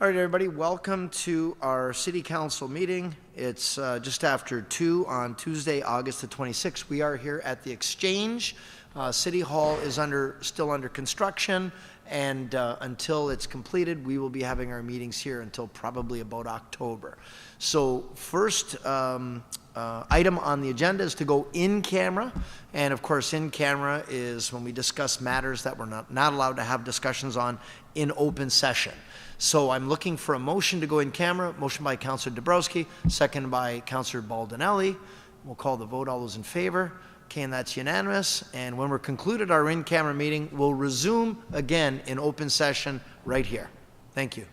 All right, everybody, welcome to our City Council meeting. It's just after 2 on Tuesday, August the 26th. We are here at the Exchange. City Hall is still under construction, and until it's completed, we will be having our meetings here until probably about October. So first item on the agenda is to go in camera, and of course in camera is when we discuss matters that we're not allowed to have discussions on in open session. So I'm looking for a motion to go in camera. Motion by Councillor Dabrowski, second by Councillor Baldinelli. We'll call the vote. All those in favor? Okay, and that's unanimous. And when we're concluded our in-camera meeting, we'll resume again in open session right here. Thank you.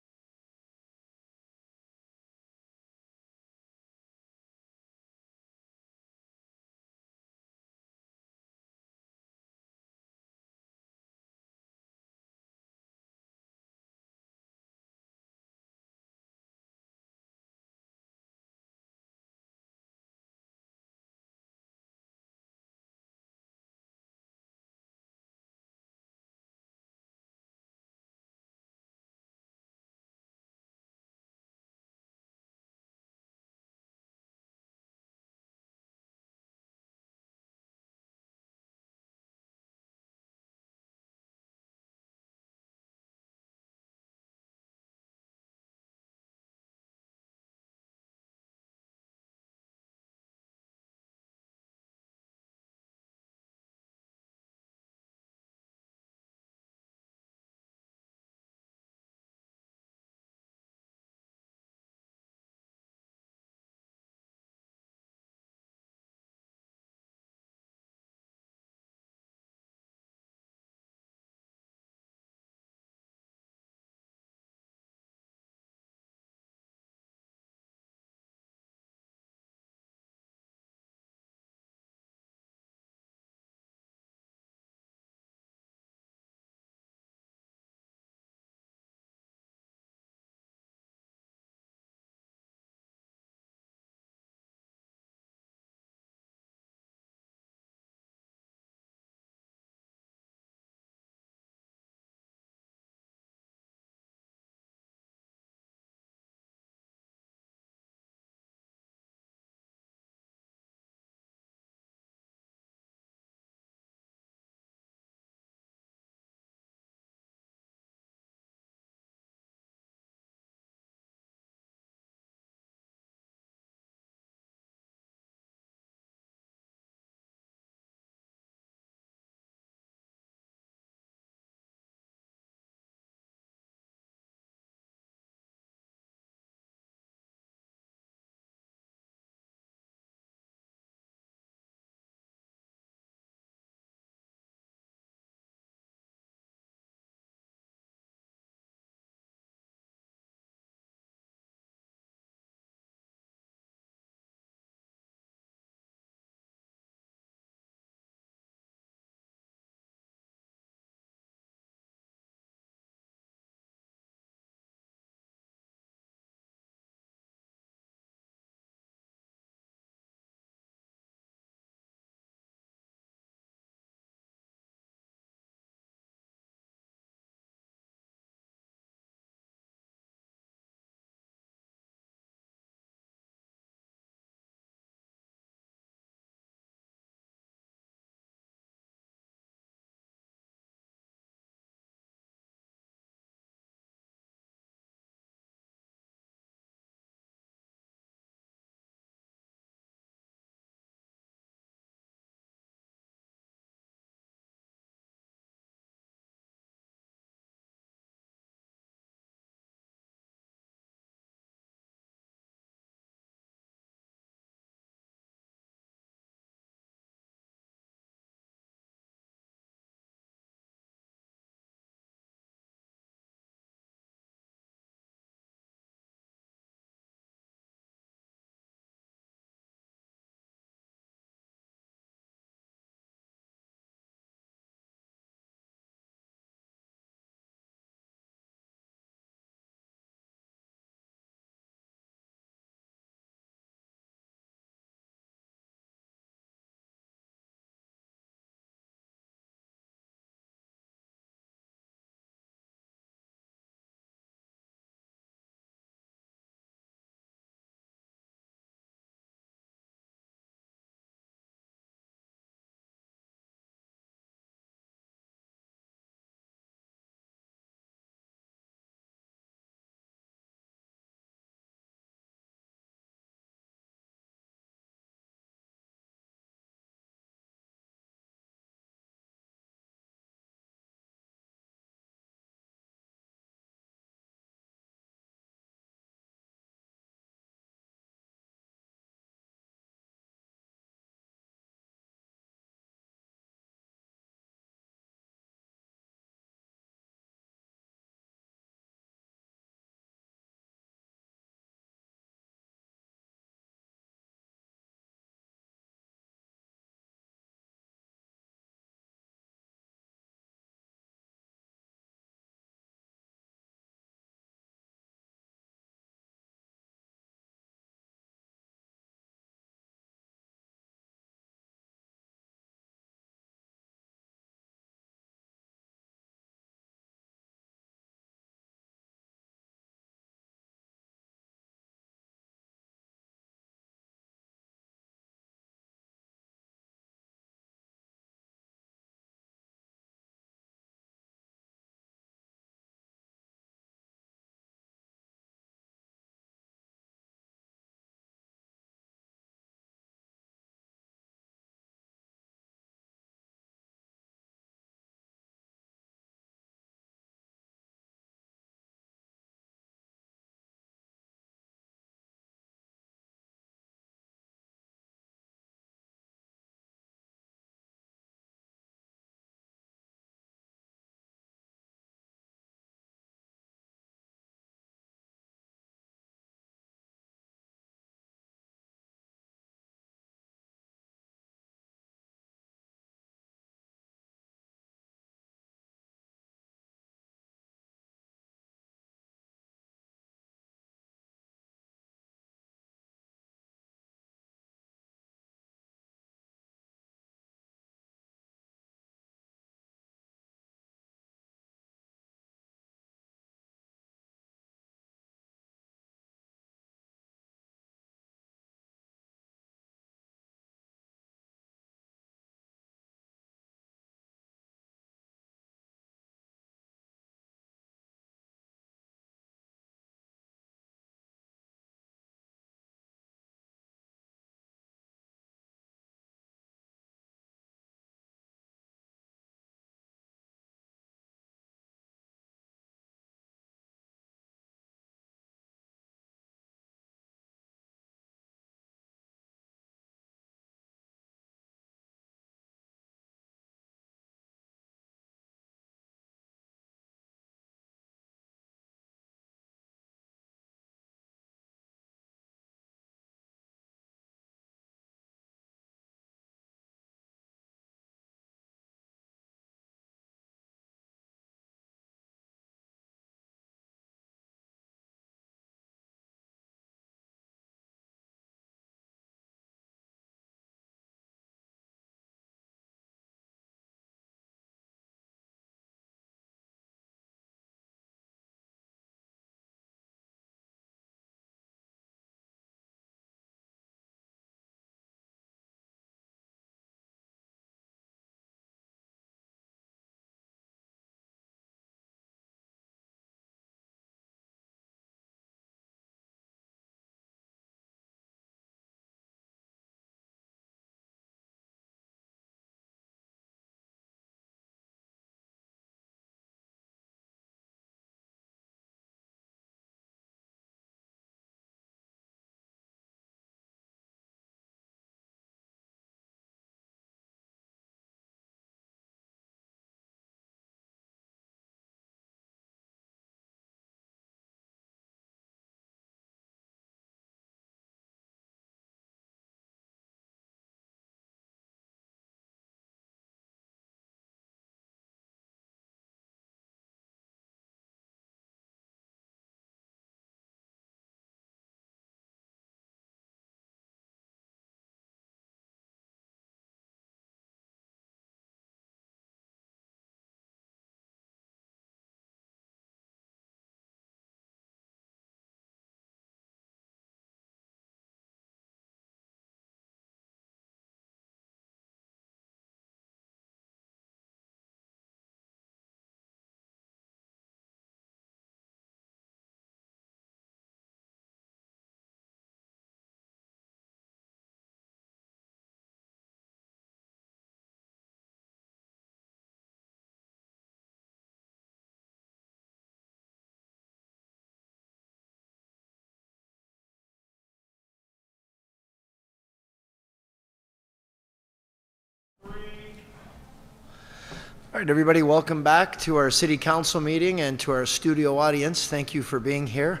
All right, everybody, welcome back to our City Council meeting and to our studio audience. Thank you for being here.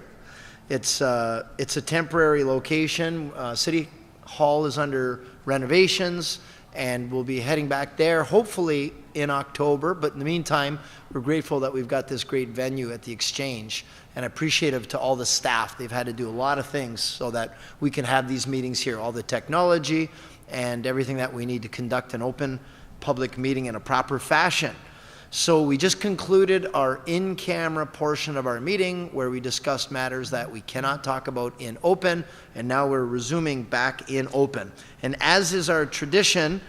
It's a temporary location. City Hall is under renovations, and we'll be heading back there hopefully in October. But in the meantime, we're grateful that we've got this great venue at the Exchange, and appreciative to all the staff. They've had to do a lot of things so that we can have these meetings here, all the technology and everything that we need to conduct an open public meeting in a proper fashion. So we just concluded our in-camera portion of our meeting where we discussed matters that we cannot talk about in open, and now we're resuming back in open. And as is our tradition,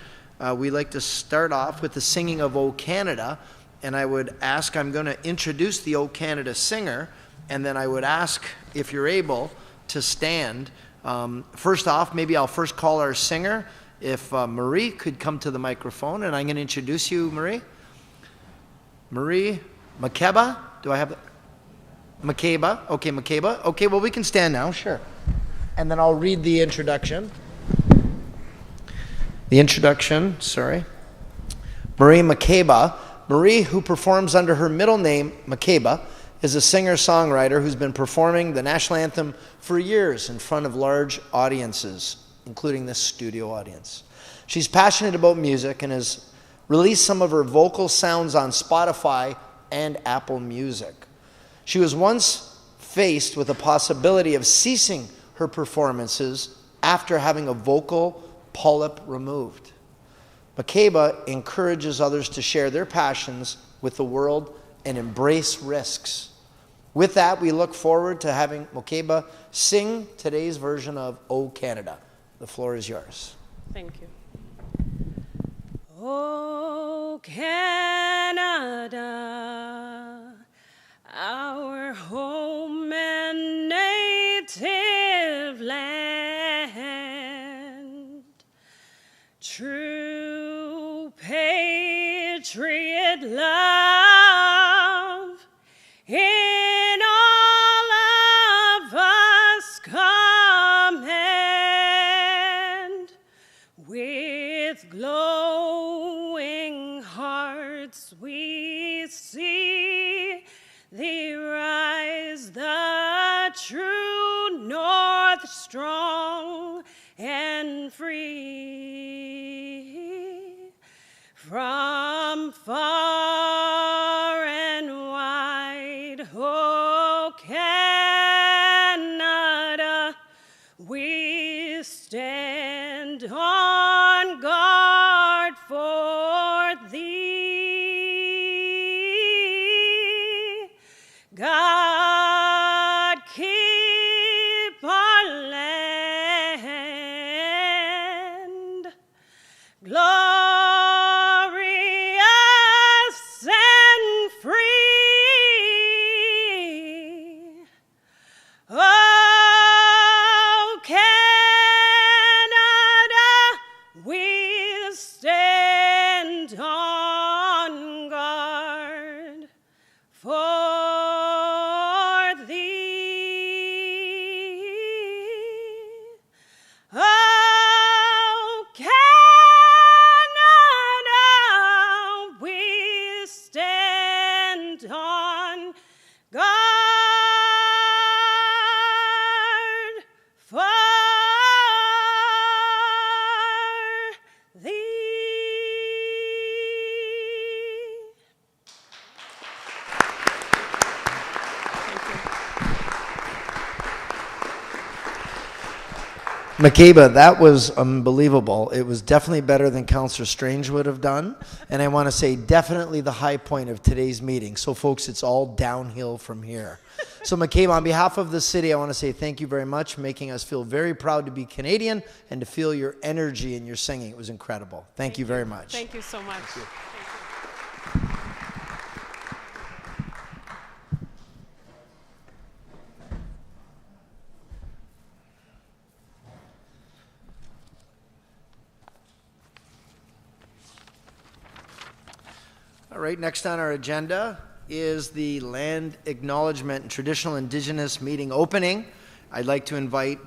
we like to start off with the singing of O Canada, and I would ask, I'm going to introduce the O Canada singer, and then I would ask if you're able to stand. First off, maybe I'll first call our singer. If Marie could come to the microphone, and I'm going to introduce you, Marie. Marie Makeba? Do I have that? Makeba. Okay, Makeba. Okay, well, we can stand now, sure. And then I'll read the introduction. Sorry. Marie Makeba. Marie, who performs under her middle name, Makeba, is a singer-songwriter who's been performing the national anthem for years in front of large audiences, including this studio audience. She's passionate about music and has released some of her vocal sounds on Spotify and Apple Music. She was once faced with the possibility of ceasing her performances after having a vocal polyp removed. Makeba encourages others to share their passions with the world and embrace risks. With that, we look forward to having Makeba sing today's version of O Canada. The floor is yours. Thank you. Oh, Canada, our home and native land, true patriot love in all of us command, with glowing hearts we see thee rise, the true north, strong and free. From far and wide, oh Canada, we stand on guard for thee. God keep our land glorious and free. Oh, Canada, we stand on guard for thee. Oh, Canada, we stand on guard for thee. Makeba, that was unbelievable. It was definitely better than Councillor Strange would have done. And I want to say definitely the high point of today's meeting. So folks, it's all downhill from here. So Makeba, on behalf of the city, I want to say thank you very much, making us feel very proud to be Canadian and to feel your energy and your singing. It was incredible. Thank you very much. Thank you so much. Thank you. All right, next on our agenda is the Land Acknowledgement and Traditional Indigenous Meeting opening. I'd like to invite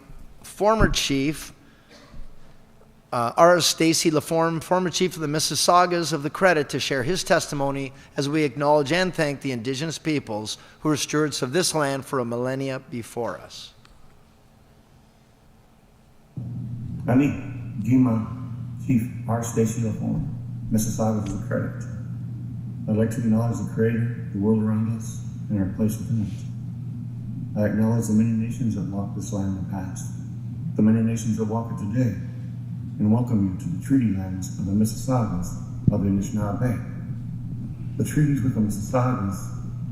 former Chief R. Stacy LaForme, former chief of the Mississaugas of the Credit, to share his testimony as we acknowledge and thank the Indigenous peoples who are stewards of this land for a millennia before us. Ani, Gima, Chief R. Stacy LaForme, Mississaugas of the Credit. I'd like to acknowledge the Creator, the world around us, and our place within it. I acknowledge the many nations that walked this land in the past, the many nations that walk it today, and welcome you to the treaty lands of the Mississaugas of the Anishinaabe Bay. The treaties with the Mississaugas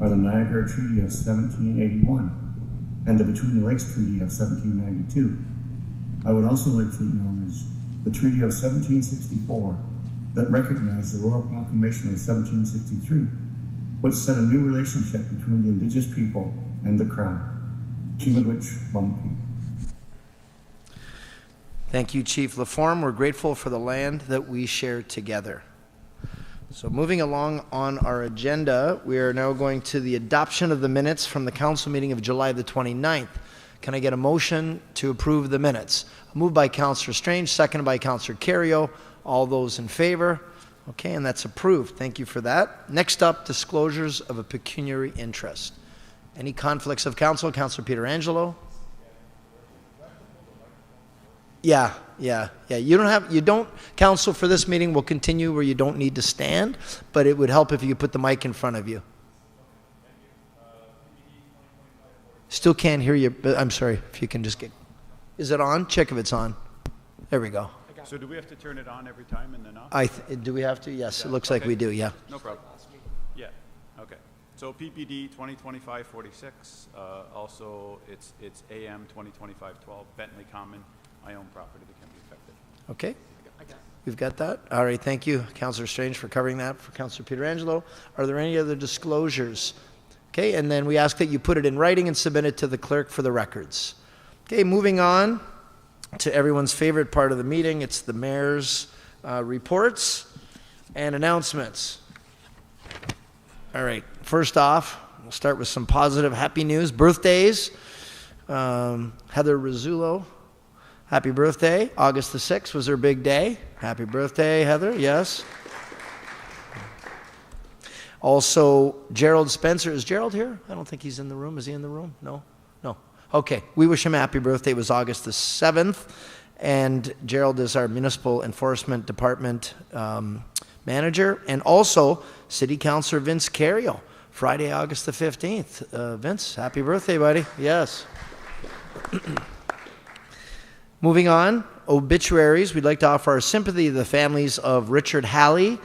are the Niagara Treaty of 1781 and the Between the Lakes Treaty of 1792. I would also like to acknowledge the Treaty of 1764 that recognized the Royal Proclamation of 1763, which set a new relationship between the Indigenous people and the Crown. Chimaguich Bumpi. Thank you, Chief LaForme. We're grateful for the land that we share together. So moving along on our agenda, we are now going to the adoption of the minutes from the council meeting of July the 29th. Can I get a motion to approve the minutes? Moved by Councillor Strange, seconded by Councillor Carrio. All those in favor? Okay, and that's approved. Thank you for that. Next up, disclosures of a pecuniary interest. Any conflicts of counsel? Councillor Pietrangelo? Yeah. You don't, counsel for this meeting will continue where you don't need to stand, but it would help if you put the mic in front of you. Still can't hear you, but I'm sorry, if you can just get, is it on? Check if it's on. There we go. So do we have to turn it on every time and then off? Do we have to? Yes, Yeah, it looks like okay. we do, yeah. No problem. Yeah, okay. So PPD 2025-46, also it's AM 2025-12, Bentley Common, my own property that can be affected. Okay, we've got that. All right, thank you, Councillor Strange, for covering that for Councillor Pietrangelo. Are there any other disclosures? Okay, and then we ask that you put it in writing and submit it to the clerk for the records. Okay, moving on to everyone's favorite part of the meeting. It's the mayor's reports and announcements. All right, first off, we'll start with some positive, happy news. Birthdays. Heather Rizzullo, happy birthday. August the 6th was her big day. Happy birthday, Heather, yes. Also, Gerald Spencer. Is Gerald here? I don't think he's in the room. Is he in the room? No? No. Okay. We wish him a happy birthday. It was August the 7th. And Gerald is our Municipal Enforcement Department manager. And also, City Councillor Vince Carrio, Friday, August the 15th. Vince, happy birthday, buddy. Yes. Moving on, obituaries. We'd like to offer our sympathy to the families of Richard Halle,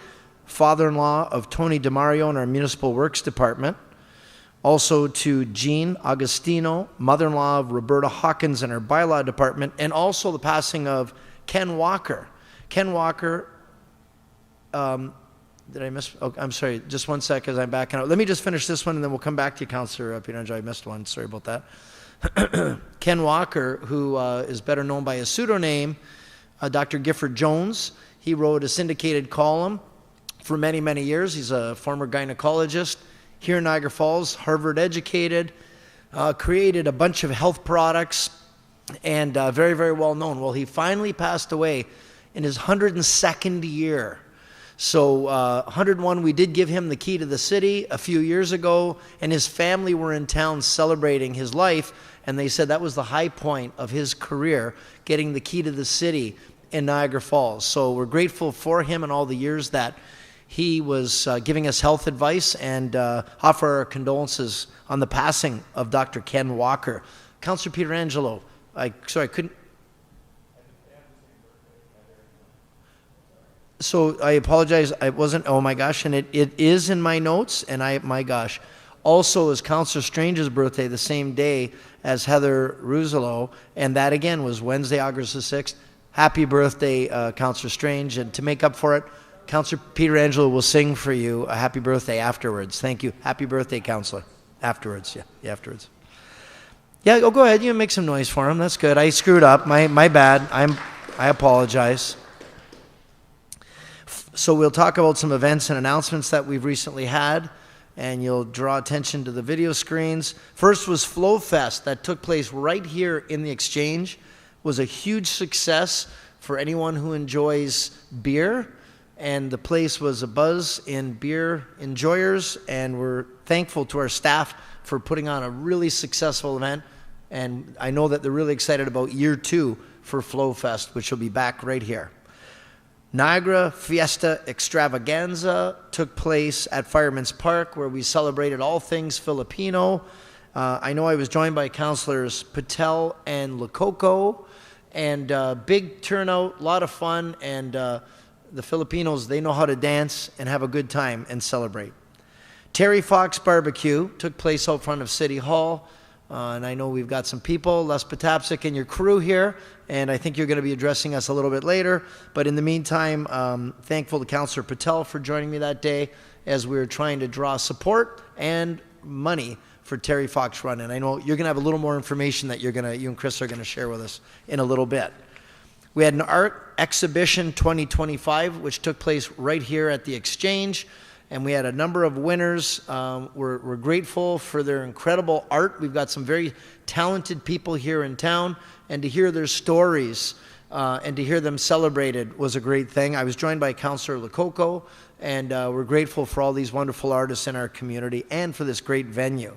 father-in-law of Tony DeMario in our Municipal Works Department. Also to Jean Augustino, mother-in-law of Roberta Hawkins in our By-law Department, and also the passing of Ken Walker. Ken Walker, did I miss? Oh, I'm sorry, just one sec as I'm backing out. Let me just finish this one and then we'll come back to you, Councillor Pietrangelo. I missed one, sorry about that. Ken Walker, who is better known by his pseudonym, Dr. Gifford Jones. He wrote a syndicated column for many, many years. He's a former gynecologist here in Niagara Falls, Harvard educated, created a bunch of health products, and very, very well known. Well, he finally passed away in his 102nd year. So 101, we did give him the key to the city a few years ago, and his family were in town celebrating his life, and they said that was the high point of his career, getting the key to the city in Niagara Falls. So we're grateful for him and all the years that he was giving us health advice, and offer our condolences on the passing of Dr. Ken Walker. Councillor Pietrangelo, sorry, I couldn't. So I apologize, I wasn't, oh my gosh, and it is in my notes, and my gosh. Also is Councillor Strange's birthday the same day as Heather Rizzullo, and that again was Wednesday, August the 6th. Happy birthday, Councillor Strange, and to make up for it, Councillor Pietrangelo will sing for you a happy birthday afterwards. Thank you. Happy birthday, Councillor. Afterwards, yeah, afterwards. Yeah, go ahead, you make some noise for him, that's good. I screwed up, my bad, I apologize. So we'll talk about some events and announcements that we've recently had, and you'll draw attention to the video screens. First was Flow Fest that took place right here in the Exchange. It was a huge success for anyone who enjoys beer, and the place was abuzz in beer enjoyers, and we're thankful to our staff for putting on a really successful event, and I know that they're really excited about year 2 for Flow Fest, which will be back right here. Niagara Fiesta Extravaganza took place at Fireman's Park, where we celebrated all things Filipino. I know I was joined by Councillors Patel and Lococo, and big turnout, a lot of fun, and the Filipinos, they know how to dance and have a good time and celebrate. Terry Fox Barbecue took place out front of City Hall, and I know we've got some people, Les Patapsik and your crew here, and I think you're going to be addressing us a little bit later. But in the meantime, thankful to Councillor Patel for joining me that day as we were trying to draw support and money for Terry Fox Run. And I know you're going to have a little more information that you and Chris are going to share with us in a little bit. We had an art exhibition 2025, which took place right here at the Exchange, and we had a number of winners. We're grateful for their incredible art. We've got some very talented people here in town, and to hear their stories and to hear them celebrated was a great thing. I was joined by Councillor Lococo, and we're grateful for all these wonderful artists in our community and for this great venue.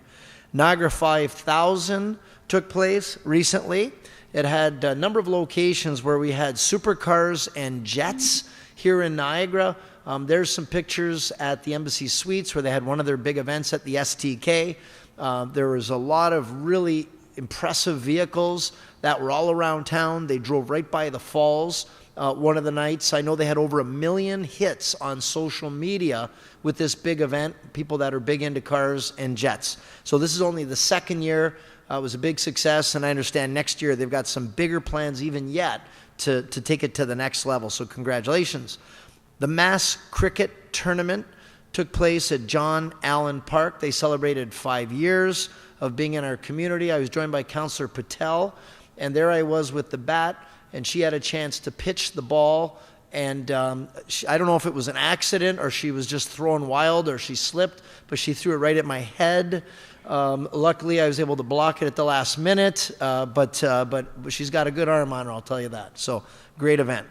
Niagara 5000 took place recently. It had a number of locations where we had supercars and jets here in Niagara. There's some pictures at the Embassy Suites where they had one of their big events at the STK. There was a lot of really impressive vehicles that were all around town. They drove right by the falls one of the nights. I know they had over 1 million hits on social media with this big event, people that are big into cars and jets. So this is only the second year. It was a big success, and I understand next year they've got some bigger plans even yet to take it to the next level. So congratulations. The Mass Cricket Tournament took place at John Allen Park. They celebrated 5 years of being in our community. I was joined by Councillor Patel, and there I was with the bat, and she had a chance to pitch the ball, and I don't know if it was an accident or she was just throwing wild or she slipped, but she threw it right at my head. Luckily, I was able to block it at the last minute, but she's got a good arm on her, I'll tell you that. So, great event.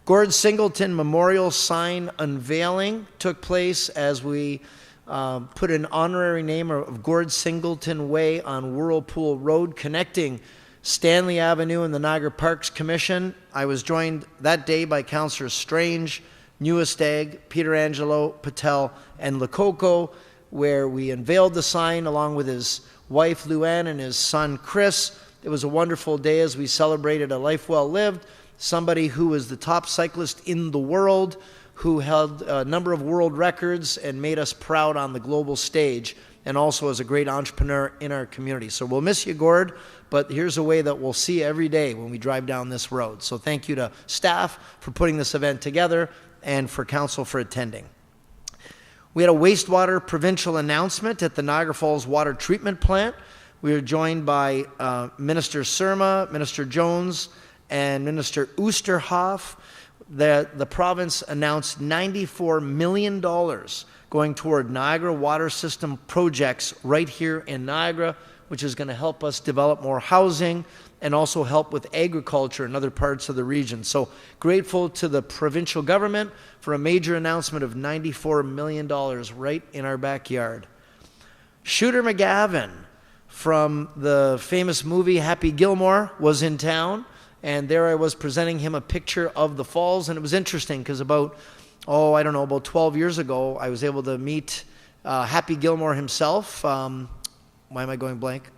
Gord Singleton Memorial Sign Unveiling took place as we put an honorary name of Gord Singleton Way on Whirlpool Road, connecting Stanley Avenue and the Niagara Parks Commission. I was joined that day by Councillors Strange, Newestag, Pietrangelo, Patel, and Lococo, where we unveiled the sign along with his wife Luann and his son Chris. It was a wonderful day as we celebrated a life well lived, somebody who was the top cyclist in the world, who held a number of world records and made us proud on the global stage, and also as a great entrepreneur in our community. So we'll miss you, Gord, but here's a way that we'll see you every day when we drive down this road. So thank you to staff for putting this event together and for council for attending. We had a wastewater provincial announcement at the Niagara Falls Water Treatment Plant. We were joined by Minister Surma, Minister Jones, and Minister Oosterhoff. The province announced $94 million going toward Niagara water system projects right here in Niagara, which is going to help us develop more housing and also help with agriculture in other parts of the region. So grateful to the provincial government for a major announcement of $94 million right in our backyard. Shooter McGavin from the famous movie Happy Gilmore was in town, and there I was presenting him a picture of the falls, and it was interesting because about 12 years ago, I was able to meet Happy Gilmore himself. Why am I going blank?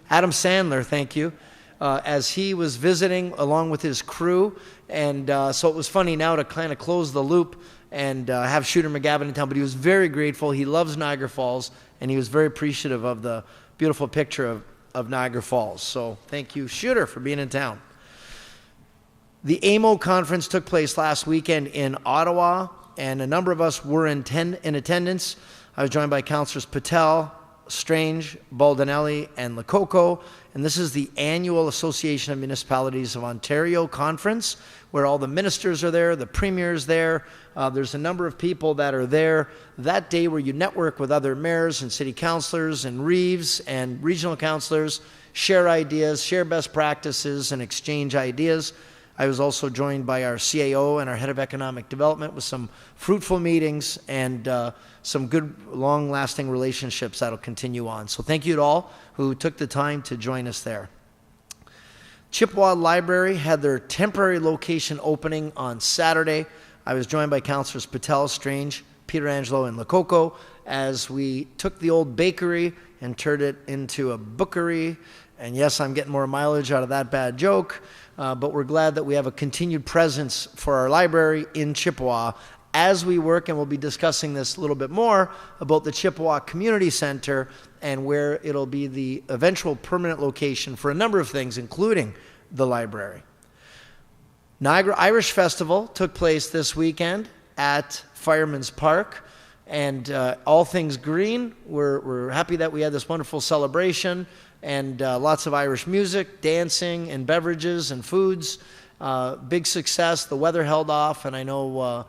Adam Sandler, thank you. As he was visiting along with his crew, and so it was funny now to kind of close the loop and have Shooter McGavin in town, but he was very grateful. He loves Niagara Falls, and he was very appreciative of the beautiful picture of Niagara Falls. So thank you, Shooter, for being in town. The AMO conference took place last weekend in Ottawa, and a number of us were in attendance. I was joined by Councillors Patel, Strange, Baldinelli, and Lococo, and this is the annual Association of Municipalities of Ontario conference, where all the ministers are there, the premier's there. There's a number of people that are there that day where you network with other mayors and city councillors and reeves and regional councillors, share ideas, share best practices, and exchange ideas. I was also joined by our CAO and our head of economic development with some fruitful meetings and some good, long-lasting relationships that'll continue on. So thank you to all who took the time to join us there. Chipawa Library had their temporary location opening on Saturday. I was joined by Councillors Patel, Strange, Pietrangelo, and Lococo as we took the old bakery and turned it into a bookery. And yes, I'm getting more mileage out of that bad joke, but we're glad that we have a continued presence for our library in Chipawa as we work, and we'll be discussing this a little bit more, about the Chipawa Community Center and where it'll be the eventual permanent location for a number of things, including the library. Niagara Irish Festival took place this weekend at Fireman's Park, and all things green. We're happy that we had this wonderful celebration, and lots of Irish music, dancing, and beverages and foods. Big success. The weather held off, and I know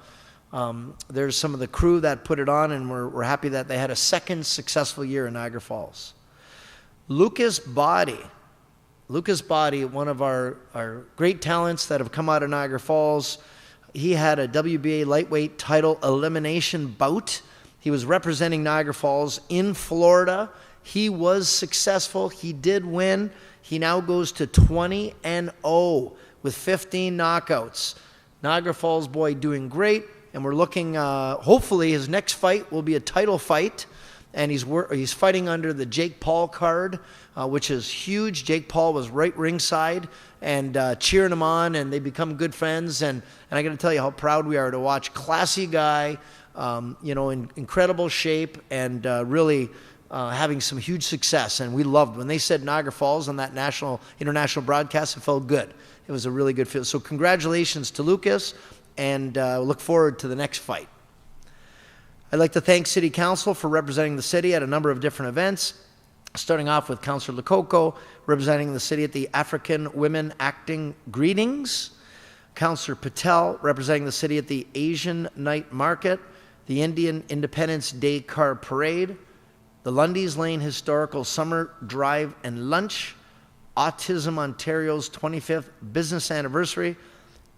there's some of the crew that put it on, and we're happy that they had a second successful year in Niagara Falls. Lucas Body, one of our great talents that have come out of Niagara Falls. He had a WBA lightweight title elimination bout. He was representing Niagara Falls in Florida. He was successful. He did win. He now goes to 20-0 with 15 knockouts. Niagara Falls boy doing great, and we're looking, hopefully his next fight will be a title fight, and he's fighting under the Jake Paul card, which is huge. Jake Paul was right ringside and cheering him on, and they become good friends, and I got to tell you how proud we are to watch. Classy guy, in incredible shape, and really having some huge success. And we loved when they said Niagara Falls on that international broadcast. It felt good. It was a really good feel. So congratulations to Lucas, and look forward to the next fight. I'd like to thank City Council for representing the city at a number of different events, starting off with Councillor Lococo representing the city at the African Women Acting Greetings, Councillor Patel representing the city at the Asian Night Market, the Indian Independence Day Car Parade, the Lundy's Lane Historical Summer Drive and Lunch, Autism Ontario's 25th business anniversary,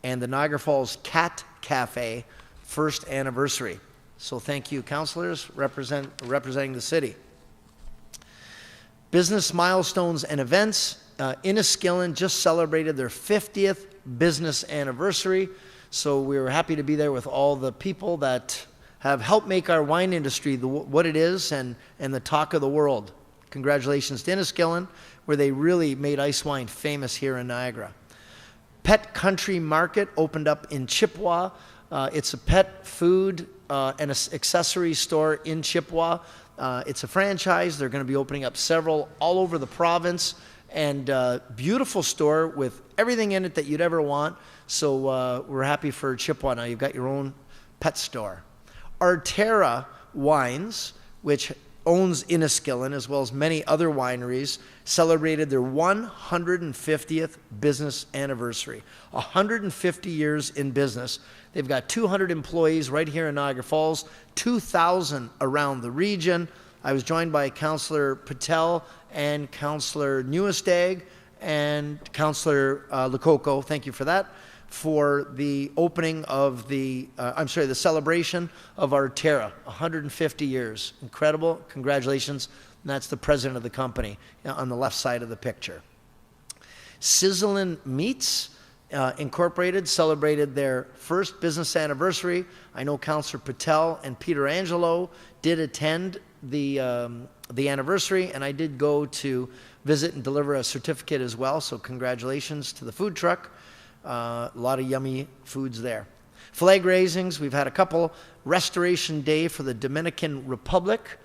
and the Niagara Falls Cat Cafe first anniversary. So thank you, councillors, representing the city. Business milestones and events. Enniskillen just celebrated their 50th business anniversary, so we were happy to be there with all the people that have helped make our wine industry what it is and the talk of the world. Congratulations to Enniskillen, where they really made ice wine famous here in Niagara. Pet Country Market opened up in Chipawa. It's a pet food and accessory store in Chipawa. It's a franchise. They're going to be opening up several all over the province, and beautiful store with everything in it that you'd ever want. So we're happy for Chipawa. Now you've got your own pet store. Arterra Wines, which owns Enniskillen as well as many other wineries, celebrated their 150th business anniversary. 150 years in business. They've got 200 employees right here in Niagara Falls, 2,000 around the region. I was joined by Councillor Patel and Councillor Newestag and Councillor Lococo, thank you for that, for the opening of the celebration of Arterra, 150 years. Incredible, congratulations. And that's the president of the company on the left side of the picture. Sizzlin' Meats Incorporated celebrated their first business anniversary. I know Councillor Patel and Pietrangelo did attend the anniversary, and I did go to visit and deliver a certificate as well, so congratulations to the food truck. A lot of yummy foods there. Flag raisings, we've had a couple. Restoration Day for the Dominican Republic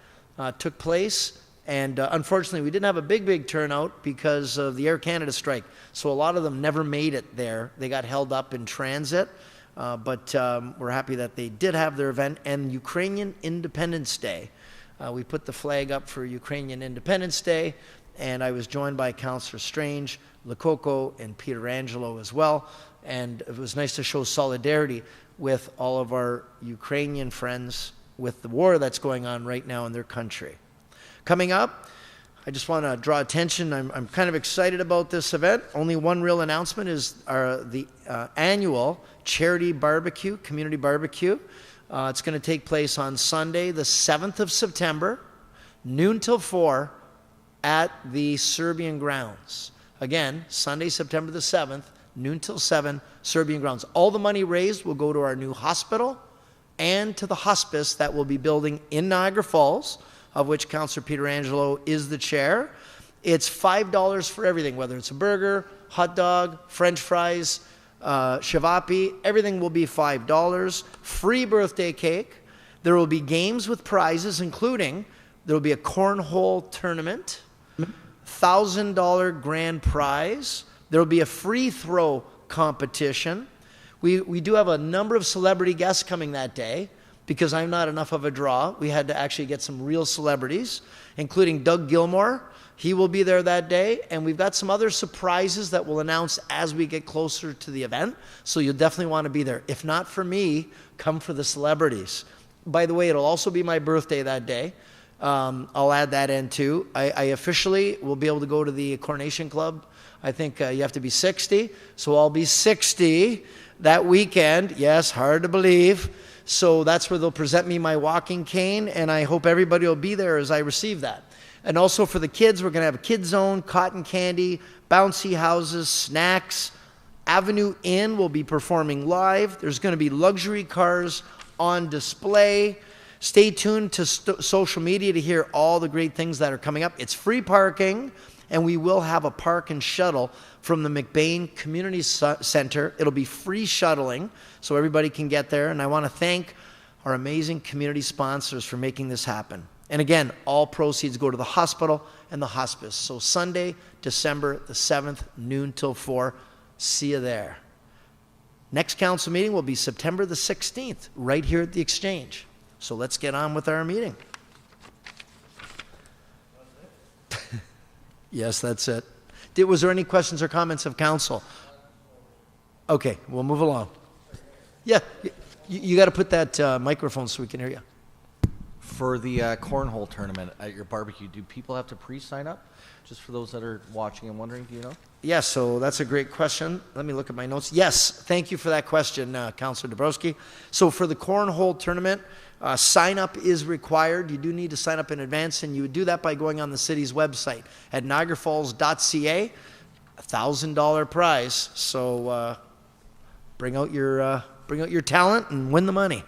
took place, and unfortunately we didn't have a big turnout because of the Air Canada strike, so a lot of them never made it there. They got held up in transit, but we're happy that they did have their event. And Ukrainian Independence Day, we put the flag up for Ukrainian Independence Day, and I was joined by Councillor Strange, Lococo, and Pietrangelo as well, and it was nice to show solidarity with all of our Ukrainian friends with the war that's going on right now in their country. Coming up, I just want to draw attention. I'm kind of excited about this event. Only one real announcement is the annual charity barbecue, community barbecue. It's going to take place on Sunday, the 7th of September, noon till 4, at the Serbian grounds. Again, Sunday, September the 7th, noon till 7, Serbian grounds. All the money raised will go to our new hospital and to the hospice that we'll be building in Niagara Falls, of which Councillor Pietrangelo is the chair. It's $5 for everything, whether it's a burger, hot dog, French fries, shavapi, everything will be $5. Free birthday cake. There will be games with prizes, including there will be a cornhole tournament, $1,000 grand prize. There will be a free throw competition. We do have a number of celebrity guests coming that day because I'm not enough of a draw. We had to actually get some real celebrities, including Doug Gilmore. He will be there that day, and we've got some other surprises that we'll announce as we get closer to the event, so you'll definitely want to be there. If not for me, come for the celebrities. By the way, it'll also be my birthday that day. I'll add that in too. I officially will be able to go to the Coronation Club. I think you have to be 60, so I'll be 60 that weekend. Yes, hard to believe. So that's where they'll present me my walking cane, and I hope everybody will be there as I receive that. And also for the kids, we're going to have a kid zone, cotton candy, bouncy houses, snacks. Avenue Inn will be performing live. There's going to be luxury cars on display. Stay tuned to social media to hear all the great things that are coming up. It's free parking, and we will have a park and shuttle from the McBain Community Center. It'll be free shuttling, so everybody can get there. And I want to thank our amazing community sponsors for making this happen. And again, all proceeds go to the hospital and the hospice. So Sunday, December the 7th, noon till 4. See you there. Next council meeting will be September the 16th, right here at the Exchange. So let's get on with our meeting. Yes, that's it. Was there any questions or comments of council? Okay, we'll move along. Yeah, you got to put that microphone so we can hear you. For the cornhole tournament at your barbecue, do people have to pre-sign up? Just for those that are watching and wondering, do you know? Yes, so that's a great question. Let me look at my notes. Yes, thank you for that question, Councillor Dabrowski. So for the cornhole tournament, sign up is required. You do need to sign up in advance, and you would do that by going on the city's website at niagarafalls.ca. $1,000 prize. So bring out your talent and win the money.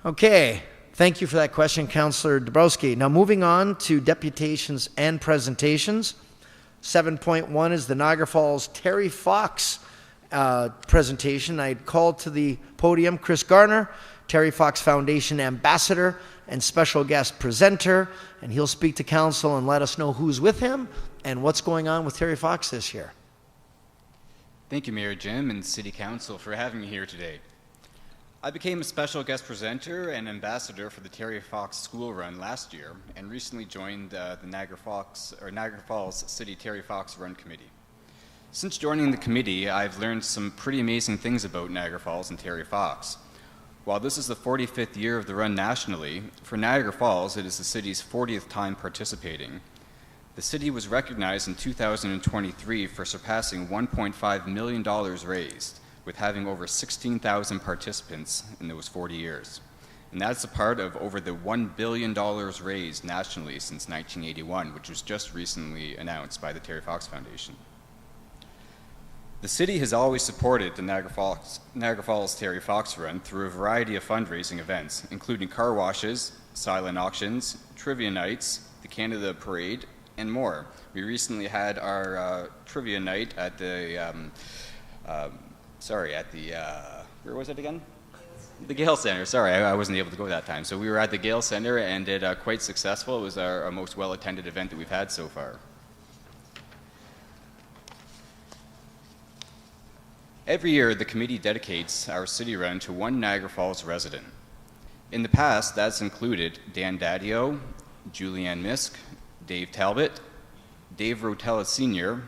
Okay. Thank you for that question, Councillor Dabrowski. Now moving on to deputations and presentations. 7.1 is the Niagara Falls Terry Fox presentation. I called to the podium Chris Garner, Terry Fox Foundation Ambassador and special guest presenter, and he'll speak to council and let us know who's with him and what's going on with Terry Fox this year. Thank you, Mayor Jim and City Council, for having me here today. I became a special guest presenter and ambassador for the Terry Fox School Run last year, and recently joined the Niagara Falls City Terry Fox Run Committee. Since joining the committee, I've learned some pretty amazing things about Niagara Falls and Terry Fox. While this is the 45th year of the run nationally, for Niagara Falls it is the city's 40th time participating. The city was recognized in 2023 for surpassing $1.5 million raised, with having over 16,000 participants in those 40 years. And that's a part of over the $1 billion raised nationally since 1981, which was just recently announced by the Terry Fox Foundation. The city has always supported the Niagara Falls Terry Fox Run through a variety of fundraising events, including car washes, silent auctions, trivia nights, the Canada Parade, and more. We recently had our trivia night at the where was it again? The Gale Center. Sorry, I wasn't able to go that time. So we were at the Gale Center and did quite successful. It was our most well-attended event that we've had so far. Every year, the committee dedicates our city run to one Niagara Falls resident. In the past, that's included Dan Daddio, Julianne Misk, Dave Talbot, Dave Rotella Sr.,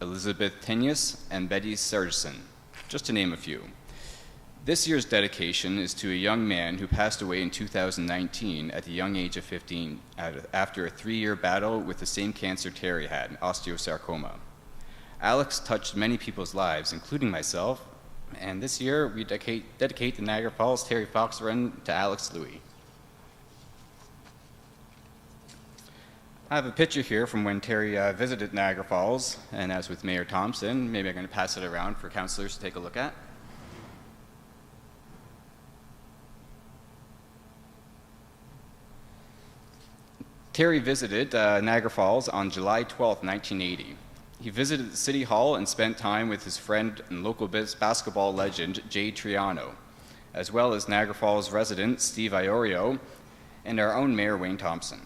Elizabeth Tenius, and Betty Sargson, just to name a few. This year's dedication is to a young man who passed away in 2019 at the young age of 15 after a 3-year battle with the same cancer Terry had, osteosarcoma. Alex touched many people's lives, including myself, and this year we dedicate the Niagara Falls Terry Fox Run to Alex Louie. I have a picture here from when Terry visited Niagara Falls, and as with Mayor Thompson, maybe I'm going to pass it around for councillors to take a look at. Terry visited Niagara Falls on July 12, 1980. He visited the City Hall and spent time with his friend and local basketball legend, Jay Triano, as well as Niagara Falls resident Steve Iorio and our own Mayor Wayne Thompson.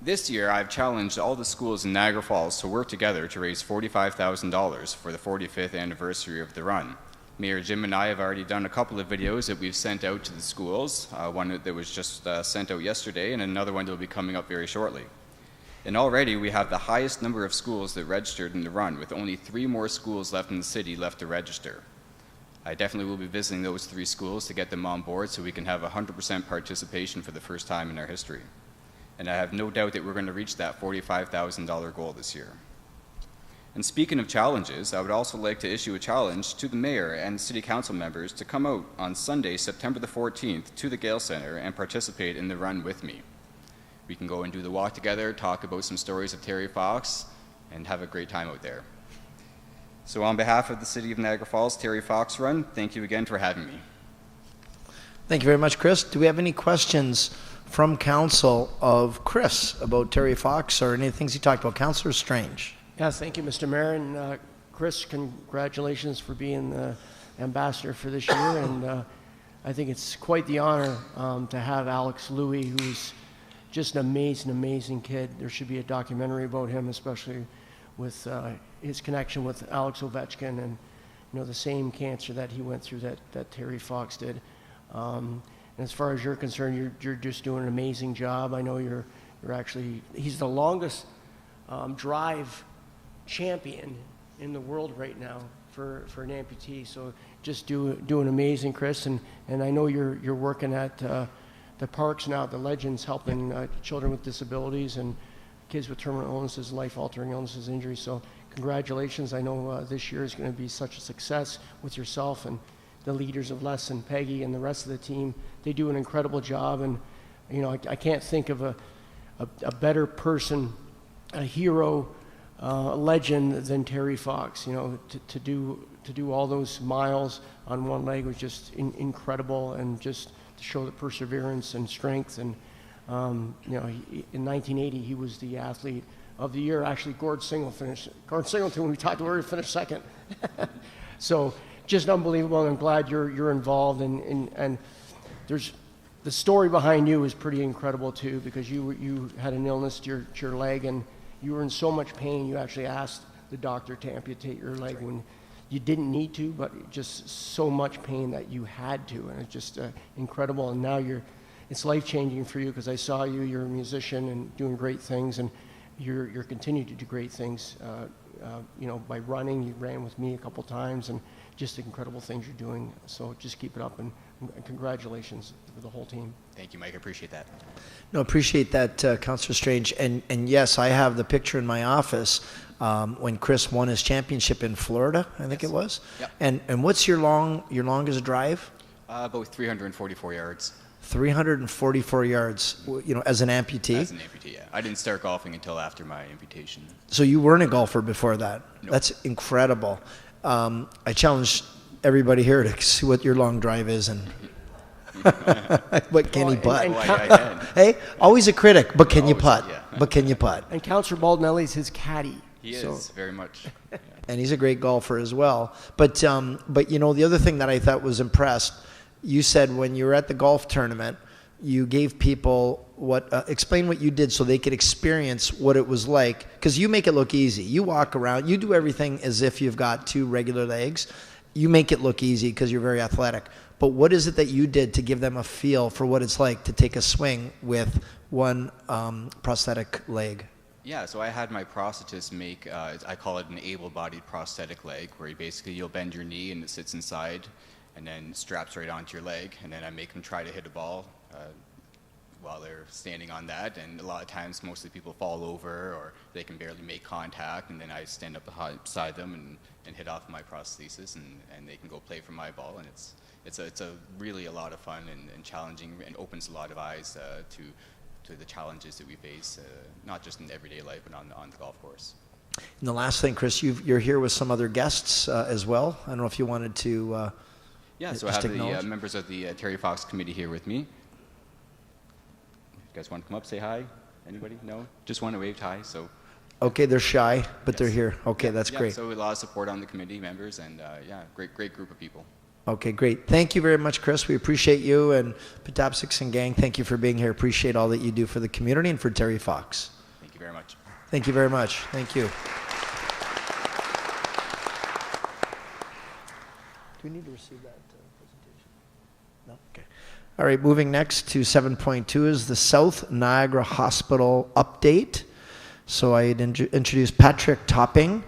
This year, I've challenged all the schools in Niagara Falls to work together to raise $45,000 for the 45th anniversary of the run. Mayor Jim and I have already done a couple of videos that we've sent out to the schools, one that was just sent out yesterday and another one that will be coming up very shortly. And already we have the highest number of schools that registered in the run, with only 3 more schools left in the city left to register. I definitely will be visiting those 3 schools to get them on board so we can have 100% participation for the first time in our history. And I have no doubt that we're going to reach that $45,000 goal this year. And speaking of challenges, I would also like to issue a challenge to the mayor and city council members to come out on Sunday, September the 14th, to the Gale Center and participate in the run with me. We can go and do the walk together, talk about some stories of Terry Fox, and have a great time out there. So on behalf of the City of Niagara Falls Terry Fox Run, thank you again for having me. Thank you very much, Chris. Do we have any questions from council of Chris about Terry Fox or any things he talked about? Councillor Strange. Yes, thank you, Mr. Mayor. And Chris, congratulations for being the ambassador for this year. And I think it's quite the honor to have Alex Louie, who's just an amazing, amazing kid. There should be a documentary about him, especially with his connection with Alex Ovechkin and, you know, the same cancer that he went through that Terry Fox did. And as far as you're concerned, you're just doing an amazing job. I know you're actually, he's the longest drive champion in the world right now for an amputee. So just doing amazing, Chris. And I know you're working at the parks now, the Legends, helping children with disabilities and kids with terminal illnesses, life-altering illnesses, injuries. So congratulations. I know this year is going to be such a success with yourself and the leaders of Les and Peggy and the rest of the team. They do an incredible job, and you know, I can't think of a better person, a hero, a legend than Terry Fox. You know, to do all those miles on one leg was just incredible, and just to show the perseverance and strength. And you know, in 1980 he was the athlete of the year. Actually, Gord Singleton, when we talked to her, finished second. So just unbelievable, and I'm glad you're involved. And there's the story behind you is pretty incredible too, because you had an illness to your leg, and you were in so much pain you actually asked the doctor to amputate your leg when you didn't need to, but just so much pain that you had to. And it's just incredible. And now it's life-changing for you, because I saw you're a musician and doing great things, and you're continuing to do great things. You know, by running, you ran with me a couple times, and just incredible things you're doing. So just keep it up, and congratulations to the whole team. Thank you, Mike. I appreciate that. No, appreciate that, Councillor Strange. And yes, I have the picture in my office when Chris won his championship in Florida, I think it was. Yep. And what's your longest drive? About 344 yards. 344 yards, you know, as an amputee? As an amputee, yeah. I didn't start golfing until after my amputation. So you weren't a golfer before that? Nope. That's incredible. I challenge everybody here to see what your long drive is and what can he putt? Hey, always a critic, but can you putt? Yeah. But can you putt? And Councillor Baldinelli's his caddy. He is, very much. Yeah. And he's a great golfer as well. But you know, the other thing that I thought was impressed, you said when you were at the golf tournament, you gave people explain what you did so they could experience what it was like, because you make it look easy. You walk around, you do everything as if you've got 2 regular legs. You make it look easy because you're very athletic. But what is it that you did to give them a feel for what it's like to take a swing with one prosthetic leg? Yeah, so I had my prosthetist make, I call it an able-bodied prosthetic leg, where you'll bend your knee and it sits inside, and then straps right onto your leg, and then I make them try to hit a ball while they're standing on that, and a lot of times mostly people fall over or they can barely make contact, and then I stand up beside them and hit off my prosthesis, and they can go play for my ball, and it's a really a lot of fun and challenging, and opens a lot of eyes to the challenges that we face, not just in everyday life, but on the golf course. And the last thing, Chris, you're here with some other guests as well. I don't know if you wanted to Yeah, so I have the members of the Terry Fox committee here with me. You guys want to come up, say hi? Anybody? No? Just want to wave hi, so. Okay, they're shy, but Yes. they're here. Okay, that's great. So a lot of support on the committee members, and yeah, great group of people. Okay, great. Thank you very much, Chris. We appreciate you, and Patapsix and gang, thank you for being here. Appreciate all that you do for the community and for Terry Fox. Thank you very much. Thank you very much. Thank you. Do we need to receive that presentation? No? Okay. All right, moving next to 7.2 is the South Niagara Hospital update. So I had introduced Patrick Topping.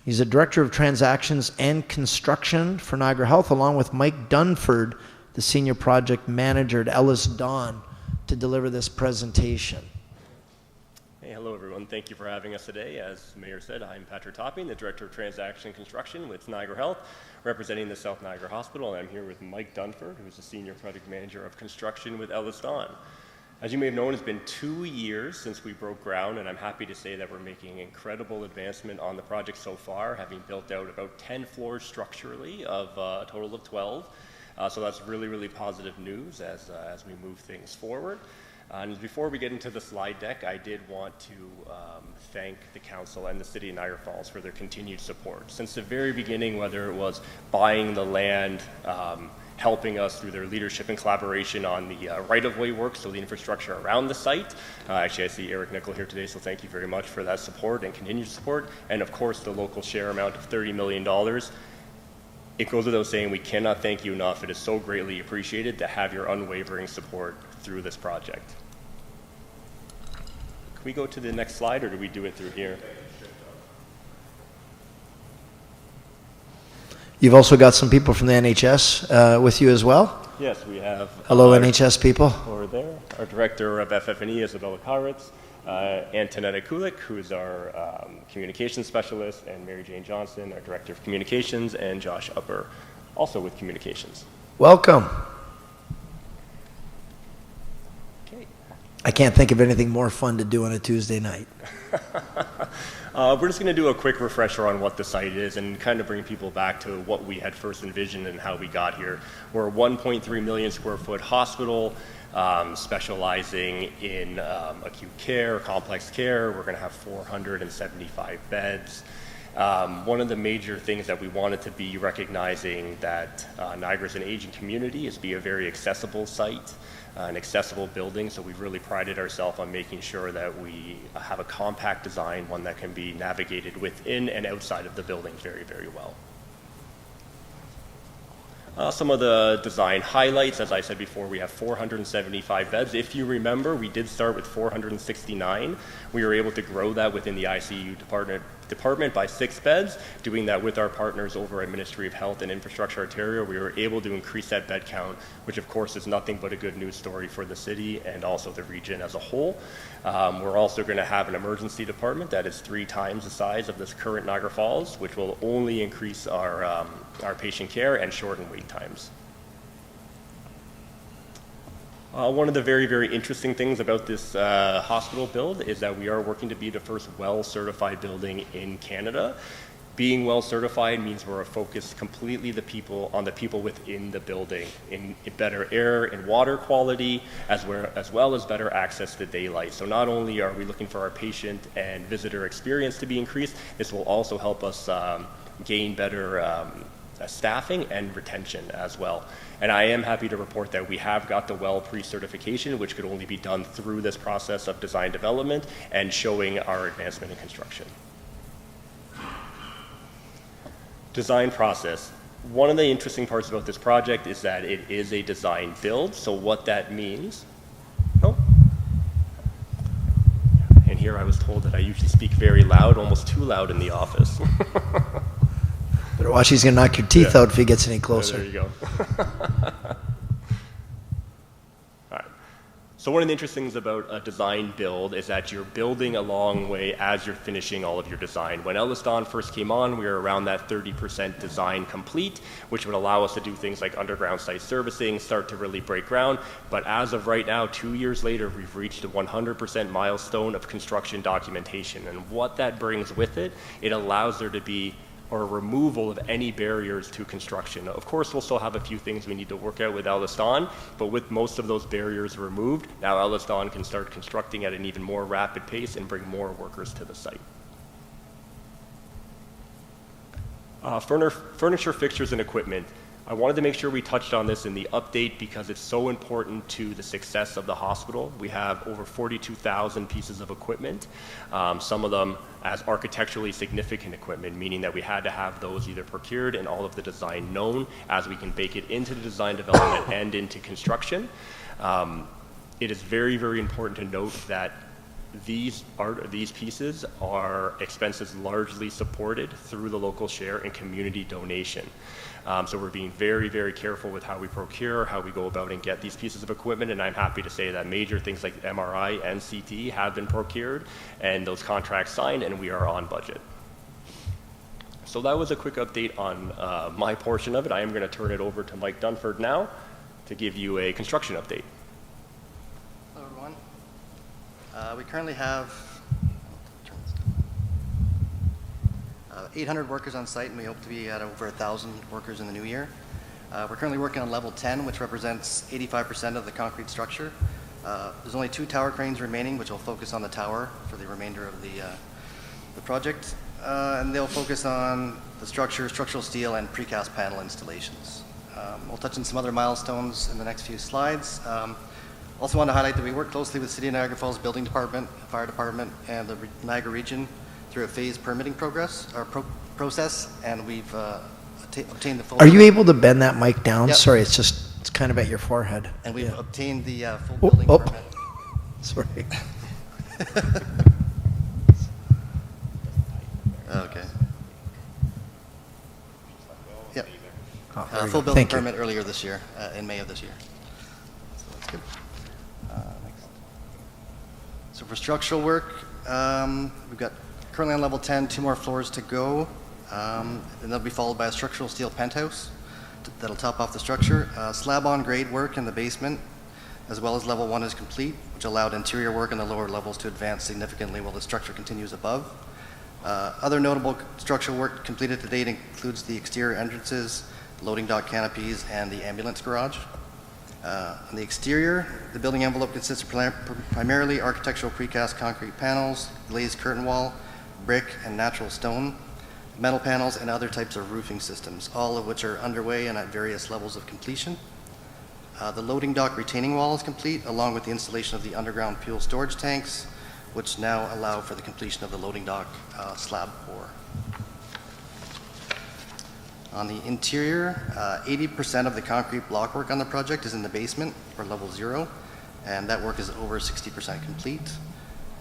He's a Director of Transactions and Construction for Niagara Health, along with Mike Dunford, the Senior Project Manager at Ellis Dawn, to deliver this presentation. Hey, hello everyone. Thank you for having us today. As the Mayor said, I'm Patrick Topping, the Director of Transaction and Construction with Niagara Health, representing the South Niagara Hospital. And I'm here with Mike Dunford, who's the Senior Project Manager of Construction with Ellis Dawn. As you may have known, it's been 2 years since we broke ground, and I'm happy to say that we're making incredible advancement on the project so far, having built out about 10 floors structurally of a total of 12. So that's really, really positive news as we move things forward. And before we get into the slide deck, I did want to thank the council and the city of Niagara Falls for their continued support. Since the very beginning, whether it was buying the land, helping us through their leadership and collaboration on the right-of-way work, so the infrastructure around the site. Actually, I see Eric Nickel here today, so thank you very much for that support and continued support. And of course, the local share amount of $30 million. It goes without saying, we cannot thank you enough. It is so greatly appreciated to have your unwavering support through this project. Can we go to the next slide, or do we do it through here? You've also got some people from the NHS with you as well? Yes, we have. Hello, NHS people. Over there, our Director of FF&E, Isabella Karitz, Antonetta Kulik, who's our Communications Specialist, and Mary Jane Johnson, our Director of Communications, and Josh Upper, also with Communications. Welcome. Okay. I can't think of anything more fun to do on a Tuesday night. We're just going to do a quick refresher on what the site is and kind of bring people back to what we had first envisioned and how we got here. We're a 1.3 million square foot hospital specializing in acute care, complex care. We're going to have 475 beds. One of the major things that we wanted to be recognizing that Niagara's an aging community is be a very accessible site. An accessible building, so we've really prided ourselves on making sure that we have a compact design, one that can be navigated within and outside of the building very, very well. Some of the design highlights, as I said before, we have 475 beds. If you remember, we did start with 469. We were able to grow that within the ICU department by 6 beds. Doing that with our partners over at Ministry of Health and Infrastructure Ontario, we were able to increase that bed count, which of course is nothing but a good news story for the city and also the region as a whole. We're also going to have an emergency department that is 3 times the size of this current Niagara Falls, which will only increase our patient care and shorten wait times. One of the very, very interesting things about this hospital build is that we are working to be the first well-certified building in Canada. Being well-certified means we're focused completely on the people within the building, in better air and water quality, as well as better access to daylight. So not only are we looking for our patient and visitor experience to be increased, this will also help us gain better staffing and retention as well. And I am happy to report that we have got the WELL pre-certification, which could only be done through this process of design development and showing our advancement in construction. Design process. One of the interesting parts about this project is that it is a design build. So what that means, and here I was told that I usually speak very loud, almost too loud in the office. Better watch, he's going to knock your teeth out if he gets any closer. There you go. So one of the interesting things about a design build is that you're building a long way as you're finishing all of your design. When Augustino first came on, we were around that 30% design complete, which would allow us to do things like underground site servicing, start to really break ground. But as of right now, 2 years later, we've reached a 100% milestone of construction documentation. And what that brings with it, it allows there to be or removal of any barriers to construction. Of course, we'll still have a few things we need to work out with Augustino, but with most of those barriers removed, now Augustino can start constructing at an even more rapid pace and bring more workers to the site. Furniture, fixtures, and equipment. I wanted to make sure we touched on this in the update because it's so important to the success of the hospital. We have over 42,000 pieces of equipment, some of them as architecturally significant equipment, meaning that we had to have those either procured and all of the design known as we can bake it into the design development and into construction. It is very, very important to note that these pieces are expenses largely supported through the local share and community donation. So we're being very, very careful with how we procure, how we go about and get these pieces of equipment, and I'm happy to say that major things like MRI and CT have been procured and those contracts signed, and we are on budget. So that was a quick update on my portion of it. I am going to turn it over to Mike Dunford now to give you a construction update. Hello, everyone. We currently have 800 workers on site, and we hope to be at over 1,000 workers in the new year. We're currently working on level 10, which represents 85% of the concrete structure. There's only 2 tower cranes remaining, which will focus on the tower for the remainder of the project. And they'll focus on the structure, structural steel, and precast panel installations. We'll touch on some other milestones in the next few slides. Also want to highlight that we work closely with City of Niagara Falls Building Department, Fire Department, and the Niagara region through a phased permitting process, and we've obtained the full... Are you able to bend that mic down? Yep. Sorry, it's kind of at your forehead. And we've obtained the full building permit. Sorry. Okay. Yep. Oh, Full building permit earlier this year, in May of this year. So that's good. Next. So for structural work, we've got currently on level 10, 2 more floors to go, and they'll be followed by a structural steel penthouse that'll top off the structure. Slab on grade work in the basement, as well as level 1 is complete, which allowed interior work in the lower levels to advance significantly while the structure continues above. Other notable structural work completed to date includes the exterior entrances, loading dock canopies, and the ambulance garage. On the exterior, the building envelope consists of primarily architectural precast concrete panels, glazed curtain wall, brick and natural stone, metal panels, and other types of roofing systems, all of which are underway and at various levels of completion. The loading dock retaining wall is complete, along with the installation of the underground fuel storage tanks, which now allow for the completion of the loading dock slab pour. On the interior, 80% of the concrete blockwork on the project is in the basement for level 0, and that work is over 60% complete.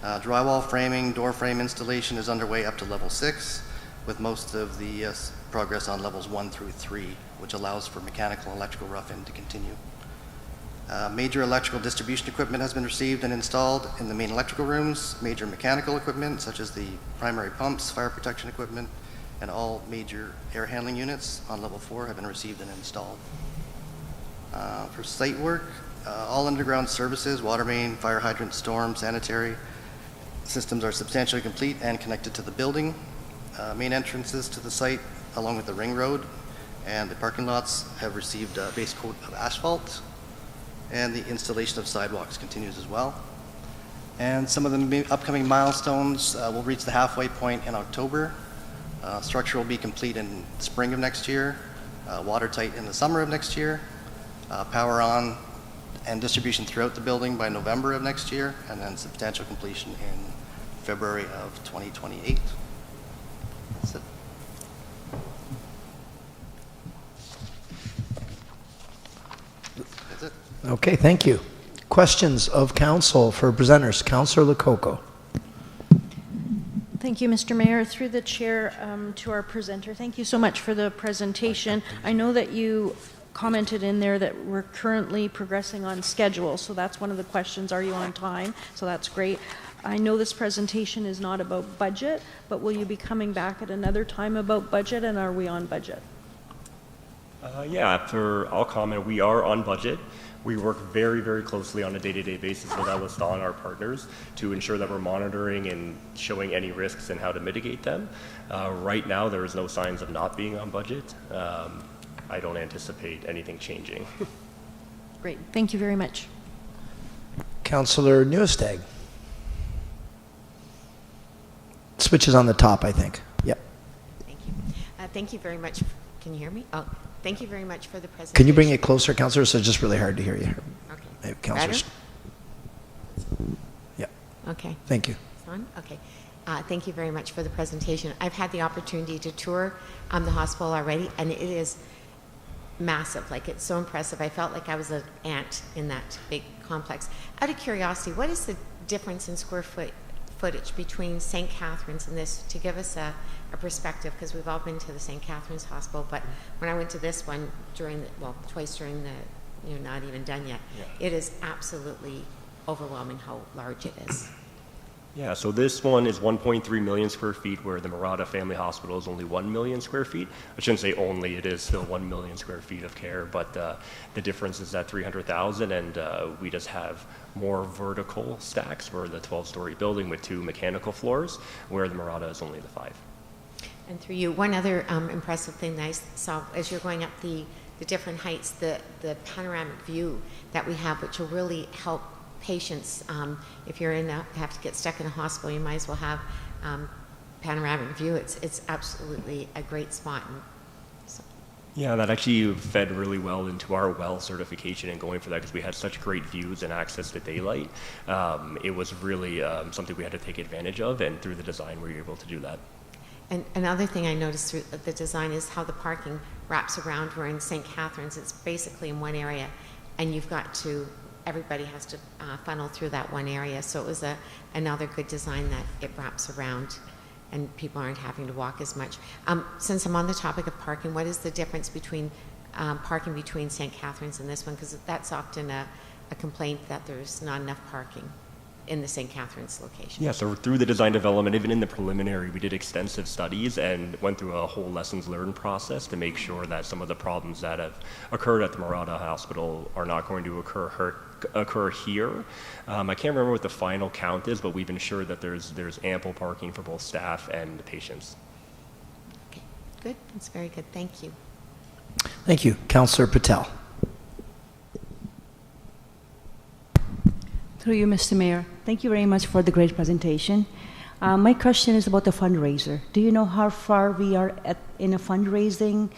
Drywall framing, door frame installation is underway up to level 6, with most of the progress on levels 1 through 3, which allows for mechanical and electrical rough-in to continue. Major electrical distribution equipment has been received and installed in the main electrical rooms. Major mechanical equipment, such as the primary pumps, fire protection equipment, and all major air handling units on level 4 have been received and installed. For site work, all underground services, water main, fire hydrant, storm, sanitary systems are substantially complete and connected to the building. Main entrances to the site, along with the ring road and the parking lots, have received a base coat of asphalt, and the installation of sidewalks continues as well. And some of the upcoming milestones will reach the halfway point in October. Structure will be complete in spring of next year, watertight in the summer of next year, power on and distribution throughout the building by November of next year, and then substantial completion in February of 2028. That's it. That's it. Okay, thank you. Questions of council for presenters? Councillor Lococo. Thank you, Mr. Mayor. Through the chair to our presenter, thank you so much for the presentation. I know that you commented in there that we're currently progressing on schedule, so that's one of the questions, are you on time? So that's great. I know this presentation is not about budget, but will you be coming back at another time about budget, and are we on budget? Yeah, I'll comment, we are on budget. We work very, very closely on a day-to-day basis with Augustino, our partners, to ensure that we're monitoring and showing any risks and how to mitigate them. Right now, there is no signs of not being on budget. I don't anticipate anything changing. Great, thank you very much. Councillor Newestag. Switch is on the top, I think. Yep. Thank you. Thank you very much. Can you hear me? Oh, thank you very much for the presentation. Can you bring it closer, Councillor? So it's just really hard to hear you. Okay. Councillors. Yeah. Okay. Thank you. It's on? Okay. Thank you very much for the presentation. I've had the opportunity to tour the hospital already, and it is massive. Like, it's so impressive. I felt like I was an ant in that big complex. Out of curiosity, what is the difference in square footage between St. Catharines and this, to give us a perspective, because we've all been to the St. Catharines Hospital, but when I went to this one twice during the, not even done yet, it is absolutely overwhelming how large it is. Yeah, so this one is 1.3 million square feet, where the Murata Family Hospital is only 1 million square feet. I shouldn't say only, it is still 1 million square feet of care, but the difference is at 300,000, and we just have more vertical stacks. We're the 12-story building with 2 mechanical floors, where the Murata is only the 5. And through you, one other impressive thing that I saw as you're going up the different heights, the panoramic view that we have, which will really help patients. If you're have to get stuck in a hospital, you might as well have panoramic view. It's absolutely a great spot. Yeah, that actually fed really well into our well certification and going for that, because we had such great views and access to daylight. It was really something we had to take advantage of, and through the design we were able to do that. And another thing I noticed through the design is how the parking wraps around. We're in St. Catharines. It's basically in one area, and everybody has to funnel through that one area. So it was another good design that it wraps around and people aren't having to walk as much. Since I'm on the topic of parking, what is the difference between parking between St. Catharines and this one? Because that's often a complaint that there's not enough parking in the St. Catharines location. Yeah, so through the design development, even in the preliminary, we did extensive studies and went through a whole lessons learned process to make sure that some of the problems that have occurred at the Murata Hospital are not going to occur here. I can't remember what the final count is, but we've ensured that there's ample parking for both staff and the patients. Okay, good. That's very good. Thank you. Thank you. Councillor Patel. Through you, Mr. Mayor. Thank you very much for the great presentation. My question is about the fundraiser. Do you know how far we are in a fundraising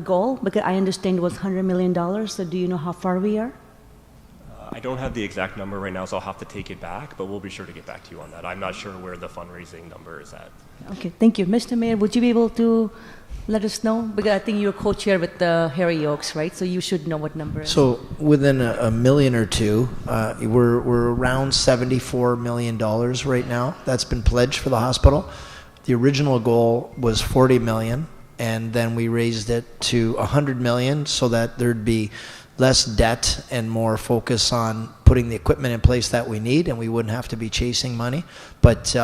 goal? Because I understand it was $100 million, so do you know how far we are? I don't have the exact number right now, so I'll have to take it back, but we'll be sure to get back to you on that. I'm not sure where the fundraising number is at. Okay, thank you. Mr. Mayor, would you be able to let us know? Because I think you're co-chair with Harry Oaks, right? So you should know what number it is. So within a million or two, we're around $74 million right now. That's been pledged for the hospital. The original goal was 40 million, and then we raised it to 100 million so that there'd be less debt and more focus on putting the equipment in place that we need, and we wouldn't have to be chasing money. But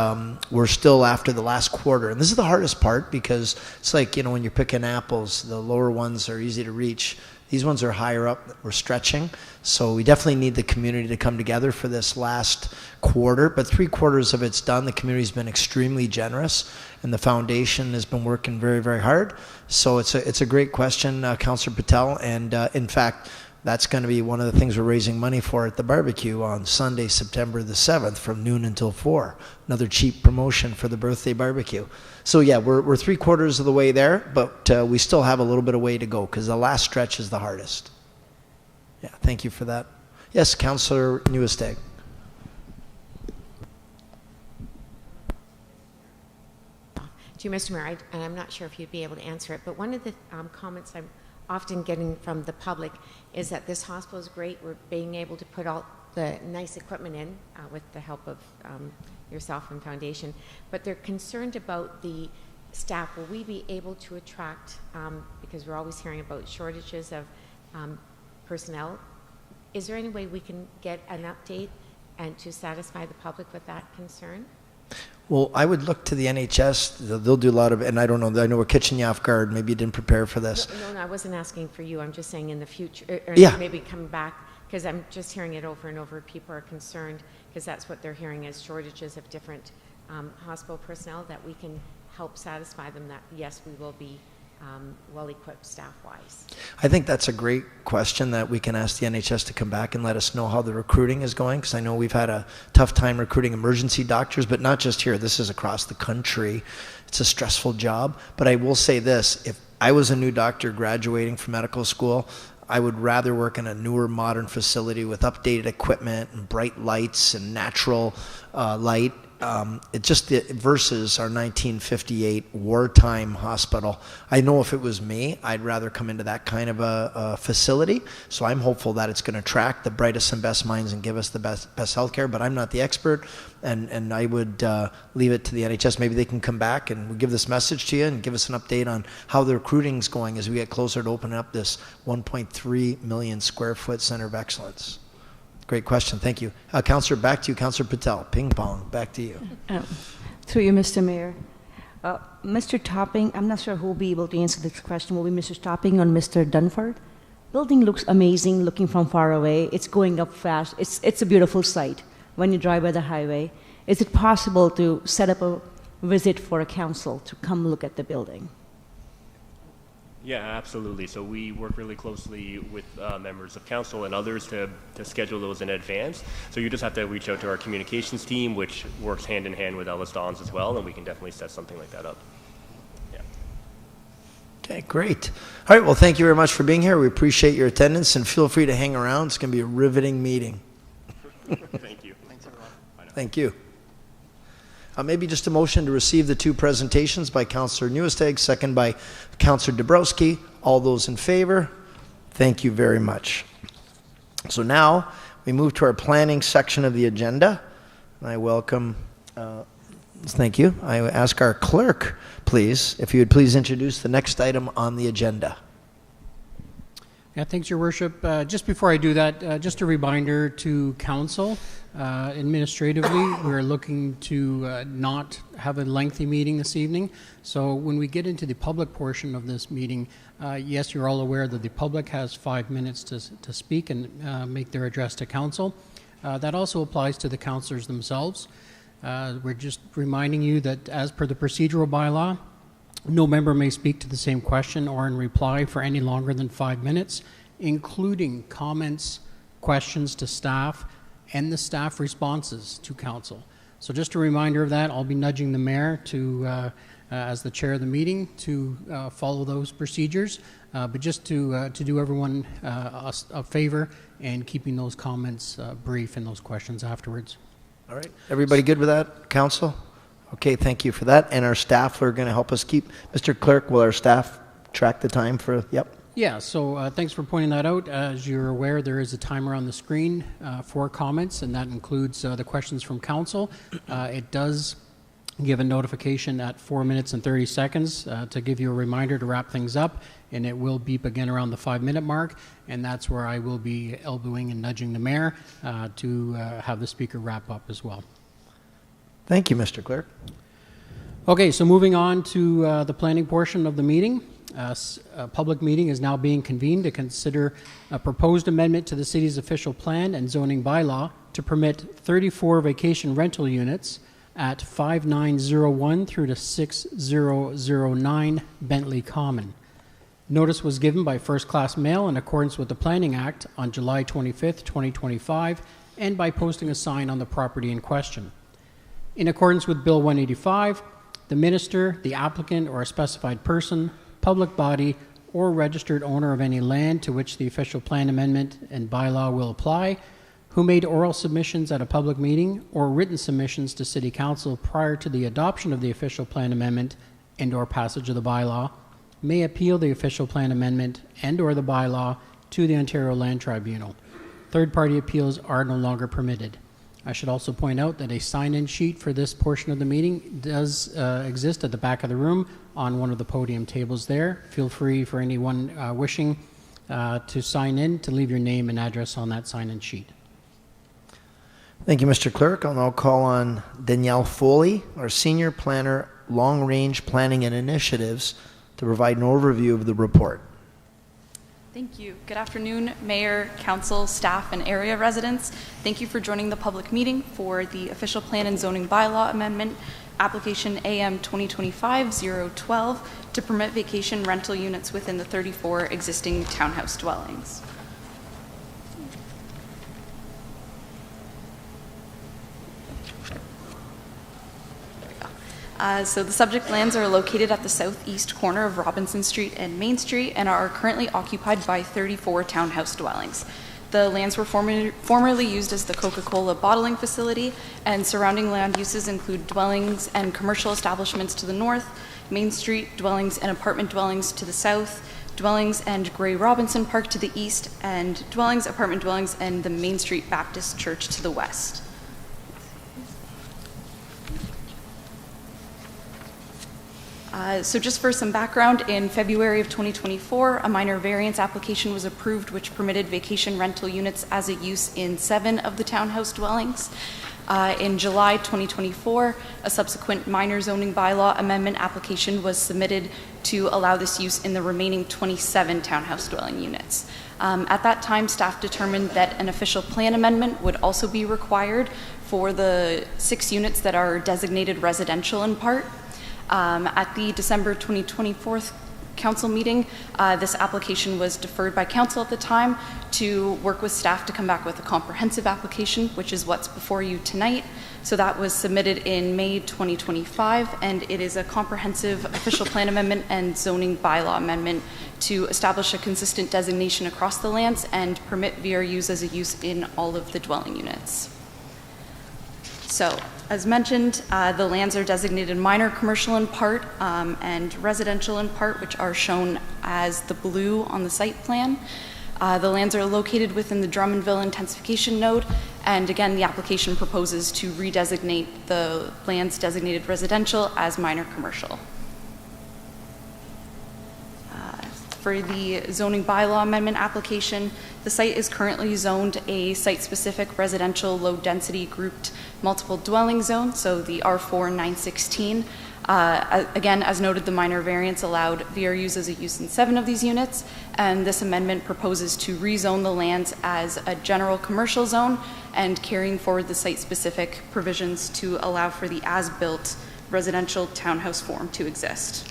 we're still after the last quarter. And this is the hardest part, because it's like, when you're picking apples, the lower ones are easy to reach. These ones are higher up. We're stretching. So we definitely need the community to come together for this last quarter. But 3/4 of it's done. The community's been extremely generous, and the foundation has been working very, very hard. So it's a great question, Councillor Patel. And in fact, that's going to be one of the things we're raising money for at the barbecue on Sunday, September the 7th from noon until 4. Another cheap promotion for the birthday barbecue. So yeah, we're 3/4 of the way there, but we still have a little bit of way to go, because the last stretch is the hardest. Yeah, thank you for that. Yes, Councillor Newestag. To you, Mr. Mayor, and I'm not sure if you'd be able to answer it, but one of the comments I'm often getting from the public is that this hospital is great. We're being able to put all the nice equipment in with the help of yourself and Foundation, but they're concerned about the staff. Will we be able to attract, because we're always hearing about shortages of personnel. Is there any way we can get an update and to satisfy the public with that concern? Well, I would look to the NHS. They'll do a lot of, and I don't know, I know we're catching you off guard. Maybe you didn't prepare for this. No, I wasn't asking for you. I'm just saying in the future, or Yeah. maybe coming back, because I'm just hearing it over and over. People are concerned because that's what they're hearing is shortages of different hospital personnel, that we can help satisfy them that, yes, we will be well-equipped staff-wise. I think that's a great question that we can ask the NHS to come back and let us know how the recruiting is going, because I know we've had a tough time recruiting emergency doctors, but not just here. This is across the country. It's a stressful job. But I will say this, if I was a new doctor graduating from medical school, I would rather work in a newer, modern facility with updated equipment and bright lights and natural light. It just versus our 1958 wartime hospital. I know if it was me, I'd rather come into that kind of a facility. So I'm hopeful that it's going to attract the brightest and best minds and give us the best healthcare. But I'm not the expert, and I would leave it to the NHS. Maybe they can come back and we'll give this message to you and give us an update on how the recruiting's going as we get closer to opening up this 1.3 million square foot center of excellence. Great question. Thank you. Councillor, back to you. Councillor Patel. Ping pong. Back to you. Through you, Mr. Mayor. Mr. Topping, I'm not sure who will be able to answer this question. Will be Mr. Topping or Mr. Dunford? Building looks amazing looking from far away. It's going up fast. It's a beautiful sight when you drive by the highway. Is it possible to set up a visit for a council to come look at the building? Yeah, absolutely. So we work really closely with members of council and others to schedule those in advance. So you just have to reach out to our communications team, which works hand in hand with Ellis Dons as well, and we can definitely set something like that up. Yeah. Okay, great. All right, well, thank you very much for being here. We appreciate your attendance, and feel free to hang around. It's going to be a riveting meeting. Thank you. Thanks, everyone. Thank you. Maybe just a motion to receive the two presentations by Councillor Newesteg, second by Councillor Dabrowski. All those in favor? Thank you very much. So now we move to our planning section of the agenda. I welcome, thank you. I ask our clerk, please, if you would please introduce the next item on the agenda. Yeah, thanks, Your Worship. Just before I do that, just a reminder to Council, administratively, we're looking to not have a lengthy meeting this evening. So when we get into the public portion of this meeting, yes, you're all aware that the public has 5 minutes to speak and make their address to Council. That also applies to the councillors themselves. We're just reminding you that as per the procedural bylaw, no member may speak to the same question or in reply for any longer than 5 minutes, including comments, questions to staff, and the staff responses to council. So just a reminder of that. I'll be nudging the mayor to, as the chair of the meeting, to follow those procedures, but just to do everyone a favor and keeping those comments brief and those questions afterwards. All right. Everybody good with that, Council? Okay, thank you for that. And our staff are going to help us keep. Mr. Clerk, will our staff track the time for, yep? Yeah, so thanks for pointing that out. As you're aware, there is a timer on the screen for comments, and that includes the questions from council. It does give a notification at 4 minutes and 30 seconds to give you a reminder to wrap things up, and it will beep again around the 5-minute mark, and that's where I will be elbowing and nudging the mayor to have the speaker wrap up as well. Thank you, Mr. Clerk. Okay, so moving on to the planning portion of the meeting. A public meeting is now being convened to consider a proposed amendment to the city's official plan and zoning bylaw to permit 34 vacation rental units at 5901 through to 6009 Bentley Common. Notice was given by first-class mail in accordance with the Planning Act on July 25th, 2025, and by posting a sign on the property in question. In accordance with Bill 185, the minister, the applicant, or a specified person, public body, or registered owner of any land to which the official plan amendment and bylaw will apply, who made oral submissions at a public meeting or written submissions to City Council prior to the adoption of the official plan amendment and or passage of the bylaw, may appeal the official plan amendment and or the bylaw to the Ontario Land Tribunal. Third-party appeals are no longer permitted. I should also point out that a sign-in sheet for this portion of the meeting does exist at the back of the room on one of the podium tables there. Feel free for anyone wishing to sign in, to leave your name and address on that sign-in sheet. Thank you, Mr. Clerk. I'll now call on Danielle Foley, our Senior Planner, Long Range Planning and Initiatives, to provide an overview of the report. Thank you. Good afternoon, Mayor, Council, staff, and area residents. Thank you for joining the public meeting for the Official Plan and Zoning Bylaw Amendment, Application AM 2025-012, to permit vacation rental units within the 34 existing townhouse dwellings. So the subject lands are located at the southeast corner of Robinson Street and Main Street and are currently occupied by 34 townhouse dwellings. The lands were formerly used as the Coca-Cola bottling facility, and surrounding land uses include dwellings and commercial establishments to the north, Main Street dwellings and apartment dwellings to the south, dwellings and Gray Robinson Park to the east, and dwellings, apartment dwellings, and the Main Street Baptist Church to the west. So just for some background, in February of 2024, a minor variance application was approved which permitted vacation rental units as a use in 7 of the townhouse dwellings. In July 2024, a subsequent minor zoning bylaw amendment application was submitted to allow this use in the remaining 27 townhouse dwelling units. At that time, staff determined that an official plan amendment would also be required for the 6 units that are designated residential in part. At the December 2024 council meeting, this application was deferred by council at the time to work with staff to come back with a comprehensive application, which is what's before you tonight. So that was submitted in May 2025, and it is a comprehensive official plan amendment and zoning bylaw amendment to establish a consistent designation across the lands and permit VRUs as a use in all of the dwelling units. So, as mentioned, the lands are designated minor commercial in part and residential in part, which are shown as the blue on the site plan. The lands are located within the Drummondville intensification node, and again, the application proposes to redesignate the lands designated residential as minor commercial. For the zoning bylaw amendment application, the site is currently zoned a site-specific residential low-density grouped multiple dwelling zone, so the R4 916. Again, as noted, the minor variance allowed VRUs as a use in 7 of these units, and this amendment proposes to rezone the lands as a general commercial zone and carrying forward the site-specific provisions to allow for the as-built residential townhouse form to exist.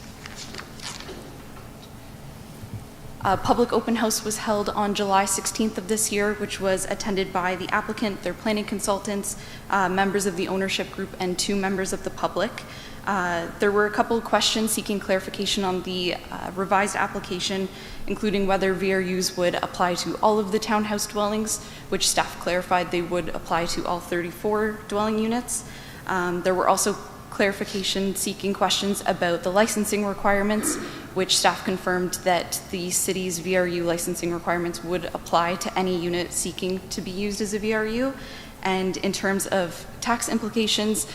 A public open house was held on July 16th of this year, which was attended by the applicant, their planning consultants, members of the ownership group, and 2 members of the public. There were a couple of questions seeking clarification on the revised application, including whether VRUs would apply to all of the townhouse dwellings, which staff clarified they would apply to all 34 dwelling units. There were also clarification seeking questions about the licensing requirements, which staff confirmed that the city's VRU licensing requirements would apply to any unit seeking to be used as a VRU. And in terms of tax implications,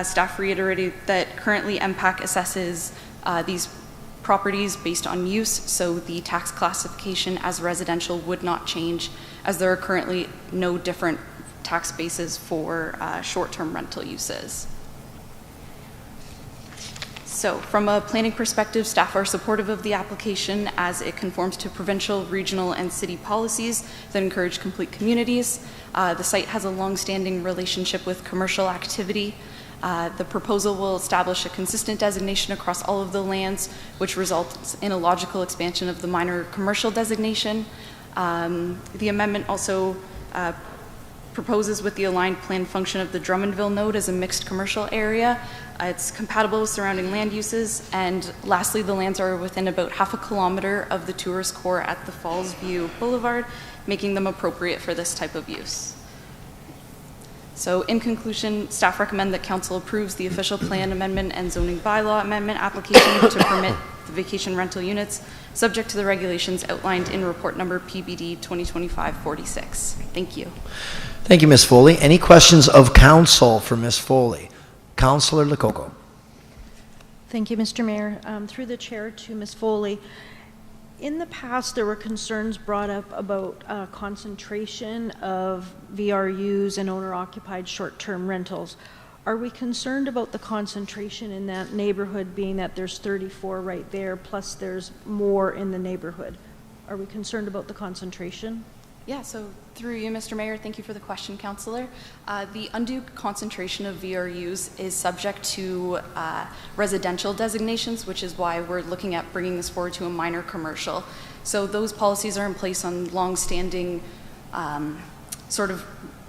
staff reiterated that currently MPAC assesses these properties based on use, so the tax classification as residential would not change, as there are currently no different tax bases for short-term rental uses. So from a planning perspective, staff are supportive of the application as it conforms to provincial, regional, and city policies that encourage complete communities. The site has a long-standing relationship with commercial activity. The proposal will establish a consistent designation across all of the lands, which results in a logical expansion of the minor commercial designation. The amendment also proposes with the aligned plan function of the Drummondville node as a mixed commercial area. It's compatible with surrounding land uses, and lastly, the lands are within about half a kilometer of the tourist core at the Falls View Boulevard, making them appropriate for this type of use. So in conclusion, staff recommend that council approves the official plan amendment and zoning bylaw amendment application to permit the vacation rental units, subject to the regulations outlined in report number PBD 2025-46. Thank you. Thank you, Ms. Foley. Any questions of council for Ms. Foley? Councillor Lococo. Thank you, Mr. Mayor. Through the chair to Ms. Foley, In the past, there were concerns brought up about concentration of VRUs and owner-occupied short-term rentals. Are we concerned about the concentration in that neighborhood, being that there's 34 right there, plus there's more in the neighborhood? Are we concerned about the concentration? Yeah, so through you, Mr. Mayor, thank you for the question, Councillor. The undue concentration of VRUs is subject to residential designations, which is why we're looking at bringing this forward to a minor commercial. So those policies are in place on long-standing sort of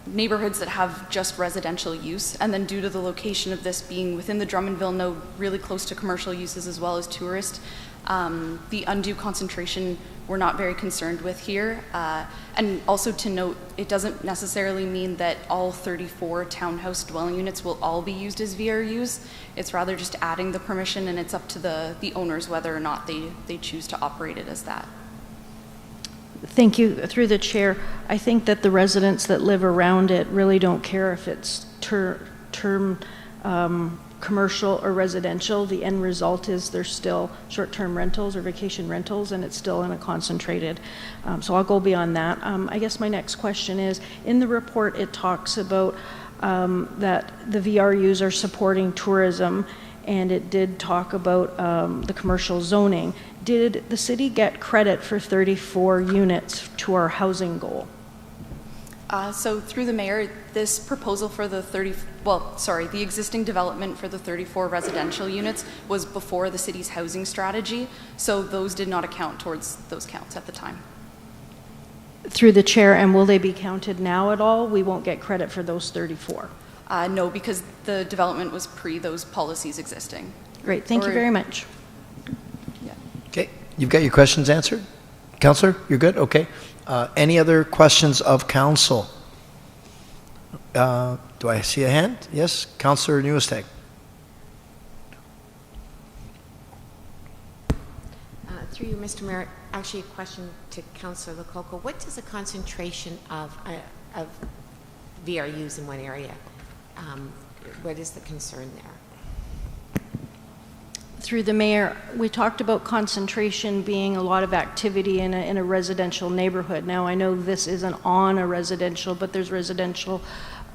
neighborhoods that have just residential use, and then due to the location of this being within the Drummondville node, really close to commercial uses as well as tourist, the undue concentration we're not very concerned with here. And also to note, it doesn't necessarily mean that all 34 townhouse dwelling units will all be used as VRUs. It's rather just adding the permission, and it's up to the owners whether or not they choose to operate it as that. Thank you. Through the chair, I think that the residents that live around it really don't care if it's term commercial or residential. The end result is there's still short-term rentals or vacation rentals, and it's still in a concentrated. So I'll go beyond that. I guess my next question is, in the report it talks about that the VRUs are supporting tourism, and it did talk about the commercial zoning. Did the city get credit for 34 units to our housing goal? So through the mayor, this proposal for the the existing development for the 34 residential units was before the city's housing strategy, so those did not account towards those counts at the time. Through the chair, and will they be counted now at all? We won't get credit for those 34? No, because the development was pre those policies existing. Great, thank you very much. Yeah. Okay, you've got your questions answered? Councillor, you're good? Okay. Any other questions of council? Do I see a hand? Yes, Councillor Newesteg. Through you, Mr. Mayor, actually a question to Councillor Lococo. What does a concentration of VRUs in one area, what is the concern there? Through the mayor, we talked about concentration being a lot of activity in a residential neighborhood. Now, I know this isn't on a residential, but there's residential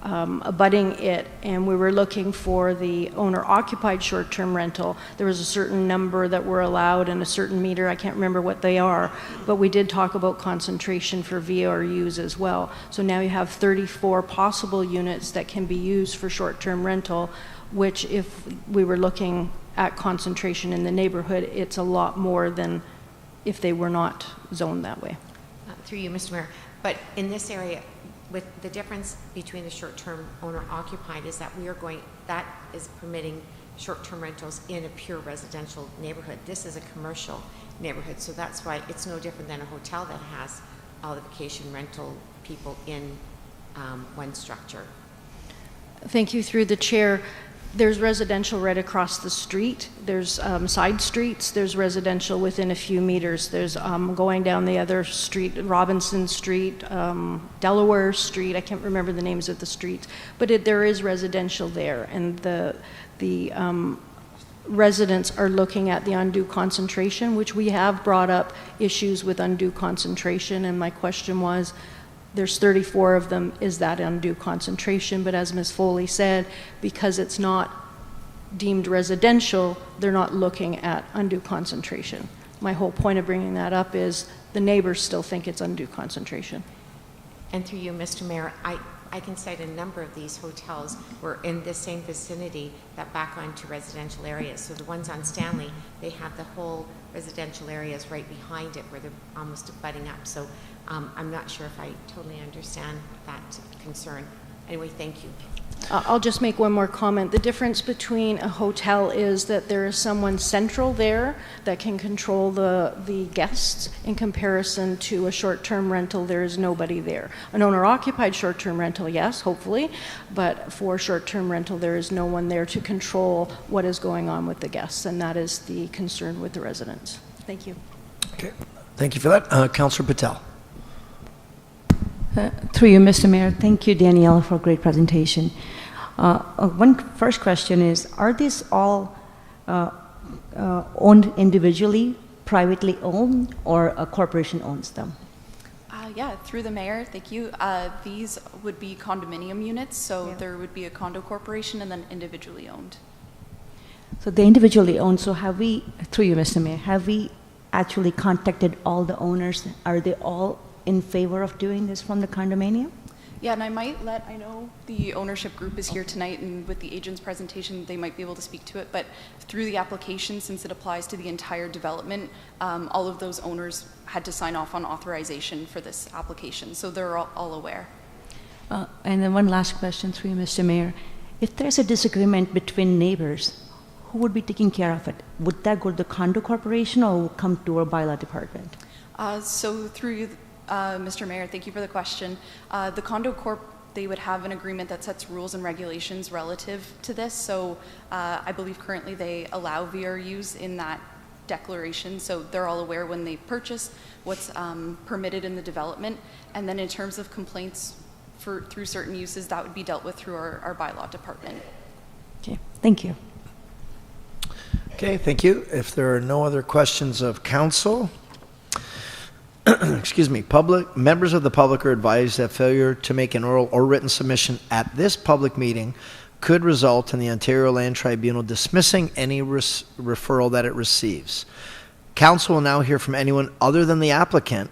abutting it, and we were looking for the owner-occupied short-term rental. There was a certain number that were allowed and a certain meter. I can't remember what they are, but we did talk about concentration for VRUs as well. So now you have 34 possible units that can be used for short-term rental, which if we were looking at concentration in the neighborhood, it's a lot more than if they were not zoned that way. Through you, Mr. Mayor, but in this area, with the difference between the short-term owner-occupied is that that is permitting short-term rentals in a pure residential neighborhood. This is a commercial neighborhood, so that's why it's no different than a hotel that has all the vacation rental people in one structure. Thank you. Through the chair, there's residential right across the street. There's side streets. There's residential within a few meters. There's going down the other street, Robinson Street, Delaware Street. I can't remember the names of the streets, but there is residential there, and the residents are looking at the undue concentration, which we have brought up issues with undue concentration, and my question was, there's 34 of them, is that undue concentration? But as Ms. Foley said, because it's not deemed residential, they're not looking at undue concentration. My whole point of bringing that up is the neighbors still think it's undue concentration. And through you, Mr. Mayor, I can cite a number of these hotels were in the same vicinity that back onto residential areas. So the ones on Stanley, they have the whole residential areas right behind it where they're almost abutting up. So I'm not sure if I totally understand that concern. Anyway, thank you. I'll just make one more comment. The difference between a hotel is that there is someone central there that can control the guests in comparison to a short-term rental. There is nobody there. An owner-occupied short-term rental, yes, hopefully, but for short-term rental, there is no one there to control what is going on with the guests, and that is the concern with the residents. Thank you. Okay, thank you for that. Councillor Patel. Through you, Mr. Mayor. Thank you, Danielle, for a great presentation. One first question is, are these all owned individually, privately owned or a corporation owns them? Yeah, through the mayor, thank you. These would be condominium units, so there would be a condo corporation and then individually owned. So they individually owned, so have we, through you, Mr. Mayor, have we actually contacted all the owners? Are they all in favor of doing this from the condominium? Yeah, and I know the ownership group is here tonight, and with the agent's presentation, they might be able to speak to it, but through the application, since it applies to the entire development, all of those owners had to sign off on authorization for this application, so they're all aware. And then one last question through you, Mr. Mayor. If there's a disagreement between neighbors, who would be taking care of it? Would that go to the condo corporation or would come to our bylaw department? So through you, Mr. Mayor, thank you for the question. The condo corp, they would have an agreement that sets rules and regulations relative to this. So I believe currently they allow VRUs in that declaration. So they're all aware when they purchase what's permitted in the development. And then in terms of complaints through certain uses, that would be dealt with through our bylaw department. Okay, thank you. Okay, thank you. If there are no other questions of council, excuse me, members of the public are advised that failure to make an oral or written submission at this public meeting could result in the Ontario Land Tribunal dismissing any referral that it receives. Council will now hear from anyone other than the applicant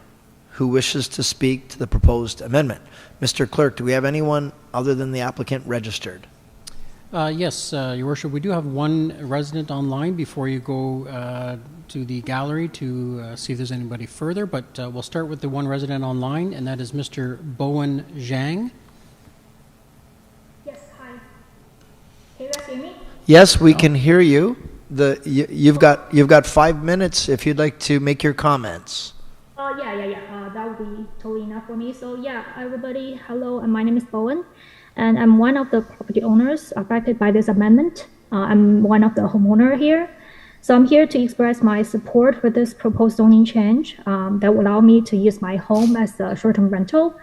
who wishes to speak to the proposed amendment. Mr. Clerk, do we have anyone other than the applicant registered? Yes, Your Worship, we do have one resident online before you go to the gallery to see if there's anybody further, but we'll start with the one resident online, and that is Mr. Bowen Zhang. Yes, hi. Can you guys hear me? Yes, we can hear you. You've got 5 minutes if you'd like to make your comments. Yeah. That would be totally enough for me. So yeah, everybody, hello, and my name is Bowen. And I'm one of the property owners affected by this amendment. I'm one of the homeowner here. So I'm here to express my support for this proposed zoning change that will allow me to use my home as a short-term rental.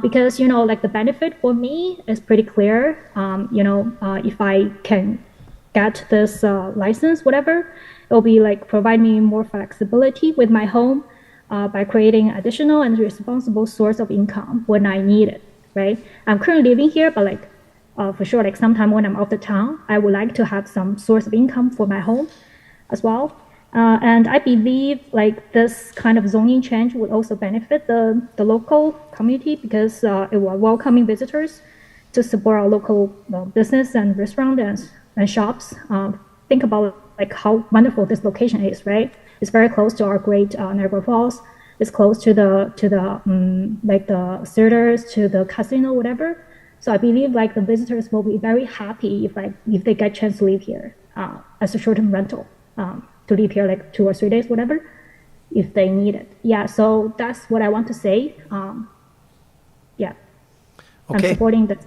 Because, like the benefit for me is pretty clear. If I can get this license, whatever, it'll be like provide me more flexibility with my home by creating additional and responsible source of income when I need it. Right? I'm currently living here, but for sure, sometime when I'm out of town, I would like to have some source of income for my home as well. And I believe this kind of zoning change would also benefit the local community because it will welcoming visitors to support our local business and restaurants and shops. Think about how wonderful this location is, right? It's very close to our great Niagara Falls. It's close to the theaters, to the casino, whatever. So I believe the visitors will be very happy if they get a chance to live here as a short-term rental, to live here 2 or 3 days, whatever, if they need it. Yeah, so that's what I want to say. Yeah, okay. I'm supporting this.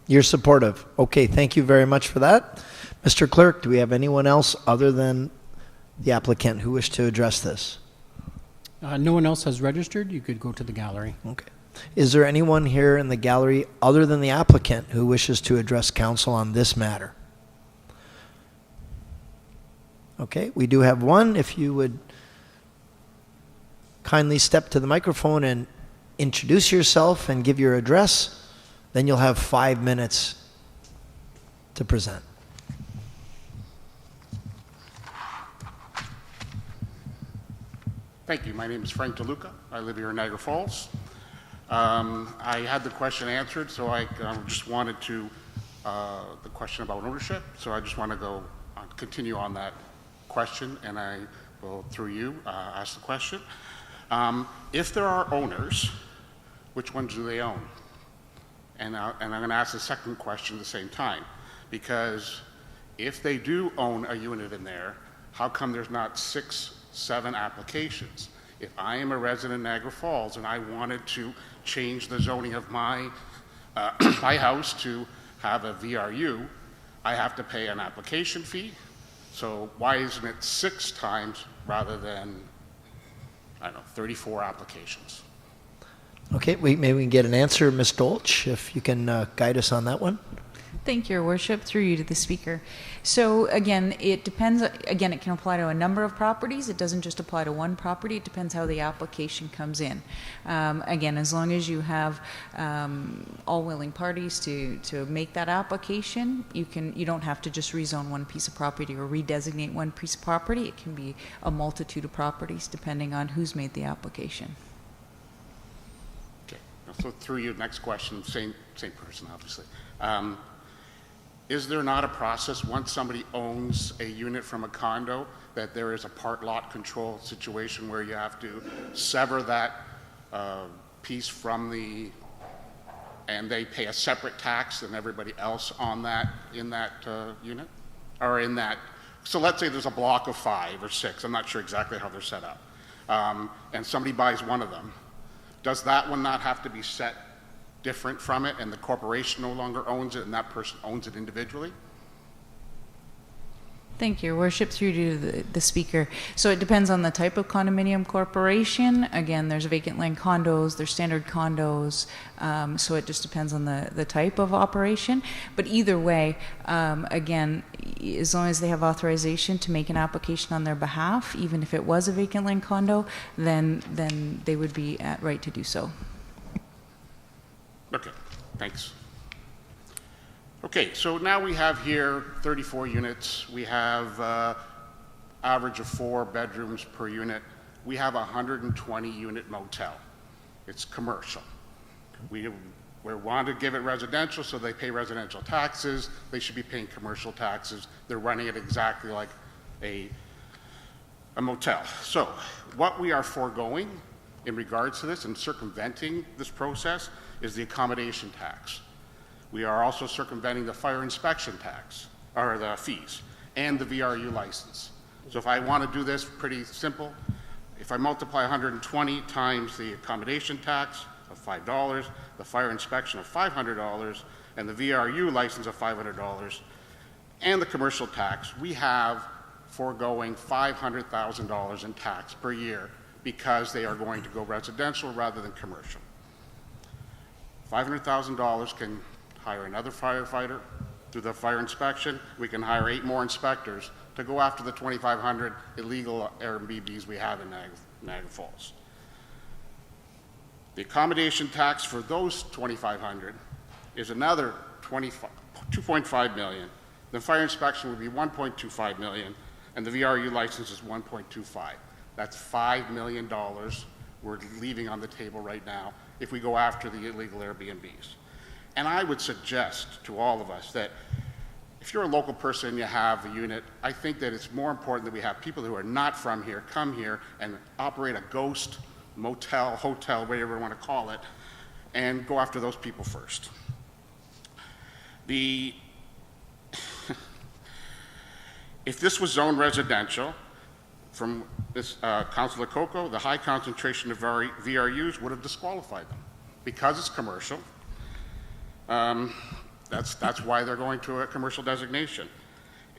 You're supportive. Okay, thank you very much for that. Mr. Clerk, do we have anyone else other than the applicant who wished to address this? No one else has registered. You could go to the gallery. Okay. Is there anyone here in the gallery other than the applicant who wishes to address council on this matter? Okay, we do have one. If you would kindly step to the microphone and introduce yourself and give your address, then you'll have 5 minutes to present. Thank you. My name is Frank DeLuca. I live here in Niagara Falls. I had the question answered, so I just wanted to, the question about ownership, so I just want to continue on that question, and I will, through you, ask the question. If there are owners, which ones do they own? And I'm going to ask the second question at the same time, because if they do own a unit in there, how come there's not 6, 7 applications? If I am a resident in Niagara Falls and I wanted to change the zoning of my my house to have a VRU, I have to pay an application fee. So why isn't it 6 times rather than, 34 applications? Okay, maybe we can get an answer, Ms. Dolch, if you can guide us on that one. Thank you, Your Worship. Through you to the Speaker. So again, it depends. Again, it can apply to a number of properties. It doesn't just apply to one property. It depends how the application comes in. Again, as long as you have all willing parties to make that application, you don't have to just rezone one piece of property or redesignate one piece of property. It can be a multitude of properties depending on who's made the application. Okay. So through you, next question. Same person, obviously. Is there not a process once somebody owns a unit from a condo that there is a part lot control situation where you have to sever that piece from and they pay a separate tax than everybody else on that, in that unit? Or in that, so let's say there's a block of 5 or 6, I'm not sure exactly how they're set up, and somebody buys one of them. Does that one not have to be set different from it, and the corporation no longer owns it, and that person owns it individually? Thank you, Your Worship. Through to the Speaker. So it depends on the type of condominium corporation. Again, there's vacant land condos, there's standard condos, so it just depends on the type of operation. But either way, again, as long as they have authorization to make an application on their behalf, even if it was a vacant land condo, then they would be at right to do so. Okay, thanks. Okay, so now we have here 34 units. We have average of 4 bedrooms per unit. We have a 120 unit motel. It's commercial. We want to give it residential, so they pay residential taxes. They should be paying commercial taxes. They're running it exactly like a motel. So what we are foregoing in regards to this and circumventing this process is the accommodation tax. We are also circumventing the fire inspection tax, or the fees, and the VRU license. So if I want to do this pretty simple, if I multiply 120 times the accommodation tax of $5, the fire inspection of $500, and the VRU license of $500, and the commercial tax, we have foregoing $500,000 in tax per year because they are going to go residential rather than commercial. $500,000 can hire another firefighter, do the fire inspection. We can hire 8 more inspectors to go after the 2,500 illegal Airbnbs we have in Niagara Falls. The accommodation tax for those 2,500 is another $2.5 million. The fire inspection would be $1.25 million, and the VRU license is $1.25. That's $5 million we're leaving on the table right now if we go after the illegal Airbnbs. And I would suggest to all of us that if you're a local person and you have a unit, I think that it's more important that we have people who are not from here come here and operate a ghost motel, hotel, whatever you want to call it, and go after those people first. If this was zoned residential, from this Councillor Coco, the high concentration of VRUs would have disqualified them. Because it's commercial, that's why they're going to a commercial designation.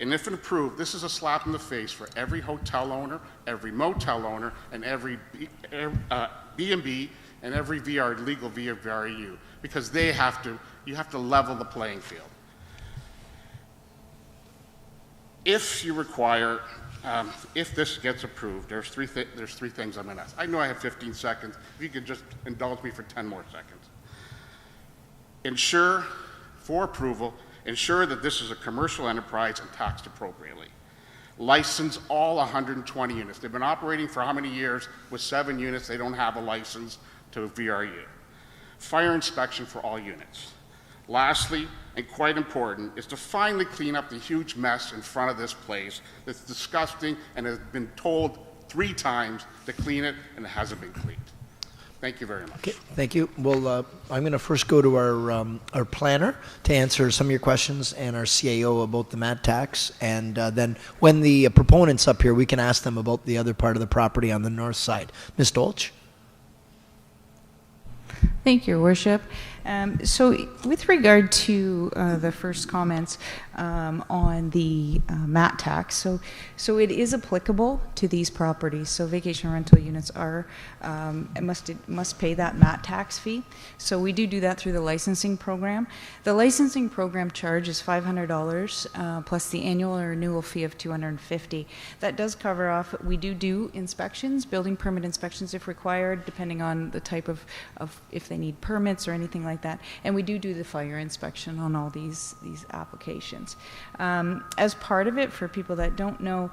And if approved, this is a slap in the face for every hotel owner, every motel owner, and every B&B, and every legal VRU, because you have to level the playing field. If you require, if this gets approved, there's three things I'm going to ask. I know I have 15 seconds. If you could just indulge me for 10 more seconds. Ensure, for approval, ensure that this is a commercial enterprise and taxed appropriately. License all 120 units. They've been operating for how many years? With 7 units, they don't have a license to VRU. Fire inspection for all units. Lastly, and quite important, is to finally clean up the huge mess in front of this place that's disgusting and has been told 3 times to clean it, and it hasn't been cleaned. Thank you very much. Okay, thank you. Well, I'm going to first go to our planner to answer some of your questions, and our CAO about the MAT tax, and then when the proponent's up here, we can ask them about the other part of the property on the north side. Ms. Dolch? Thank you, Your Worship. So with regard to the first comments on the mat tax, so it is applicable to these properties. So vacation rental units are must pay that mat tax fee. So we do that through the licensing program. The licensing program charge is $500 plus the annual or renewal fee of $250. That does cover off. We do inspections, building permit inspections if required, depending on the type of if they need permits or anything like that. And we do the fire inspection on all these applications. As part of it, for people that don't know,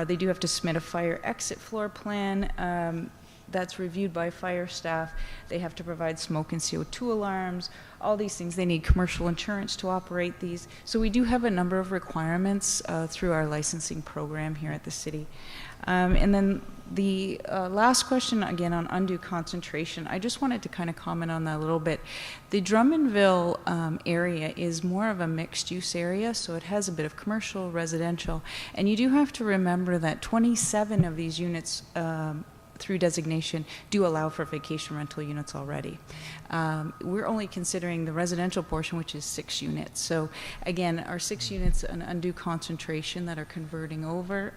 they do have to submit a fire exit floor plan. That's reviewed by fire staff. They have to provide smoke and CO2 alarms, all these things. They need commercial insurance to operate these. So we do have a number of requirements through our licensing program here at the city. And then the last question, again, on undue concentration, I just wanted to kind of comment on that a little bit. The Drummondville area is more of a mixed-use area, so it has a bit of commercial, residential, and you do have to remember that 27 of these units through designation do allow for vacation rental units already. We're only considering the residential portion, which is 6 units. So again, our 6 units, an undue concentration that are converting over.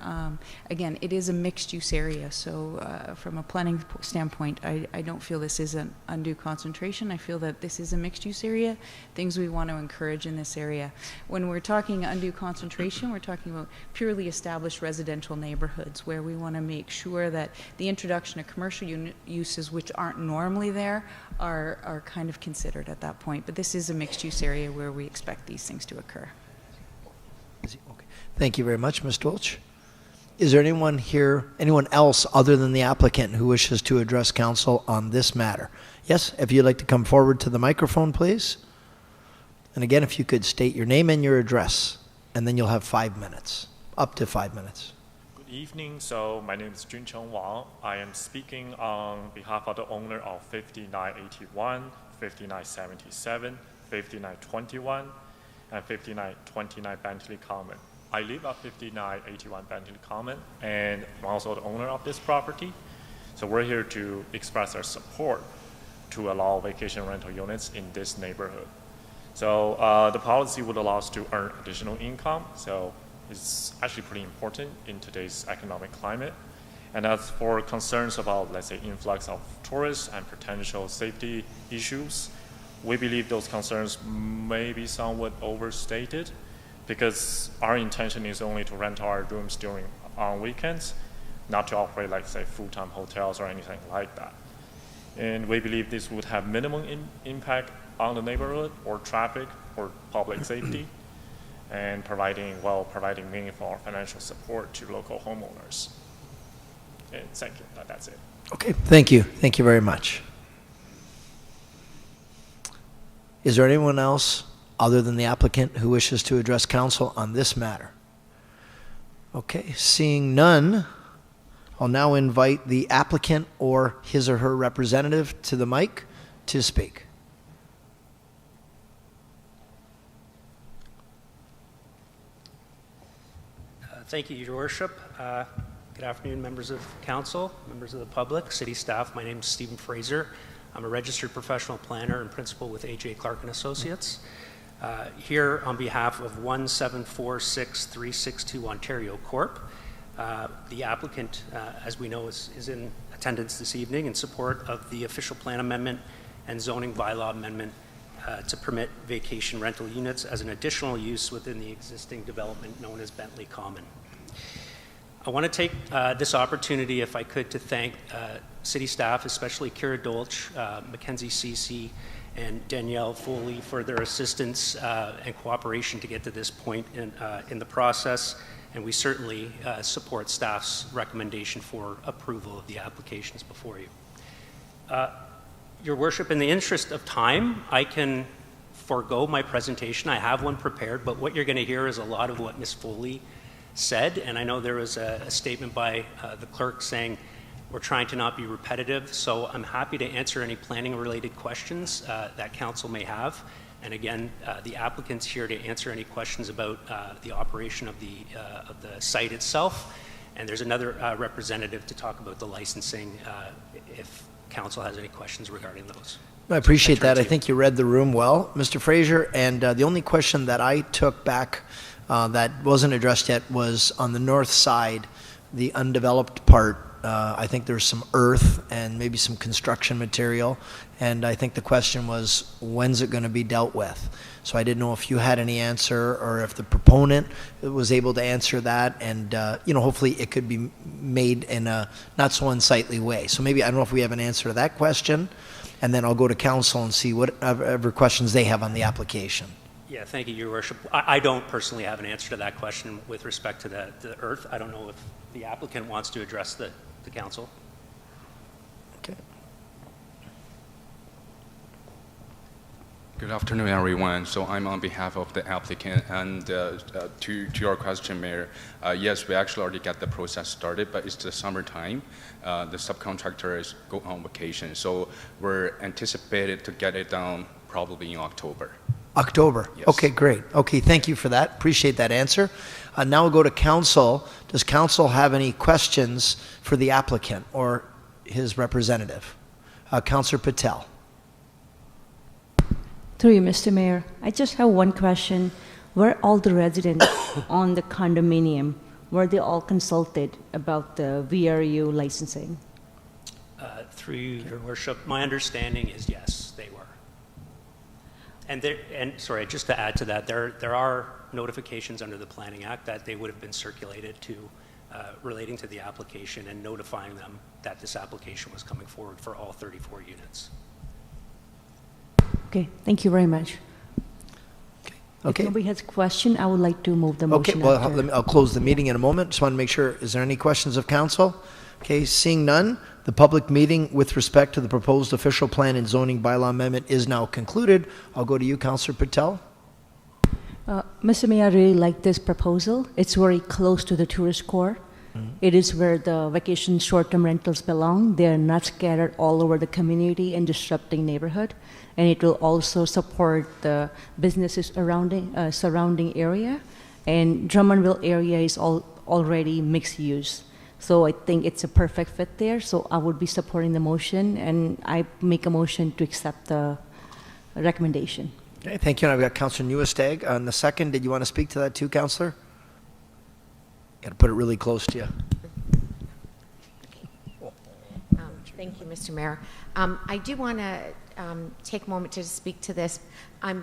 Again, it is a mixed use area. So from a planning standpoint, I don't feel this is an undue concentration. I feel that this is a mixed use area, things we want to encourage in this area. When we're talking undue concentration, we're talking about purely established residential neighborhoods where we want to make sure that the introduction of commercial uses which aren't normally there are kind of considered at that point. But this is a mixed-use area where we expect these things to occur. Okay. Thank you very much, Ms. Dolch. Is there anyone here, anyone else other than the applicant who wishes to address council on this matter? Yes, if you'd like to come forward to the microphone, please. And again, if you could state your name and your address, and then you'll have 5 minutes, up to 5 minutes. Good evening. So my name is Juncheng Wang. I am speaking on behalf of the owner of 5981, 5977, 5921, and 5929 Bentley Common. I live at 5981 Bentley Common, and I'm also the owner of this property. So we're here to express our support to allow vacation rental units in this neighborhood. So the policy would allow us to earn additional income. So it's actually pretty important in today's economic climate. And as for concerns about, let's say, influx of tourists and potential safety issues, we believe those concerns may be somewhat overstated, because our intention is only to rent our rooms on weekends, not to operate, like, say, full-time hotels or anything like that. And we believe this would have minimum impact on the neighborhood or traffic or public safety, and providing meaningful financial support to local homeowners. And thank you. That's it. Okay, thank you. Thank you very much. Is there anyone else other than the applicant who wishes to address council on this matter? Okay, seeing none, I'll now invite the applicant or his or her representative to the mic to speak. Thank you, Your Worship. Good afternoon, members of council, members of the public, city staff. My name is Stephen Fraser. I'm a registered professional planner and principal with A.J. Clark & Associates. Here on behalf of 1746362 Ontario Corp. The applicant, as we know, is in attendance this evening in support of the official plan amendment and zoning bylaw amendment to permit vacation rental units as an additional use within the existing development known as Bentley Common. I want to take this opportunity, if I could, to thank city staff, especially Kira Dolch, Mackenzie Cece, and Danielle Foley for their assistance and cooperation to get to this point in the process. And we certainly support staff's recommendation for approval of the applications before you. Your Worship, in the interest of time, I can forego my presentation. I have one prepared, but what you're going to hear is a lot of what Ms. Foley said. And I know there was a statement by the clerk saying we're trying to not be repetitive. So I'm happy to answer any planning-related questions that council may have. And again, the applicant's here to answer any questions about the operation of the site itself. And there's another representative to talk about the licensing if council has any questions regarding those. I appreciate that. I think you read the room well, Mr. Fraser. And the only question that I took back that wasn't addressed yet was on the north side, the undeveloped part. I think there's some earth and maybe some construction material. And I think the question was, when's it going to be dealt with? So I didn't know if you had any answer or if the proponent was able to answer that. And, hopefully it could be made in a not so unsightly way. So maybe, I don't know if we have an answer to that question. And then I'll go to council and see whatever questions they have on the application. Yeah, thank you, Your Worship. I don't personally have an answer to that question with respect to the earth. I don't know if the applicant wants to address the council. Okay. Good afternoon, everyone. So I'm on behalf of the applicant, and to your question, Mayor, yes, we actually already got the process started, but it's the summertime. The subcontractor is go on vacation, so we're anticipated to get it done probably in October. October. Yes. Okay, great. Okay, thank you for that. Appreciate that answer. Now we'll go to council. Does council have any questions for the applicant or his representative? Councillor Patel. Through you, Mr. Mayor, I just have one question. Were all the residents on the condominium, were they all consulted about the VRU licensing? Through you, Your Worship, my understanding is yes, they were. And sorry, just to add to that, there are notifications under the Planning Act that they would have been circulated to relating to the application and notifying them that this application was coming forward for all 34 units. Okay, thank you very much. Okay. If nobody has a question, I would like to move the Okay, motion. well, I'll close the meeting in a moment. Just want to make sure, is there any questions of council? Okay, seeing none, the public meeting with respect to the proposed official plan and zoning bylaw amendment is now concluded. I'll go to you, Councillor Patel. Mr. Mayor, I really like this proposal. It's very close to the tourist core. It is where the vacation short-term rentals belong. They're not scattered all over the community and disrupting neighborhood. And it will also support the businesses surrounding area. And Drummondville area is already mixed use. So I think it's a perfect fit there. So I would be supporting the motion, and I make a motion to accept the recommendation. Okay, thank you. And I've got Councillor Newestag on the second. Did you want to speak to that too, Councillor? Got to put it really close to you. Thank you, Mr. Mayor. I do want to take a moment to speak to this. I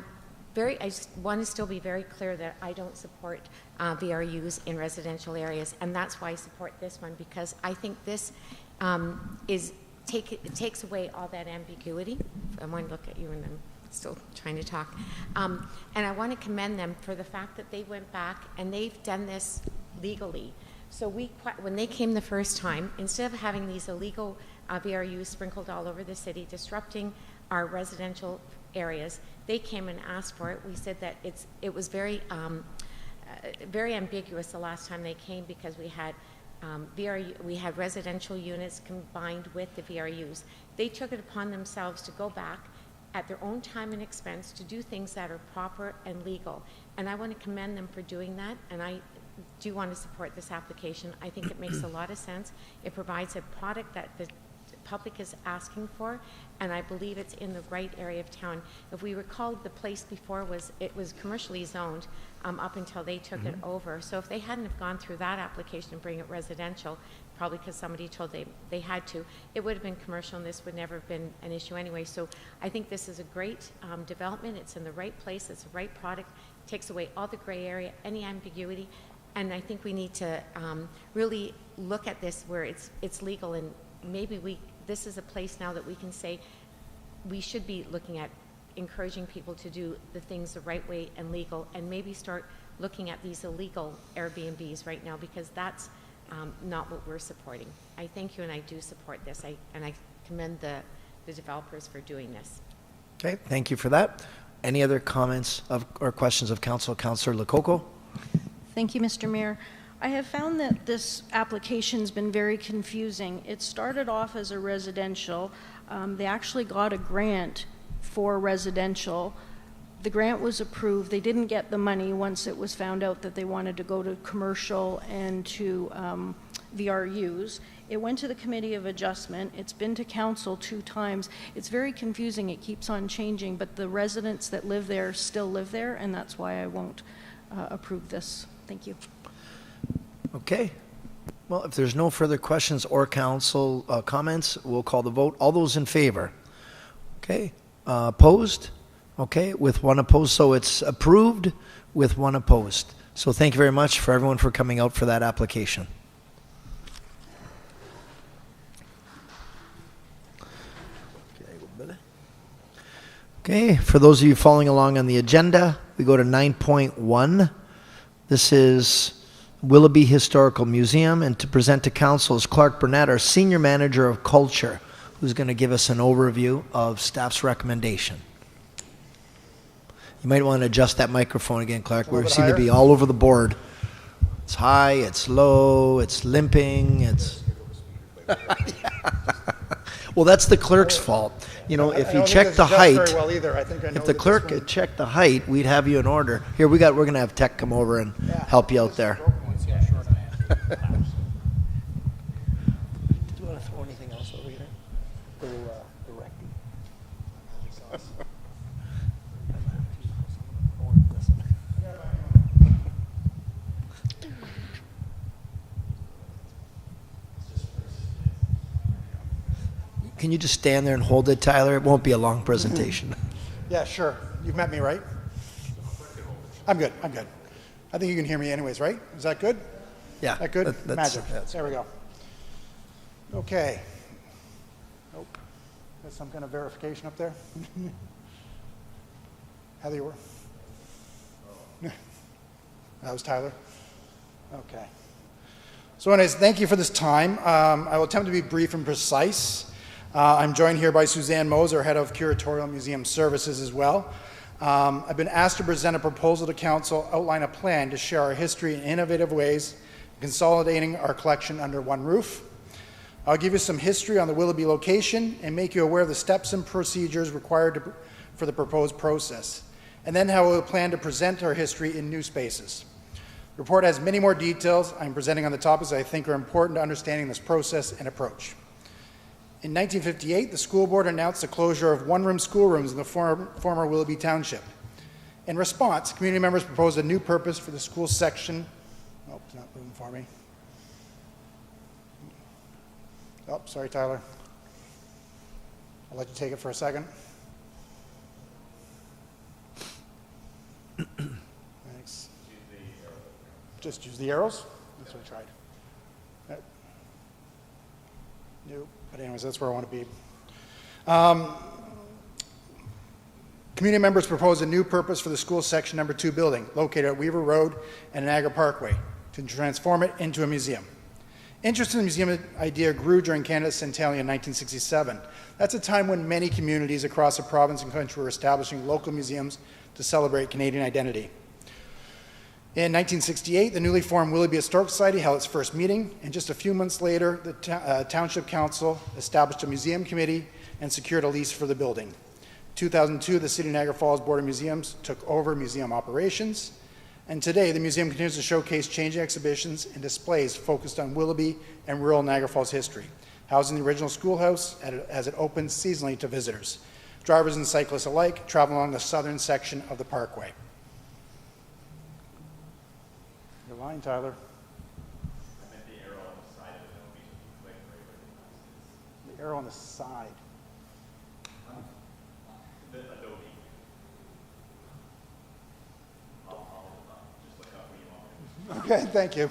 just want to still be very clear that I don't support VRUs in residential areas, and that's why I support this one, because I think this it takes away all that ambiguity. I want to look at you, and I'm still trying to talk. And I want to commend them for the fact that they went back and they've done this legally. So when they came the first time, instead of having these illegal VRUs sprinkled all over the city, disrupting our residential areas, they came and asked for it. We said that it was very ambiguous the last time they came, because we had we had residential units combined with the VRUs. They took it upon themselves to go back at their own time and expense to do things that are proper and legal. And I want to commend them for doing that, and I do want to support this application. I think it makes a lot of sense. It provides a product that the public is asking for, and I believe it's in the right area of town. If we recall, the place before was commercially zoned up until they took it over. So if they hadn't have gone through that application and bring it residential, probably because somebody told they had to, it would have been commercial, and this would never have been an issue anyway. So I think this is a great development. It's in the right place. It's the right product. It takes away all the gray area, any ambiguity. And I think we need to really look at this where it's legal, and maybe this is a place now that we can say we should be looking at encouraging people to do the things the right way and legal, and maybe start looking at these illegal Airbnbs right now, because that's not what we're supporting. I thank you, and I do support this, and I commend the developers for doing this. Okay, thank you for that. Any other comments or questions of council? Councillor Lococo. Thank you, Mr. Mayor. I have found that this application's been very confusing. It started off as a residential. They actually got a grant for residential. The grant was approved. They didn't get the money once it was found out that they wanted to go to commercial and to VRUs. It went to the Committee of Adjustment. It's been to Council 2 times. It's very confusing. It keeps on changing, but the residents that live there still live there, and that's why I won't approve this. Thank you. Okay. Well, if there's no further questions or council comments, we'll call the vote. All those in favor? Okay. Opposed? Okay, with 1 opposed. So it's approved with 1 opposed. So thank you very much for everyone for coming out for that application. Okay, for those of you following along on the agenda, we go to 9.1. This is Willoughby Historical Museum, and to present to council is Clark Burnett, our Senior Manager of Culture, who's going to give us an overview of staff's recommendation. You might want to adjust that microphone again, Clark. We seem to be all over the board. It's high, it's low, it's limping, it's... Well, that's the clerk's fault. You know, if he checked the height, if the clerk had checked the height, we'd have you in order. Here, we're going to have tech come over and help you out there. Did you want to throw anything else over here? The recti. Can you just stand there and hold it, Tyler? It won't be a long presentation. Yeah, sure. You've met me, right? I'm good. I'm good. I think you can hear me anyways, right? Is that good? Yeah. That good? That's Magic. There we go. Okay. Nope. There's some kind of verification up there. Heather, you were? That was Tyler? Okay. So anyways, thank you for this time. I will attempt to be brief and precise. I'm joined here by Suzanne Moser, Head of Curatorial Museum Services as well. I've been asked to present a proposal to Council, outline a plan to share our history in innovative ways, consolidating our collection under one roof. I'll give you some history on the Willoughby location and make you aware of the steps and procedures required for the proposed process, and then how we'll plan to present our history in new spaces. The report has many more details I'm presenting on the topics I think are important to understanding this process and approach. In 1958, the school board announced the closure of one-room schoolrooms in the former Willoughby Township. In response, community members proposed a new purpose for the school section. Oh, it's not moving for me. Oh, sorry, Tyler. I'll let you take it for a second. Thanks. Just use the arrows? That's what I tried. Nope. But anyways, that's where I want to be. Community members proposed a new purpose for the school section number 2 building located at Weaver Road and Niagara Parkway to transform it into a museum. Interest in the museum idea grew during Canada's centennial in 1967. That's a time when many communities across the province and country were establishing local museums to celebrate Canadian identity. In 1968, the newly formed Willoughby Historical Society held its first meeting, and just a few months later, the Township Council established a museum committee and secured a lease for the building. In 2002, the City of Niagara Falls Board of Museums took over museum operations, and today the museum continues to showcase changing exhibitions and displays focused on Willoughby and rural Niagara Falls history, housing the original schoolhouse as it opens seasonally to visitors. Drivers and cyclists alike travel along the southern section of the parkway. Your line, Tyler. I meant the arrow on the side of it. Click right. The arrow on the side. The Adobe. I'll just look up what you want. Okay, thank you.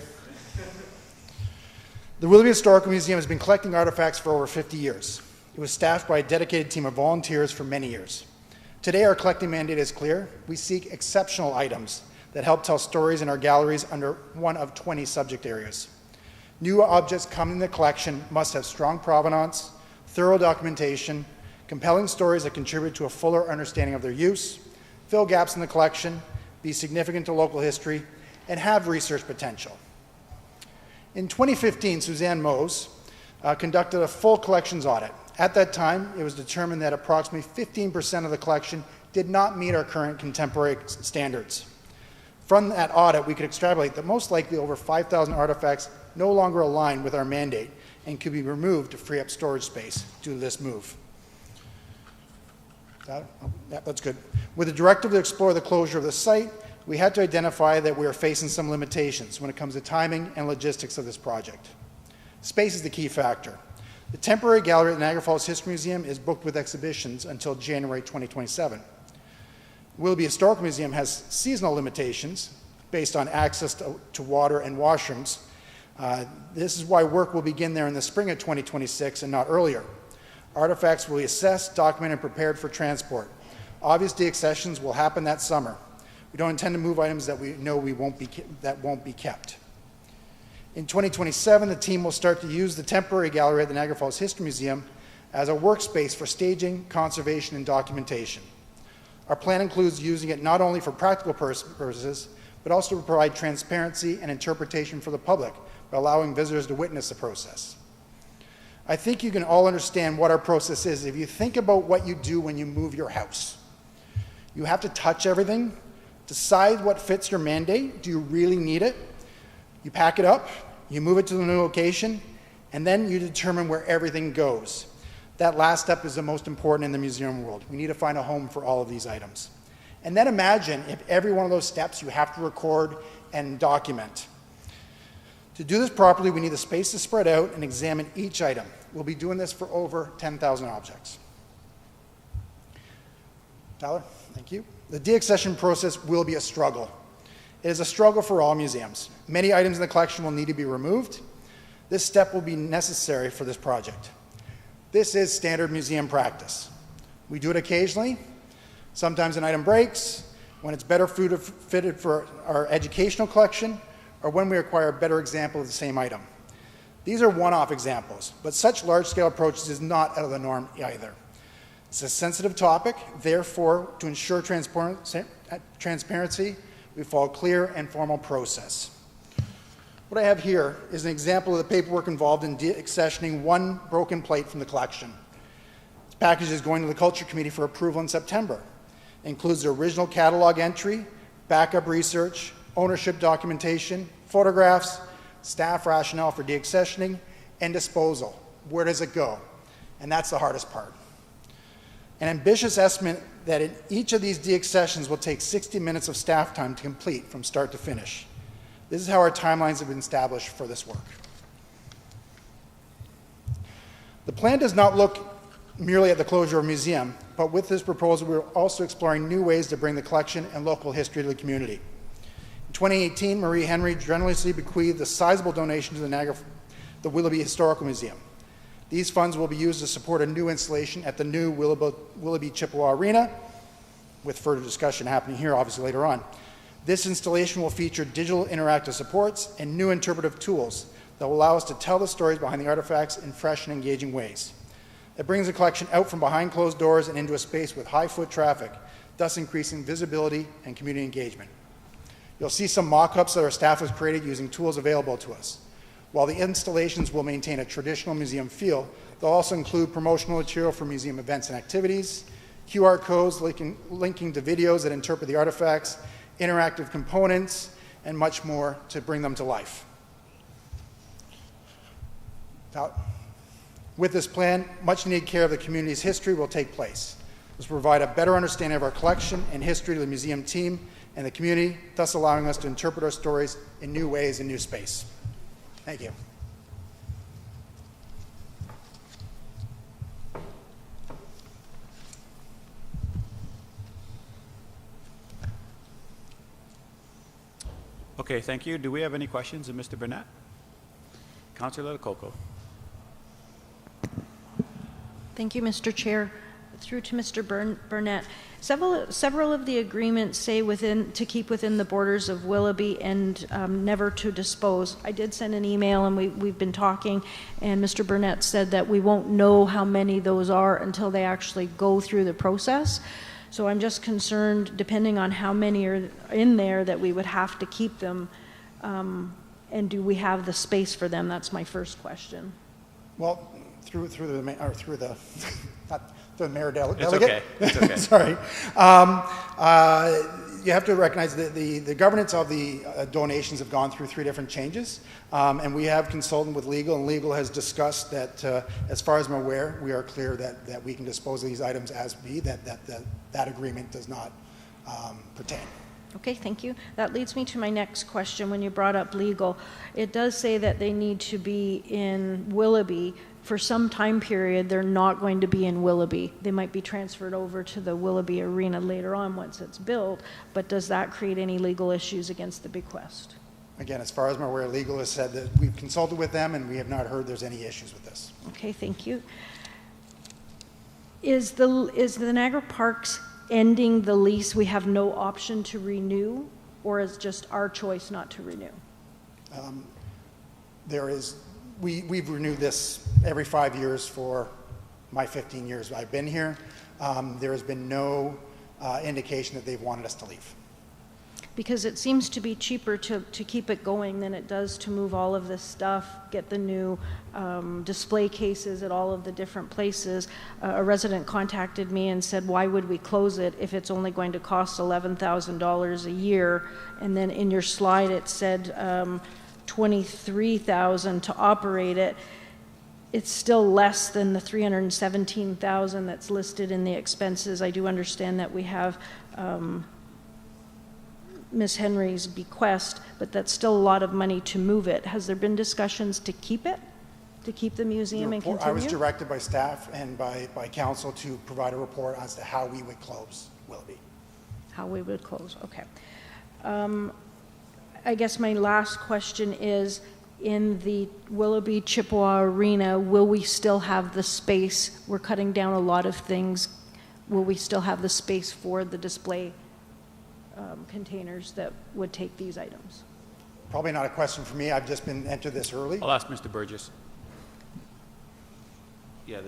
The Willoughby Historical Museum has been collecting artifacts for over 50 years. It was staffed by a dedicated team of volunteers for many years. Today, our collecting mandate is clear. We seek exceptional items that help tell stories in our galleries under one of 20 subject areas. New objects coming in the collection must have strong provenance, thorough documentation, compelling stories that contribute to a fuller understanding of their use, fill gaps in the collection, be significant to local history, and have research potential. In 2015, Suzanne Mose conducted a full collections audit. At that time, it was determined that approximately 15% of the collection did not meet our current contemporary standards. From that audit, we could extrapolate that most likely over 5,000 artifacts no longer align with our mandate and could be removed to free up storage space due to this move. That's good. With the directive to explore the closure of the site, we had to identify that we are facing some limitations when it comes to timing and logistics of this project. Space is the key factor. The temporary gallery at the Niagara Falls History Museum is booked with exhibitions until January 2027. Willoughby Historical Museum has seasonal limitations based on access to water and washrooms. This is why work will begin there in the spring of 2026 and not earlier. Artifacts will be assessed, documented, and prepared for transport. Obvious deaccessions will happen that summer. We don't intend to move items that we know won't be kept. In 2027, the team will start to use the temporary gallery at the Niagara Falls History Museum as a workspace for staging, conservation, and documentation. Our plan includes using it not only for practical purposes, but also to provide transparency and interpretation for the public by allowing visitors to witness the process. I think you can all understand what our process is if you think about what you do when you move your house. You have to touch everything, decide what fits your mandate. Do you really need it? You pack it up, you move it to the new location, and then you determine where everything goes. That last step is the most important in the museum world. We need to find a home for all of these items. And then imagine if every one of those steps you have to record and document. To do this properly, we need the space to spread out and examine each item. We'll be doing this for over 10,000 objects. Tyler, thank you. The deaccession process will be a struggle. It is a struggle for all museums. Many items in the collection will need to be removed. This step will be necessary for this project. This is standard museum practice. We do it occasionally. Sometimes an item breaks, when it's better fitted for our educational collection, or when we acquire a better example of the same item. These are one-off examples, but such large-scale approaches is not out of the norm either. It's a sensitive topic, therefore, to ensure transparency, we follow a clear and formal process. What I have here is an example of the paperwork involved in deaccessioning one broken plate from the collection. This package is going to the Culture Committee for approval in September. It includes the original catalog entry, backup research, ownership documentation, photographs, staff rationale for deaccessioning, and disposal. Where does it go? And that's the hardest part. An ambitious estimate that in each of these deaccessions will take 60 minutes of staff time to complete from start to finish. This is how our timelines have been established for this work. The plan does not look merely at the closure of a museum, but with this proposal, we're also exploring new ways to bring the collection and local history to the community. In 2018, Marie Henry generously bequeathed a sizable donation to the Willoughby Historical Museum. These funds will be used to support a new installation at the new Willoughby Chipawa Arena, with further discussion happening here, obviously, later on. This installation will feature digital interactive supports and new interpretive tools that will allow us to tell the stories behind the artifacts in fresh and engaging ways. It brings the collection out from behind closed doors and into a space with high foot traffic, thus increasing visibility and community engagement. You'll see some mock-ups that our staff has created using tools available to us. While the installations will maintain a traditional museum feel, they'll also include promotional material for museum events and activities, QR codes linking to videos that interpret the artifacts, interactive components, and much more to bring them to life. With this plan, much needed care of the community's history will take place. This will provide a better understanding of our collection and history to the museum team and the community, thus allowing us to interpret our stories in new ways in new space. Thank you. Okay, thank you. Do we have any questions of Mr. Burnett? Councillor Lococo. Thank you, Mr. Chair. Through to Mr. Burnett. Several of the agreements say to keep within the borders of Willoughby and never to dispose. I did send an email and we've been talking, and Mr. Burnett said that we won't know how many those are until they actually go through the process. So I'm just concerned, depending on how many are in there, that we would have to keep them, and do we have the space for them? That's my first question. Well, through the mayor delegate. It's okay. It's okay. Sorry. you have to recognize that the governance of the donations have gone through 3 different changes, and we have consulted with legal, and legal has discussed that, as far as I'm aware, we are clear that we can dispose of these items as be, that agreement does not pertain. Okay, thank you. That leads me to my next question. When you brought up legal, it does say that they need to be in Willoughby. For some time period, they're not going to be in Willoughby. They might be transferred over to the Willoughby Arena later on once it's built, but does that create any legal issues against the bequest? Again, as far as I'm aware, legal has said that we've consulted with them and we have not heard there's any issues with this. Okay, thank you. Is the Niagara Parks ending the lease, we have no option to renew, or is just our choice not to renew? We've renewed this every 5 years for my 15 years I've been here. There has been no indication that they've wanted us to leave. Because it seems to be cheaper to keep it going than it does to move all of this stuff, get the new display cases at all of the different places. A resident contacted me and said, why would we close it if it's only going to cost $11,000 a year? And then in your slide it said $23,000 to operate it. It's still less than the $317,000 that's listed in the expenses. I do understand that we have Ms. Henry's bequest, but that's still a lot of money to move it. Has there been discussions to keep it, to keep the museum and continue? I was directed by staff and by council to provide a report as to how we would close Willoughby. How we would close, okay. I guess my last question is, in the Willoughby Chippewa Arena, will we still have the space? We're cutting down a lot of things. Will we still have the space for the display containers that would take these items? Probably not a question for me. I've just been entered this early. I'll ask Mr. Burgess. Yeah,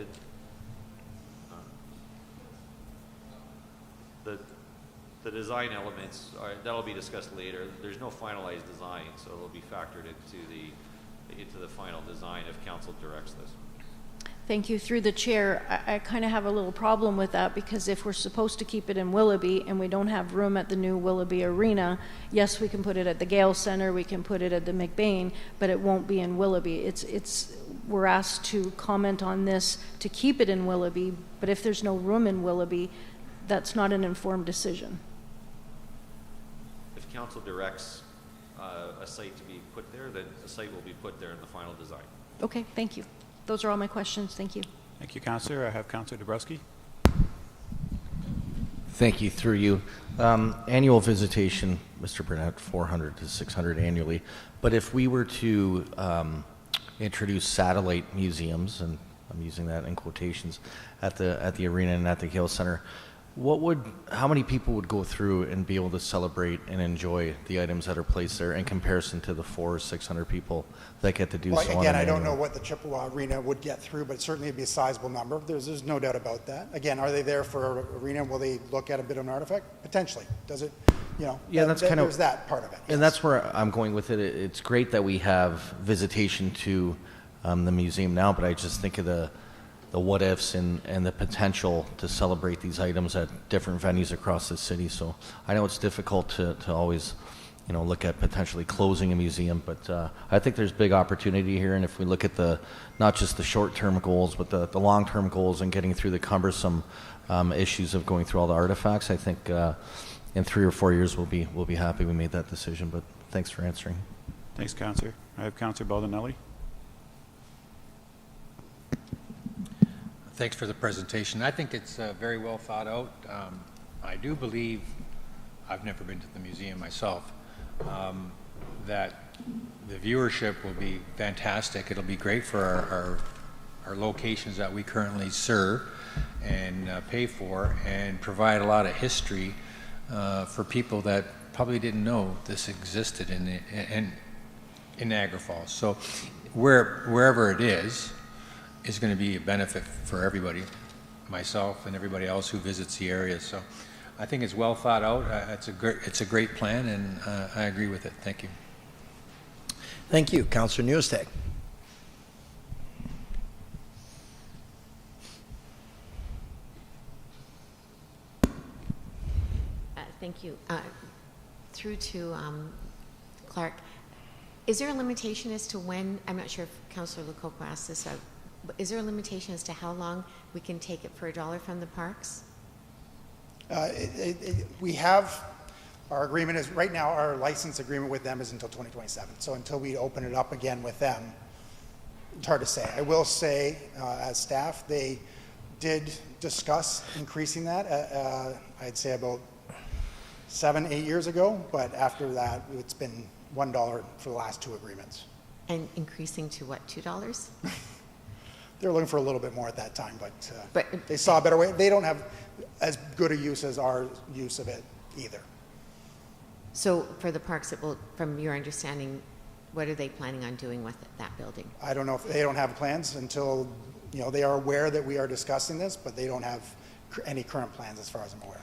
the design elements, that'll be discussed later. There's no finalized design, so it'll be factored into the final design if council directs this. Thank you. Through the chair, I kind of have a little problem with that, because if we're supposed to keep it in Willoughby and we don't have room at the new Willoughby Arena, yes, we can put it at the Gale Center, we can put it at the McBain, but it won't be in Willoughby. We're asked to comment on this to keep it in Willoughby, but if there's no room in Willoughby, that's not an informed decision. If council directs a site to be put there, then a site will be put there in the final design. Okay, thank you. Those are all my questions. Thank you. Thank you, Councillor. I have Councillor Dabrowski. Thank you. Through you. Annual visitation, Mr. Burnett, 400 to 600 annually. But if we were to introduce satellite museums, and I'm using that in quotations, at the arena and at the Gale Center, how many people would go through and be able to celebrate and enjoy the items that are placed there in comparison to the 400 or 600 people that get to do so? Again, I don't know what the Chippewa Arena would get through, but certainly it'd be a sizable number. There's no doubt about that. Again, are they there for an arena? Will they look at a bit of an artifact? Potentially. Does it, yeah, that's kind of, there's that part of it. And that's where I'm going with it. It's great that we have visitation to the museum now, but I just think of the what ifs and the potential to celebrate these items at different venues across the city. So I know it's difficult to always, look at potentially closing a museum, but I think there's big opportunity here. And if we look at not just the short-term goals, but the long-term goals and getting through the cumbersome issues of going through all the artifacts, I think in 3 or 4 years we'll be happy we made that decision. But thanks for answering. Thanks, Councillor. I have Councillor Baldinelli. Thanks for the presentation. I think it's very well thought out. I do believe, I've never been to the museum myself, that the viewership will be fantastic. It'll be great for our locations that we currently serve and pay for, and provide a lot of history for people that probably didn't know this existed in Niagara Falls. So wherever it is going to be a benefit for everybody, myself and everybody else who visits the area. So I think it's well thought out. It's a great plan, and I agree with it. Thank you. Thank you. Councillor Newstag. Thank you. Through to Clark, is there a limitation as to when, I'm not sure if Councillor Lococo asked this, but is there a limitation as to how long we can take it for $1 from the parks? We have, our agreement is, right now, our license agreement with them is until 2027. So until we open it up again with them, it's hard to say. I will say, as staff, they did discuss increasing that, I'd say about 7-8 years ago, but after that, it's been $1 for the last 2 agreements. And increasing to what, $2? They were looking for a little bit more at that time, but they saw a better way. They don't have as good a use as our use of it either. So for the parks, it will, from your understanding, what are they planning on doing with it, that building? I don't know if they don't have plans until, they are aware that we are discussing this, but they don't have any current plans as far as I'm aware.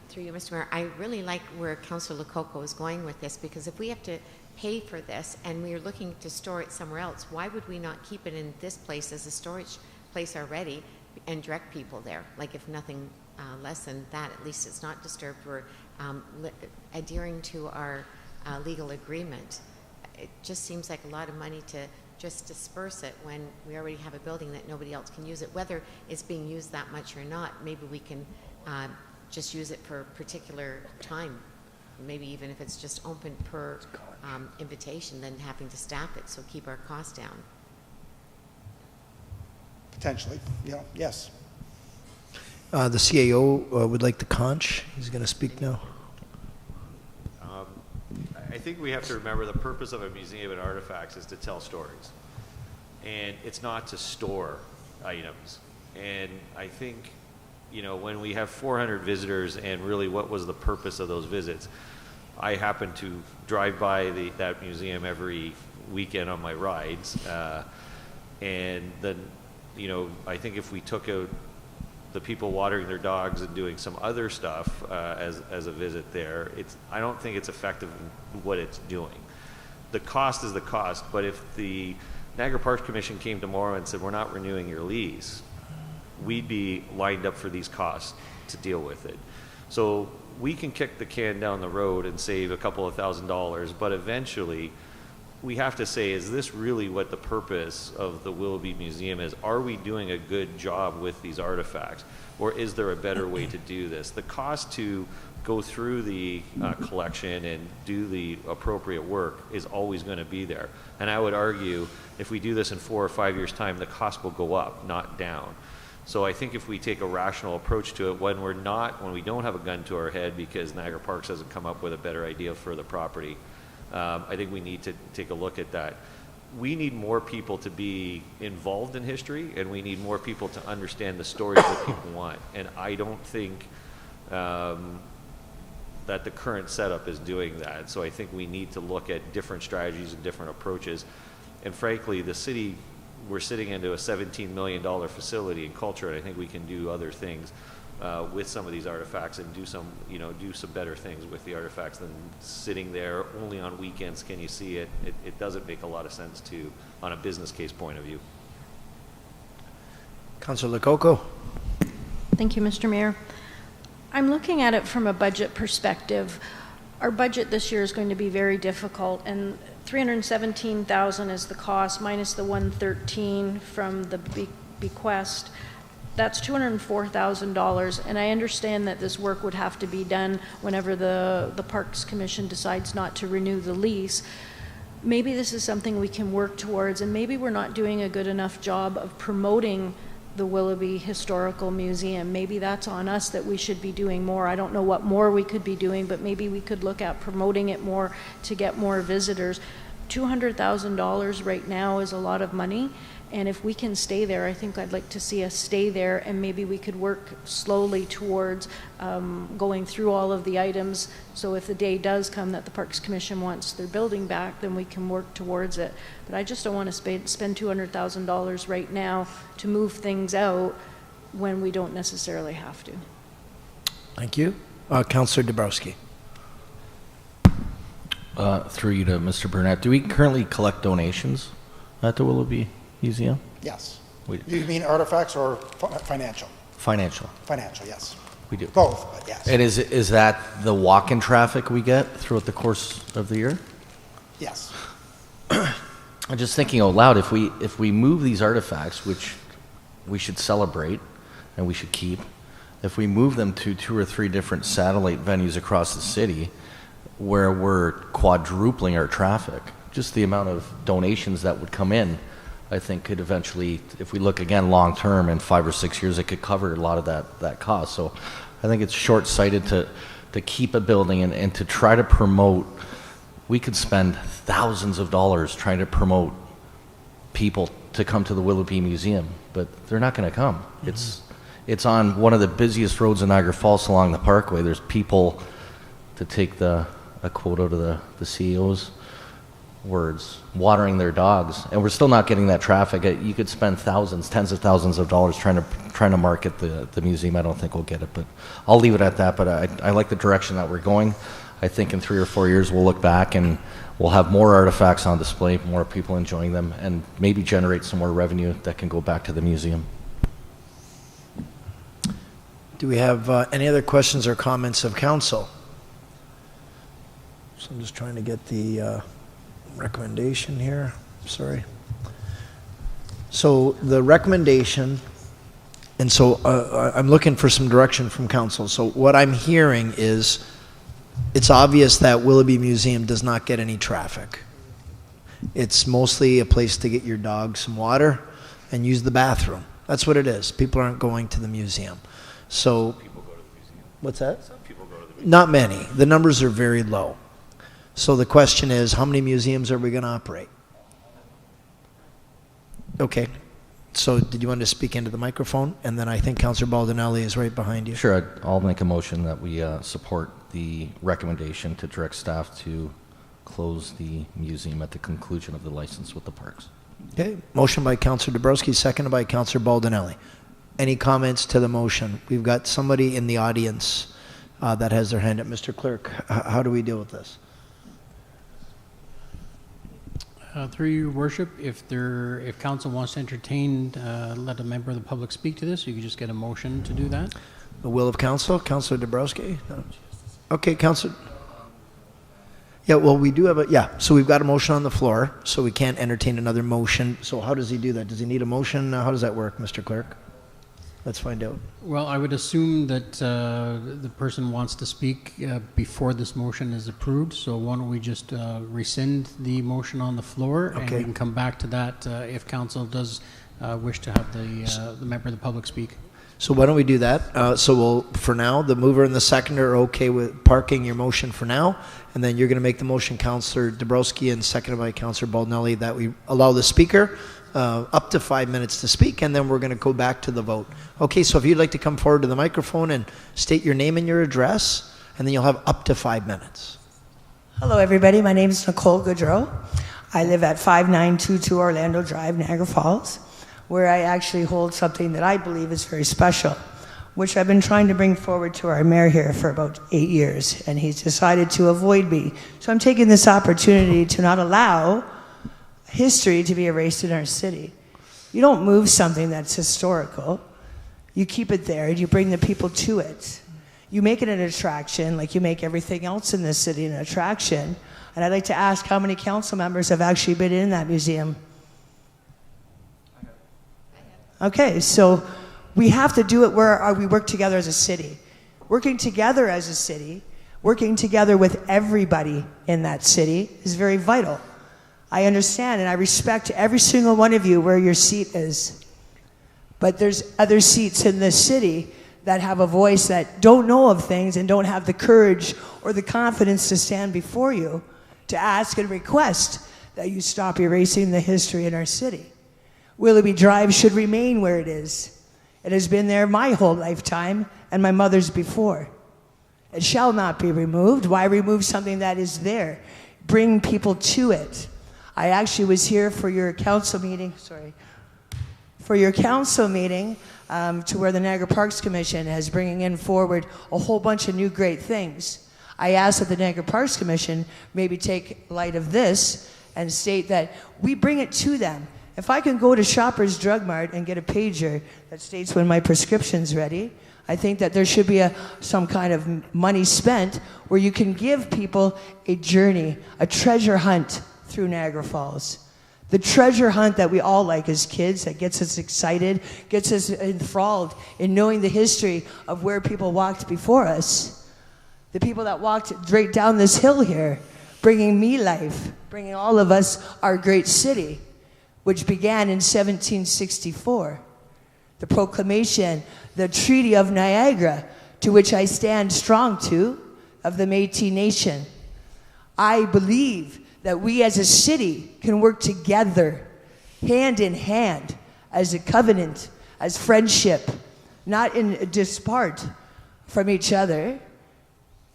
Through you, Mr. Mayor, I really like where Councillor Lococo is going with this, because if we have to pay for this and we are looking to store it somewhere else, why would we not keep it in this place as a storage place already and direct people there? Like, if nothing less than that, at least it's not disturbed. We're adhering to our legal agreement. It just seems like a lot of money to just disperse it when we already have a building that nobody else can use it. Whether it's being used that much or not, maybe we can just use it for a particular time. Maybe even if it's just open per invitation, then having to staff it, so keep our costs down. Potentially, yes. The CAO would like to conch. He's going to speak now. I think we have to remember the purpose of a museum and artifacts is to tell stories. And it's not to store items. And I think, when we have 400 visitors and really what was the purpose of those visits, I happen to drive by that museum every weekend on my rides. And then, I think if we took out the people watering their dogs and doing some other stuff as a visit there, I don't think it's effective in what it's doing. The cost is the cost, but if the Niagara Parks Commission came tomorrow and said, we're not renewing your lease, we'd be lined up for these costs to deal with it. So we can kick the can down the road and save a couple of $1,000s, but eventually we have to say, is this really what the purpose of the Willoughby Museum is? Are we doing a good job with these artifacts? Or is there a better way to do this? The cost to go through the collection and do the appropriate work is always going to be there. And I would argue, if we do this in 4 or 5 years' time, the cost will go up, not down. So I think if we take a rational approach to it, when we don't have a gun to our head because Niagara Parks hasn't come up with a better idea for the property, I think we need to take a look at that. We need more people to be involved in history, and we need more people to understand the stories that people want. And I don't think that the current setup is doing that. So I think we need to look at different strategies and different approaches. And frankly, the city, we're sitting into a $17 million facility in culture, and I think we can do other things with some of these artifacts and do some better things with the artifacts than sitting there only on weekends. Can you see it? It doesn't make a lot of sense on a business case point of view. Councillor Lococo. Thank you, Mr. Mayor. I'm looking at it from a budget perspective. Our budget this year is going to be very difficult, and $317,000 is the cost minus the $113 from the bequest. That's $204,000, and I understand that this work would have to be done whenever the Parks Commission decides not to renew the lease. Maybe this is something we can work towards, and maybe we're not doing a good enough job of promoting the Willoughby Historical Museum. Maybe that's on us, that we should be doing more. I don't know what more we could be doing, but maybe we could look at promoting it more to get more visitors. $200,000 right now is a lot of money. And if we can stay there, I think I'd like to see us stay there, and maybe we could work slowly towards going through all of the items. So if the day does come that the Parks Commission wants their building back, then we can work towards it. But I just don't want to spend $200,000 right now to move things out when we don't necessarily have to. Thank you. Councillor Dabrowski. Through you to Mr. Burnett, do we currently collect donations at the Willoughby Museum? Yes. You mean artifacts or financial? Financial. Financial, yes. We do. Both, but yes. And is that the walk-in traffic we get throughout the course of the year? Yes. I'm just thinking out loud, if we move these artifacts, which we should celebrate and we should keep, if we move them to 2 or 3 different satellite venues across the city where we're quadrupling our traffic, just the amount of donations that would come in, I think could eventually, if we look again long term in 5 or 6 years, it could cover a lot of that cost. So I think it's short-sighted to keep a building and to try to promote. We could spend thousands of dollars trying to promote people to come to the Willoughby Museum, but they're not going to come. It's on one of the busiest roads in Niagara Falls along the Parkway. There's people, to take a quote out of the CEO's words, watering their dogs, and we're still not getting that traffic. You could spend thousands, tens of thousands of dollars trying to market the museum. I don't think we'll get it, but I'll leave it at that. But I like the direction that we're going. I think in 3 or 4 years we'll look back and we'll have more artifacts on display, more people enjoying them, and maybe generate some more revenue that can go back to the museum. Do we have any other questions or comments of council? So I'm just trying to get the recommendation here. Sorry. So the recommendation, and so I'm looking for some direction from council. So what I'm hearing is it's obvious that Willoughby Museum does not get any traffic. It's mostly a place to get your dog some water and use the bathroom. That's what it is. People aren't going to the museum. So, what's that? Some people go to the museum. Not many. The numbers are very low. So the question is, how many museums are we going to operate? Okay. So did you want to speak into the microphone? And then I think Councillor Baldinelli is right behind you. Sure. I'll make a motion that we support the recommendation to direct staff to close the museum at the conclusion of the license with the parks. Okay. Motion by Councillor Dabrowski, seconded by Councillor Baldinelli. Any comments to the motion? We've got somebody in the audience that has their hand up. Mr. Clerk, how do we deal with this? Through your worship, if council wants to entertain, let a member of the public speak to this, you can just get a motion to do that. The will of council, Councillor Dabrowski. No. Okay, Councillor. Yeah, well, we do have so we've got a motion on the floor, so we can't entertain another motion. So how does he do that? Does he need a motion? How does that work, Mr. Clerk? Let's find out. Well, I would assume that the person wants to speak before this motion is approved. So why don't we just rescind the motion on the floor, and we can come back to that if council does wish to have the member of the public speak. So why don't we do that? So we'll, for now, the mover and the seconder are okay with parking your motion for now, and then you're going to make the motion, Councillor Dabrowski, and seconded by Councillor Baldinelli, that we allow the speaker up to 5 minutes to speak, and then we're going to go back to the vote. Okay, so if you'd like to come forward to the microphone and state your name and your address, and then you'll have up to 5 minutes. Hello, everybody. My name is Nicole Goodrow. I live at 5922 Orlando Drive, Niagara Falls, where I actually hold something that I believe is very special, which I've been trying to bring forward to our mayor here for about 8 years, and he's decided to avoid me. So I'm taking this opportunity to not allow history to be erased in our city. You don't move something that's historical. You keep it there and you bring the people to it. You make it an attraction like you make everything else in this city an attraction. And I'd like to ask how many council members have actually been in that museum? Okay, so we have to do it where we work together as a city. Working together as a city, working together with everybody in that city is very vital. I understand and I respect every single one of you where your seat is. But there's other seats in this city that have a voice that don't know of things and don't have the courage or the confidence to stand before you to ask and request that you stop erasing the history in our city. Willoughby Drive should remain where it is. It has been there my whole lifetime and my mother's before. It shall not be removed. Why remove something that is there? Bring people to it. I actually was here for your council meeting, to where the Niagara Parks Commission is bringing in forward a whole bunch of new great things. I asked that the Niagara Parks Commission maybe take light of this and state that we bring it to them If I can go to Shoppers Drug Mart and get a pager that states when my prescription's ready, I think that there should be some kind of money spent where you can give people a journey, a treasure hunt through Niagara Falls. The treasure hunt that we all like as kids, that gets us excited, gets us enthralled in knowing the history of where people walked before us. The people that walked straight down this hill here, bringing me life, bringing all of us our great city, which began in 1764. The proclamation, the Treaty of Niagara, to which I stand strong to, of the Métis Nation. I believe that we as a city can work together, hand in hand, as a covenant, as friendship, not in disparate from each other.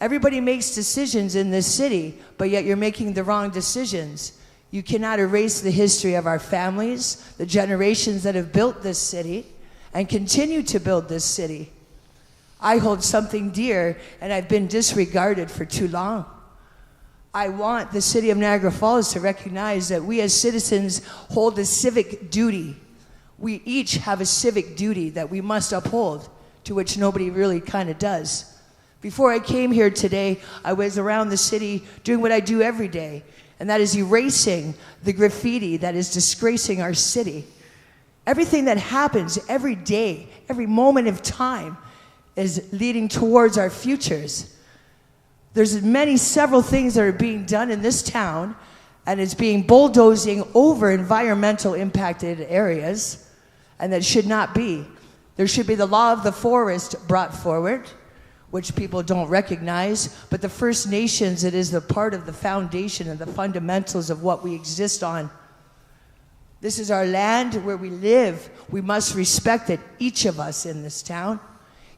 Everybody makes decisions in this city, but yet you're making the wrong decisions. You cannot erase the history of our families, the generations that have built this city, and continue to build this city. I hold something dear, and I've been disregarded for too long. I want the city of Niagara Falls to recognize that we as citizens hold a civic duty. We each have a civic duty that we must uphold, to which nobody really kind of does. Before I came here today, I was around the city doing what I do every day, and that is erasing the graffiti that is disgracing our city. Everything that happens every day, every moment of time, is leading towards our futures. There's several things that are being done in this town, and it's being bulldozing over environmental impacted areas, and that should not be. There should be the law of the forest brought forward, which people don't recognize, but the First Nations, it is the part of the foundation and the fundamentals of what we exist on. This is our land where we live. We must respect it, each of us in this town.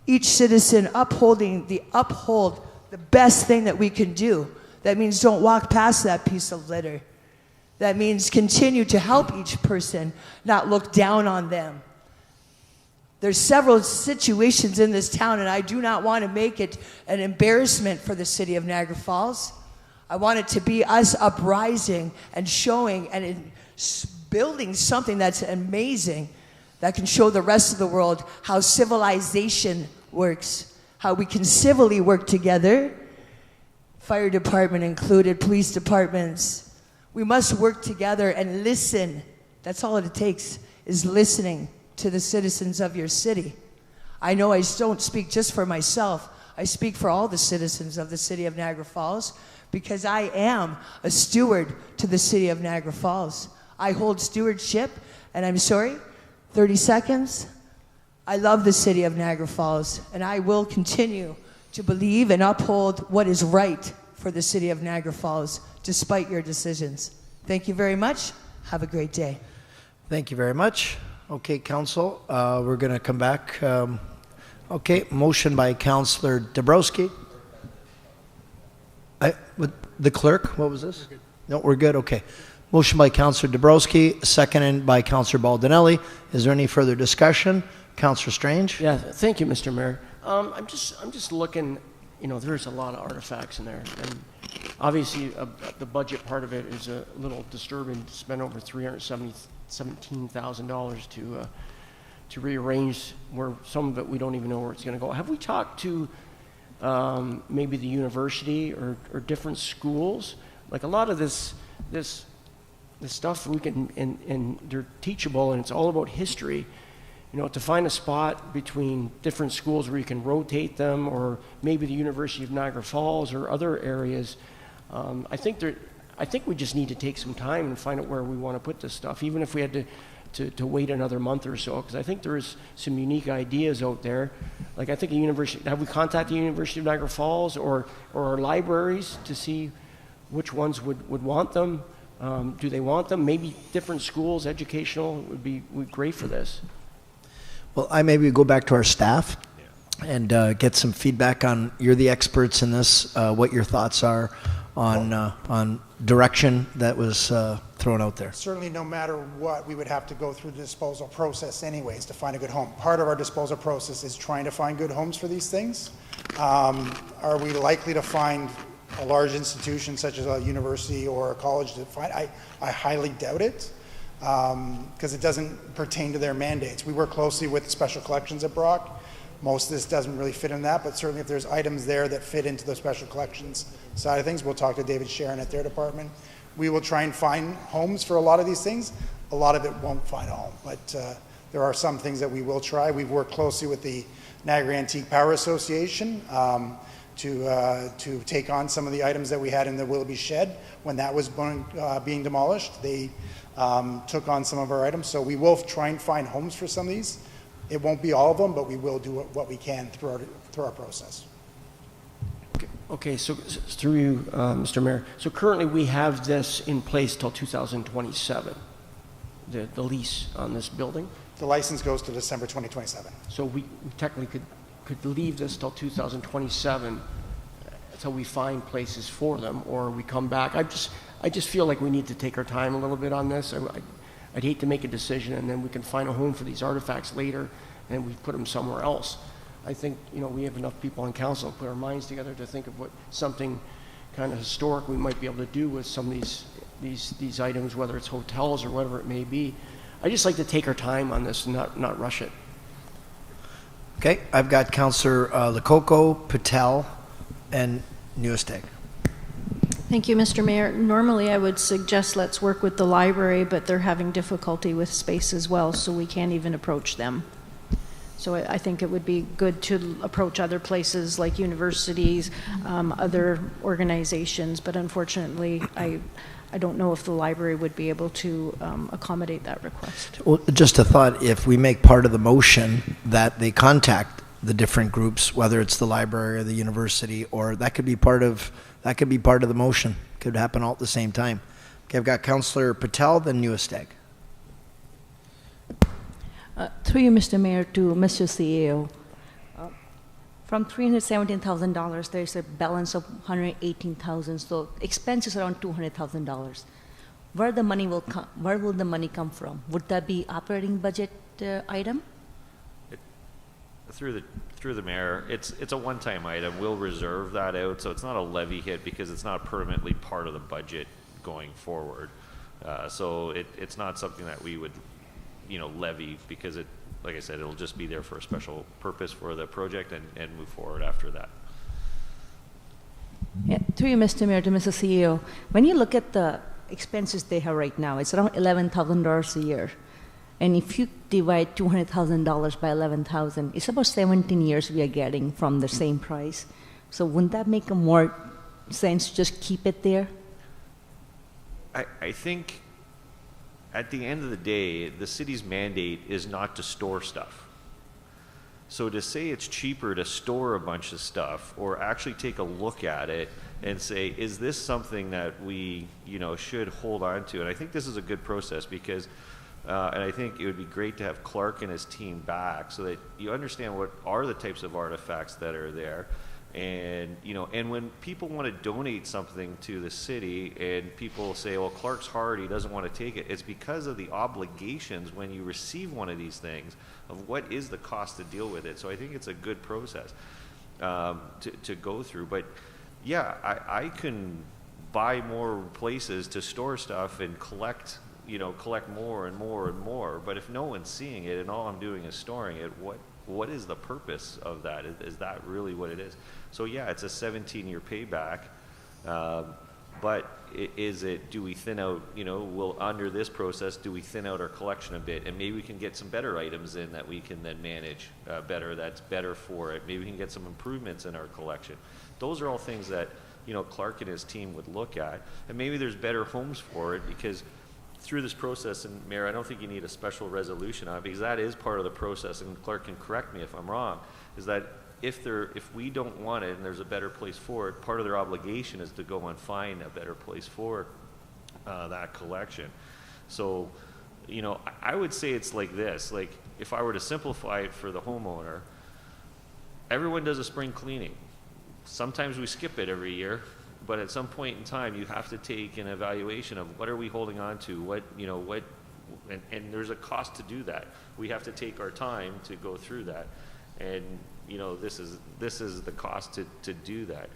Each citizen uphold the best thing that we can do. That means don't walk past that piece of litter. That means continue to help each person, not look down on them. There's several situations in this town, and I do not want to make it an embarrassment for the city of Niagara Falls. I want it to be us uprising and showing and building something that's amazing, that can show the rest of the world how civilization works, how we can civilly work together, fire department included, police departments. We must work together and listen. That's all it takes, is listening to the citizens of your city. I know I don't speak just for myself. I speak for all the citizens of the city of Niagara Falls, because I am a steward to the city of Niagara Falls. I hold stewardship, and I'm sorry, 30 seconds. I love the city of Niagara Falls, and I will continue to believe and uphold what is right for the city of Niagara Falls, despite your decisions. Thank you very much. Have a great day. Thank you very much. Okay, Council, we're going to come back. Okay, motion by Councillor Dabrowski. The clerk, what was this? No, we're good, okay. Motion by Councillor Dabrowski, seconded by Councillor Baldinelli. Is there any further discussion? Councillor Strange? Yeah, thank you, Mr. Mayor. I'm just looking, there's a lot of artifacts in there, and obviously the budget part of it is a little disturbing to spend over $317,000 to rearrange where some of it we don't even know where it's going to go. Have we talked to maybe the university or different schools? Like a lot of this stuff we can, and they're teachable, and it's all about history. To find a spot between different schools where you can rotate them, or maybe the University of Niagara Falls or other areas. I think we just need to take some time and find out where we want to put this stuff, even if we had to wait another month or so, because I think there is some unique ideas out there. Like I think have we contacted the University of Niagara Falls or our libraries to see which ones would want them? Do they want them? Maybe different schools, educational, would be great for this. Well, I maybe go back to our staff and get some feedback on, you're the experts in this, what your thoughts are on direction that was thrown out there. Certainly, no matter what, we would have to go through the disposal process anyways to find a good home. Part of our disposal process is trying to find good homes for these things. Are we likely to find a large institution such as a university or a college to find? I highly doubt it. because it doesn't pertain to their mandates. We work closely with special collections at Brock. Most of this doesn't really fit in that, but certainly if there's items there that fit into the special collections side of things, we'll talk to David Sharon at their department. We will try and find homes for a lot of these things. A lot of it won't find a home, but there are some things that we will try. We've worked closely with the Niagara Antique Power Association to take on some of the items that we had in the Willoughby shed when that was being demolished. They took on some of our items, so we will try and find homes for some of these. It won't be all of them, but we will do what we can through our process. Okay, so through you, Mr. Mayor. So currently we have this in place till 2027, the lease on this building. The license goes to December 2027. So we technically could leave this till 2027 until we find places for them, or we come back. I just feel like we need to take our time a little bit on this. I'd hate to make a decision and then we can find a home for these artifacts later and we put them somewhere else. I think, we have enough people on council to put our minds together to think of what something kind of historic we might be able to do with some of these items, whether it's hotels or whatever it may be. I just like to take our time on this and not rush it. Okay, I've got Councillor Lococo, Patel, and Newesteg. Thank you, Mr. Mayor. Normally, I would suggest let's work with the library, but they're having difficulty with space as well, so we can't even approach them. So I think it would be good to approach other places like universities, other organizations, but unfortunately, I don't know if the library would be able to accommodate that request. Well, just a thought, if we make part of the motion that they contact the different groups, whether it's the library or the university, or that could be part of the motion. Could happen all at the same time. Okay, I've got Councillor Patel, then Newesteg. Through you, Mr. Mayor, to Mr. CEO. From $317,000, there's a balance of $118,000, so expenses around $200,000. Where will the money come from? Would that be operating budget item? Through the mayor, it's a one-time item. We'll reserve that out, so it's not a levy hit because it's not permanently part of the budget going forward. So it's not something that we would, levy because like I said, it'll just be there for a special purpose for the project and move forward after that. Yeah, through you, Mr. Mayor, to Mr. CEO, when you look at the expenses they have right now, it's around $11,000 a year. And if you divide $200,000 by 11,000, it's about 17 years we are getting from the same price. So wouldn't that make more sense to just keep it there? I think at the end of the day, the city's mandate is not to store stuff. So to say it's cheaper to store a bunch of stuff or actually take a look at it and say, is this something that we, should hold on to? And I think this is a good process because and I think it would be great to have Clark and his team back so that you understand what are the types of artifacts that are there. And, and when people want to donate something to the city and people say, well, Clark's hard, he doesn't want to take it, it's because of the obligations when you receive one of these things of what is the cost to deal with it. So I think it's a good process to go through. But yeah, I can buy more places to store stuff and collect more and more and more. But if no one's seeing it and all I'm doing is storing it, what is the purpose of that? Is that really what it is? So yeah, it's a 17-year payback. But do we thin out, under this process, do we thin out our collection a bit? And maybe we can get some better items in that we can then manage better, that's better for it. Maybe we can get some improvements in our collection. Those are all things that, Clark and his team would look at. And maybe there's better homes for it because through this process, and Mayor, I don't think you need a special resolution on it because that is part of the process, and Clark can correct me if I'm wrong, is that if we don't want it and there's a better place for it, part of their obligation is to go and find a better place for that collection. So, I would say it's like this, like if I were to simplify it for the homeowner, everyone does a spring cleaning. Sometimes we skip it every year, but at some point in time, you have to take an evaluation of what are we holding on to, and there's a cost to do that. We have to take our time to go through that, and this is the cost to do that.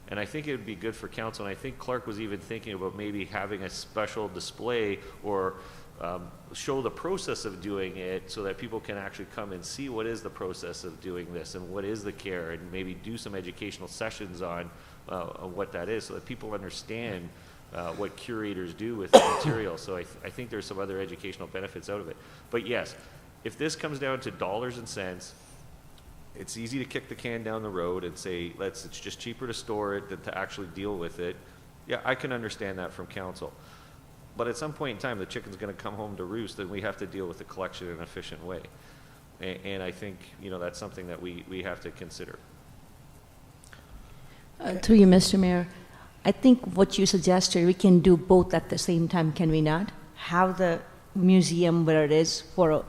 And I think it would be good for council, and I think Clark was even thinking about maybe having a special display or show the process of doing it so that people can actually come and see what is the process of doing this and what is the care, and maybe do some educational sessions on what that is, so that people understand what curators do with the material. So I think there's some other educational benefits out of it. But yes, if this comes down to dollars and cents, it's easy to kick the can down the road and say, it's just cheaper to store it than to actually deal with it. Yeah, I can understand that from council. But at some point in time, the chicken's going to come home to roost, and we have to deal with the collection in an efficient way. And I think, that's something that we have to consider. Through you, Mr. Mayor, I think what you suggested, we can do both at the same time, can we not? Have the museum where it is for a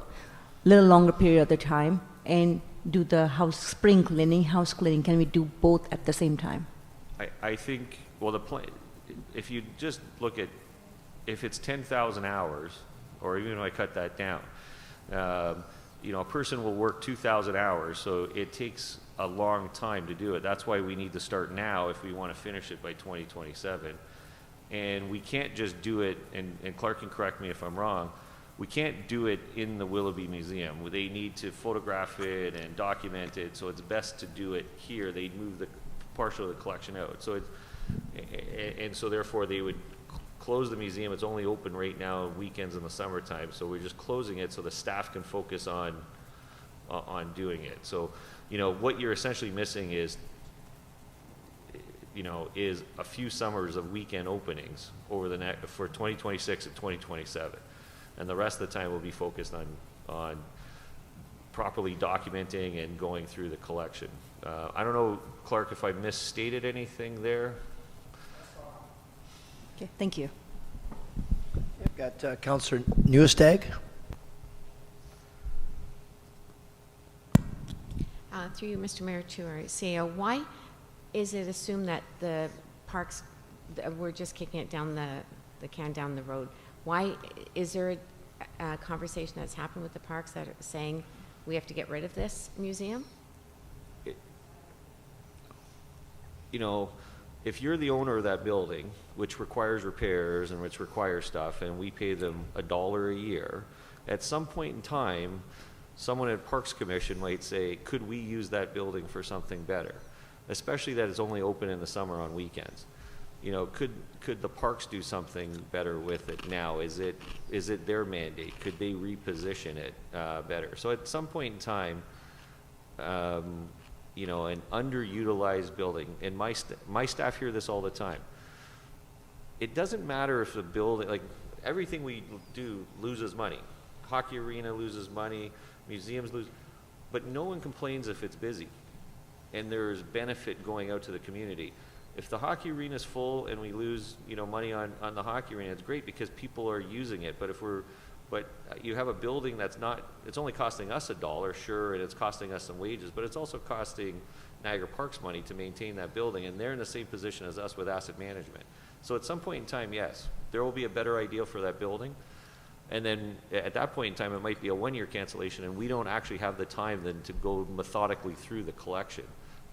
little longer period of the time, and do the house cleaning. Can we do both at the same time? I think, well, the plan, if you just look at, if it's 10,000 hours, or even if I cut that down, a person will work 2,000 hours, so it takes a long time to do it. That's why we need to start now if we want to finish it by 2027. And we can't just do it, and Clark can correct me if I'm wrong, we can't do it in the Willoughby Museum. They need to photograph it and document it, so it's best to do it here. They'd move the partial of the collection out. So and so therefore they would close the museum. It's only open right now weekends in the summertime, so we're just closing it so the staff can focus on doing it. So, what you're essentially missing is a few summers of weekend openings over the next, for 2026 and 2027. And the rest of the time will be focused on properly documenting and going through the collection. I don't know, Clark, if I misstated anything there. Okay, thank you. I've got Councillor Newestag. Through you, Mr. Mayor, to our CEO, why is it assumed that the parks, we're just kicking it down the can down the road? Why is there a conversation that's happened with the parks that are saying we have to get rid of this museum? If you're the owner of that building, which requires repairs and which requires stuff, and we pay them $1 a year, at some point in time, someone at Parks Commission might say, could we use that building for something better? Especially that it's only open in the summer on weekends. Could the parks do something better with it now? Is it their mandate? Could they reposition it better? So at some point in time, an underutilized building, and my staff hear this all the time. It doesn't matter if the building, everything we do loses money. Hockey arena loses money, museums lose, but no one complains if it's busy, and there's benefit going out to the community. If the hockey arena is full and we lose, money on the hockey arena, it's great because people are using it. But but you have a building that's not, it's only costing us $1, sure, and it's costing us some wages, but it's also costing Niagara Parks money to maintain that building, and they're in the same position as us with asset management. So at some point in time, yes, there will be a better ideal for that building, and then at that point in time, it might be a 1-year cancellation, and we don't actually have the time then to go methodically through the collection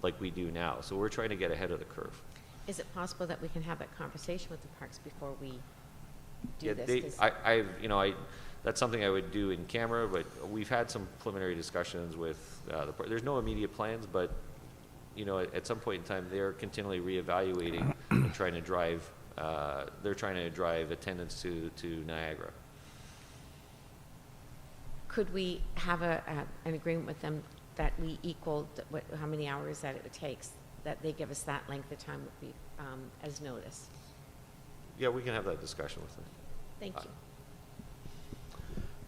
like we do now. So we're trying to get ahead of the curve. Is it possible that we can have that conversation with the parks before we do Yeah, this? that's something I would do in camera, but we've had some preliminary discussions with there's no immediate plans, but at some point in time, they're continually reevaluating and trying to drive. They're trying to drive attendance to Niagara. Could we have an agreement with them that we equal how many hours that it takes, that they give us that length of time would be as notice? Yeah, we can have that discussion with them. Thank you.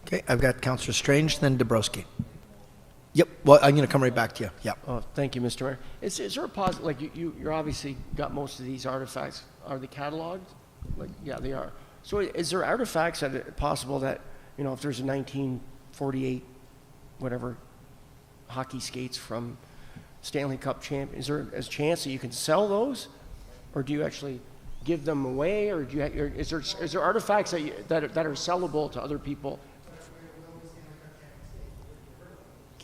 Okay, I've got Councillor Strange, then Dabrowski. Yep, well, I'm going to come right back to you. Yeah. Oh, thank you, Mr. Mayor. Is there a positive, you're obviously got most of these artifacts. Are they cataloged? Yeah, they are. So is there artifacts that are possible that, if there's a 1948, whatever, hockey skates from Stanley Cup champ, is there a chance that you can sell those? Or do you actually give them away? Or is there artifacts that are sellable to other people?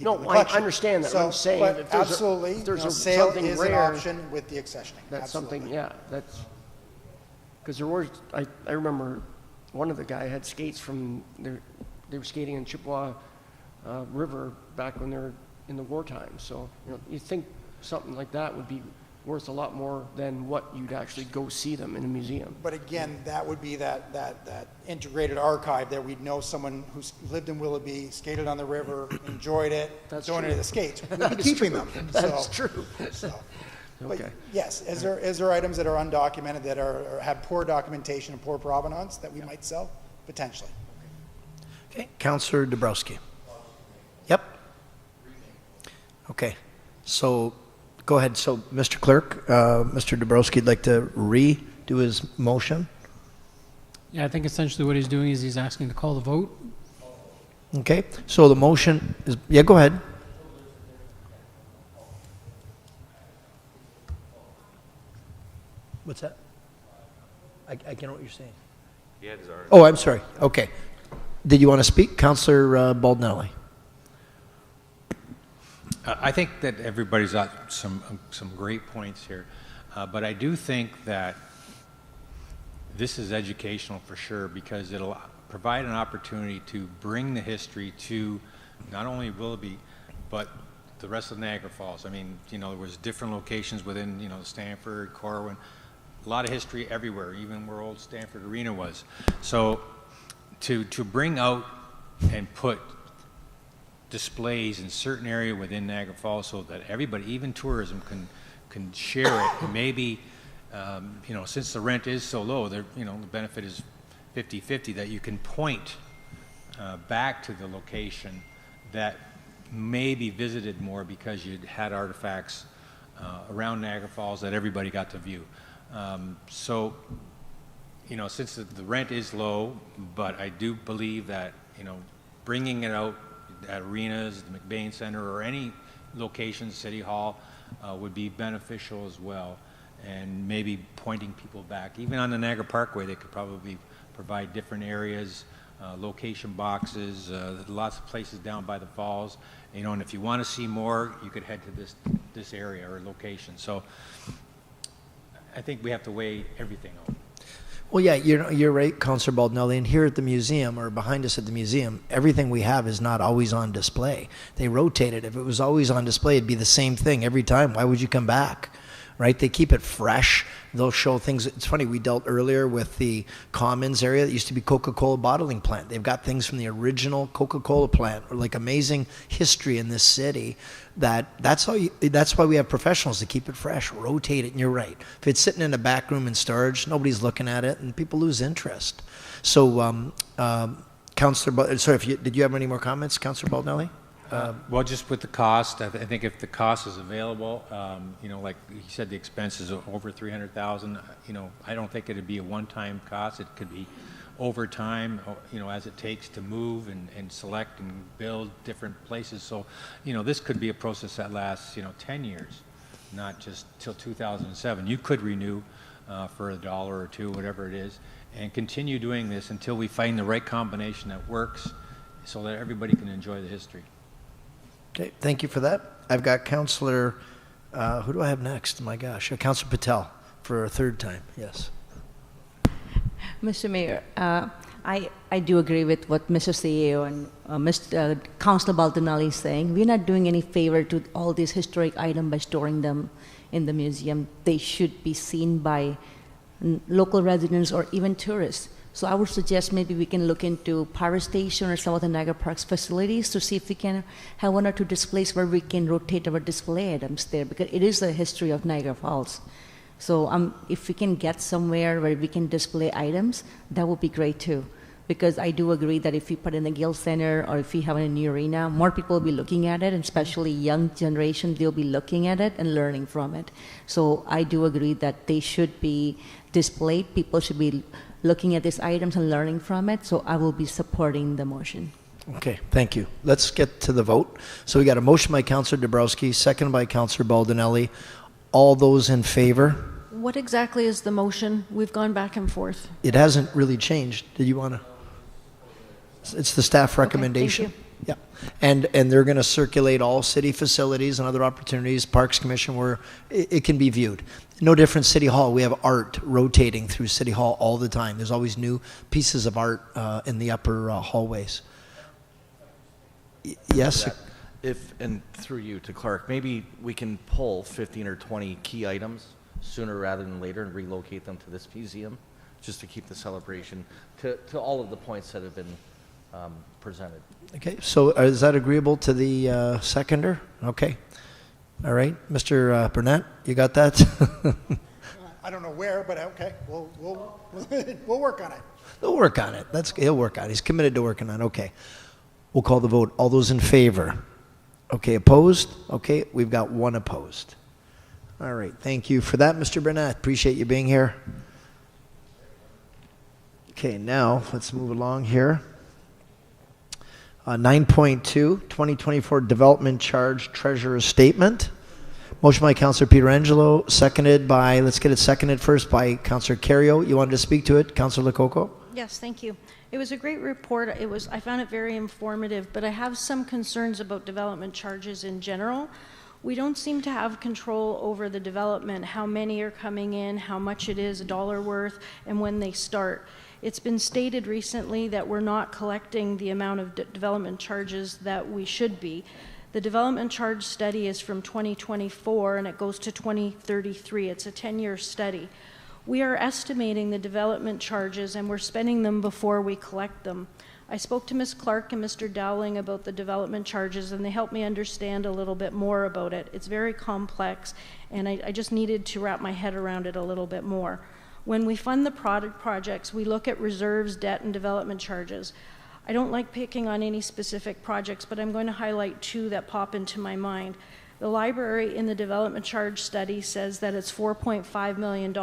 No, I understand that. So, I'm saying but if there's absolutely, if there's sale something is rare, an option with the accessioning. that's Absolutely. something, yeah, that's, because there was, I remember one of the guy had skates from, they were skating in Chipawa River back when they were in the wartime. So, you think something like that would be worth a lot more than what you'd actually go see them in a museum. But again, that would be that integrated archive that we'd know someone who's lived in Willoughby, skated on the river, enjoyed it, donated the skates. We'd be keeping them. That's true. So, okay. But yes, is there items that are undocumented that have poor documentation and poor provenance that we might sell? Potentially. Okay, Councillor Dabrowski. Yep. Okay, so go ahead. So, Mr. Clerk, Mr. Dabrowski would like to redo his motion. Yeah, I think essentially what he's doing is he's asking to call the vote. Okay, so the motion is, yeah, go ahead. What's that? I can't know what you're saying. He had his arm. Oh, I'm sorry. Okay. Did you want to speak, Councillor Baldinelli? I think that everybody's got some great points here, but I do think that this is educational for sure, because it'll provide an opportunity to bring the history to not only Willoughby, but the rest of Niagara Falls. I mean, there was different locations within, Stanford, Corwin, a lot of history everywhere, even where old Stanford Arena was. So to bring out and put displays in certain area within Niagara Falls so that everybody, even tourism, can share it. And maybe, since the rent is so low, the benefit is 50-50, that you can point back to the location that may be visited more because you had artifacts around Niagara Falls that everybody got to view. Since the rent is low, but I do believe that, bringing it out at arenas, the McBain Center, or any location, City Hall, would be beneficial as well. And maybe pointing people back. Even on the Niagara Parkway, they could probably provide different areas, location boxes, lots of places down by the falls. And if you want to see more, you could head to this area or location. So I think we have to weigh everything out. Well, yeah, you're right, Councillor Baldinelli. And here at the museum, or behind us at the museum, everything we have is not always on display. They rotate it. If it was always on display, it'd be the same thing every time. Why would you come back? Right? They keep it fresh. They'll show things. It's funny, we dealt earlier with the Commons area that used to be Coca-Cola bottling plant. They've got things from the original Coca-Cola plant, or like amazing history in this city. That's why we have professionals to keep it fresh, rotate it. And you're right. If it's sitting in a back room in storage, nobody's looking at it, and people lose interest. So, Councillor, sorry, did you have any more comments, Councillor Baldinelli? Well, just with the cost, I think if the cost is available, like he said, the expense is over $300,000. I don't think it'd be a one-time cost. It could be over time, as it takes to move and select and build different places. So, this could be a process that lasts, 10 years, not just till 2007. You could renew for $1 or $2, whatever it is, and continue doing this until we find the right combination that works, so that everybody can enjoy the history. Okay, thank you for that. I've got Councillor, who do I have next? My gosh, Councillor Patel for a third time. Yes. Mr. Mayor, I do agree with what Mr. CEO and Mr. Councillor Baldinelli is saying. We're not doing any favor to all these historic items by storing them in the museum. They should be seen by local residents or even tourists. So I would suggest maybe we can look into Power Station or some of the Niagara Parks facilities to see if we can have one or two displays where we can rotate our display items there, because it is the history of Niagara Falls. So if we can get somewhere where we can display items, that would be great too. Because I do agree that if we put in the Guild Center or if we have a new arena, more people will be looking at it, and especially young generation, they'll be looking at it and learning from it. So I do agree that they should be displayed. People should be looking at these items and learning from it. So I will be supporting the motion. Okay, thank you. Let's get to the vote. So we got a motion by Councillor Dabrowski, second by Councillor Baldinelli. All those in favor? What exactly is the motion? We've gone back and forth. It hasn't really changed. Did you want to? It's the staff recommendation. Okay, thank you. Yeah, and they're going to circulate all city facilities and other opportunities, Parks Commission, where it can be viewed. No different City Hall. We have art rotating through City Hall all the time. There's always new pieces of art in the upper hallways. Yes? If, and through you to Clark, maybe we can pull 15 or 20 key items sooner rather than later and relocate them to this museum, just to keep the celebration to all of the points that have been presented. Okay, so is that agreeable to the seconder? Okay. All right. Mr. Burnett, you got that? I don't know where, but okay, we'll work on it. They'll work on it. He'll work on it. He's committed to working on it. Okay. We'll call the vote. All those in favor? Okay, opposed? Okay, we've got one opposed. All right, thank you for that, Mr. Burnett. Appreciate you being here. Okay, now let's move along here. 9.2, 2024 Development Charge Treasurer's Statement. Motion by Councillor Pietrangelo, seconded by, let's get it seconded first by Councillor Carrio. You wanted to speak to it, Councillor Lococo? Yes, thank you. It was a great report. I found it very informative, but I have some concerns about development charges in general. We don't seem to have control over the development, how many are coming in, how much it is, $1 worth, and when they start. It's been stated recently that we're not collecting the amount of development charges that we should be. The development charge study is from 2024 and it goes to 2033. It's a 10-year study. We are estimating the development charges and we're spending them before we collect them. I spoke to Ms. Clark and Mr. Dowling about the development charges and they helped me understand a little bit more about it. It's very complex and I just needed to wrap my head around it a little bit more. When we fund the projects, we look at reserves, debt, and development charges. I don't like picking on any specific projects, but I'm going to highlight two that pop into my mind. The library in the development charge study says that it's $4.5 million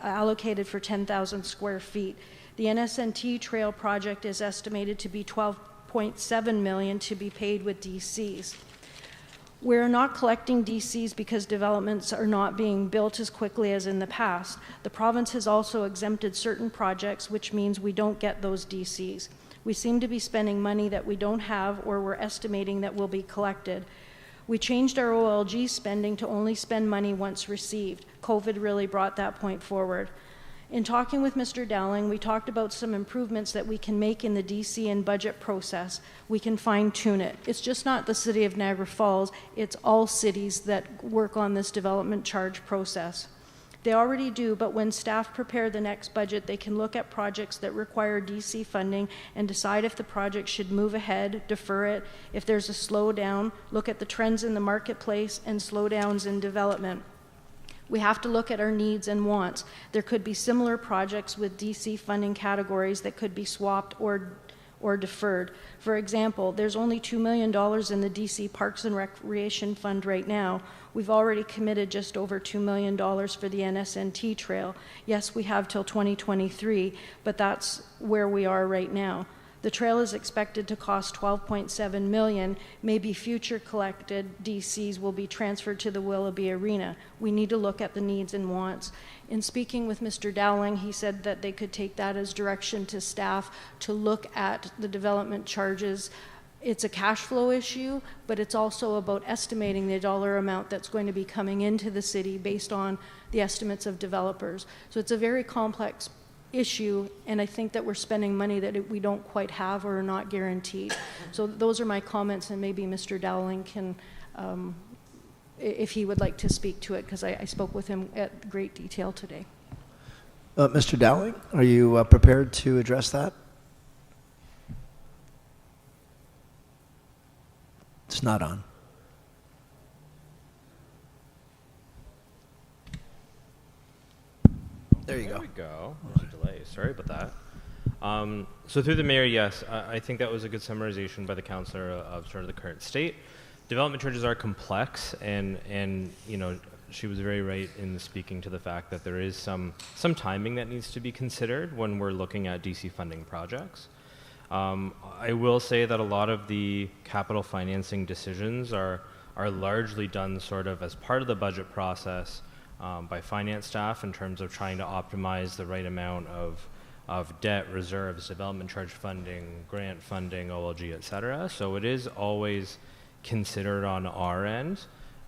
allocated for 10,000 square feet. The NSNT trail project is estimated to be $12.7 million to be paid with DCs. We're not collecting DCs because developments are not being built as quickly as in the past. The province has also exempted certain projects, which means we don't get those DCs. We seem to be spending money that we don't have or we're estimating that will be collected. We changed our OLG spending to only spend money once received. COVID really brought that point forward. In talking with Mr. Dowling, we talked about some improvements that we can make in the DC and budget process. We can fine-tune it. It's just not the city of Niagara Falls, it's all cities that work on this development charge process. They already do, but when staff prepare the next budget, they can look at projects that require DC funding and decide if the project should move ahead, defer it, if there's a slowdown, look at the trends in the marketplace and slowdowns in development. We have to look at our needs and wants. There could be similar projects with DC funding categories that could be swapped or deferred. For example, there's only $2 million in the DC Parks and Recreation Fund right now. We've already committed just over $2 million for the NSNT trail. Yes, we have till 2023, but that's where we are right now. The trail is expected to cost $12.7 million. Maybe future collected DCs will be transferred to the Willoughby Arena. We need to look at the needs and wants. In speaking with Mr. Dowling, he said that they could take that as direction to staff to look at the development charges. It's a cash flow issue, but it's also about estimating the dollar amount that's going to be coming into the city based on the estimates of developers. So it's a very complex issue, and I think that we're spending money that we don't quite have or are not guaranteed. So those are my comments, and maybe Mr. Dowling can, if he would like to speak to it, because I spoke with him at great detail today. Mr. Dowling, are you prepared to address that? It's not on. There you go. There we go. There's a delay. Sorry about that. So through the mayor, yes, I think that was a good summarization by the councillor of sort of the current state. Development charges are complex, and you know, she was very right in speaking to the fact that there is some timing that needs to be considered when we're looking at DC funding projects. I will say that a lot of the capital financing decisions are largely done sort of as part of the budget process by finance staff in terms of trying to optimize the right amount of of debt, reserves, development charge funding, grant funding, OLG, et cetera. So it is always considered on our end.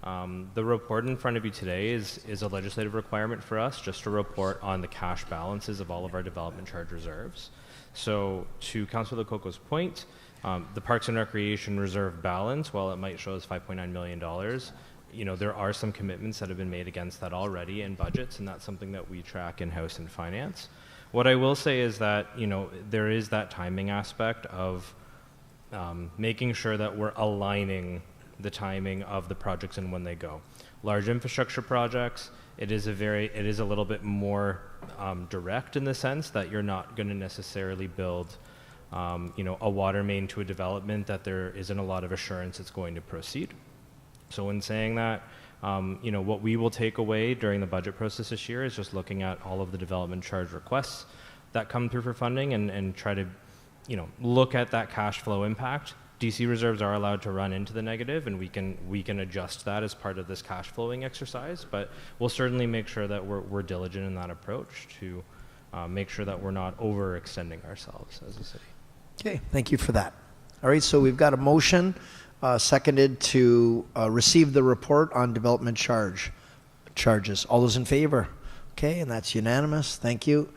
The report in front of you today is a legislative requirement for us, just to report on the cash balances of all of our development charge reserves. So to Councillor Lococo's point, the Parks and Recreation reserve balance, while it might show as $5.9 million, you know, there are some commitments that have been made against that already in budgets, and that's something that we track in-house in finance. What I will say is that, you know, there is that timing aspect of making sure that we're aligning the timing of the projects and when they go. Large infrastructure projects, it is a little bit more direct in the sense that you're not going to necessarily build you know, a water main to a development that there isn't a lot of assurance it's going to proceed. So in saying that, you know, what we will take away during the budget process this year is just looking at all of the development charge requests that come through for funding and try to, you know, look at that cash flow impact. DC reserves are allowed to run into the negative, and we can adjust that as part of this cash flowing exercise, but we'll certainly make sure that we're diligent in that approach to make sure that we're not overextending ourselves as a city. Okay, thank you for that. All right, so we've got a motion seconded to receive the report on development charges. All those in favor? Okay, and that's unanimous. Thank you.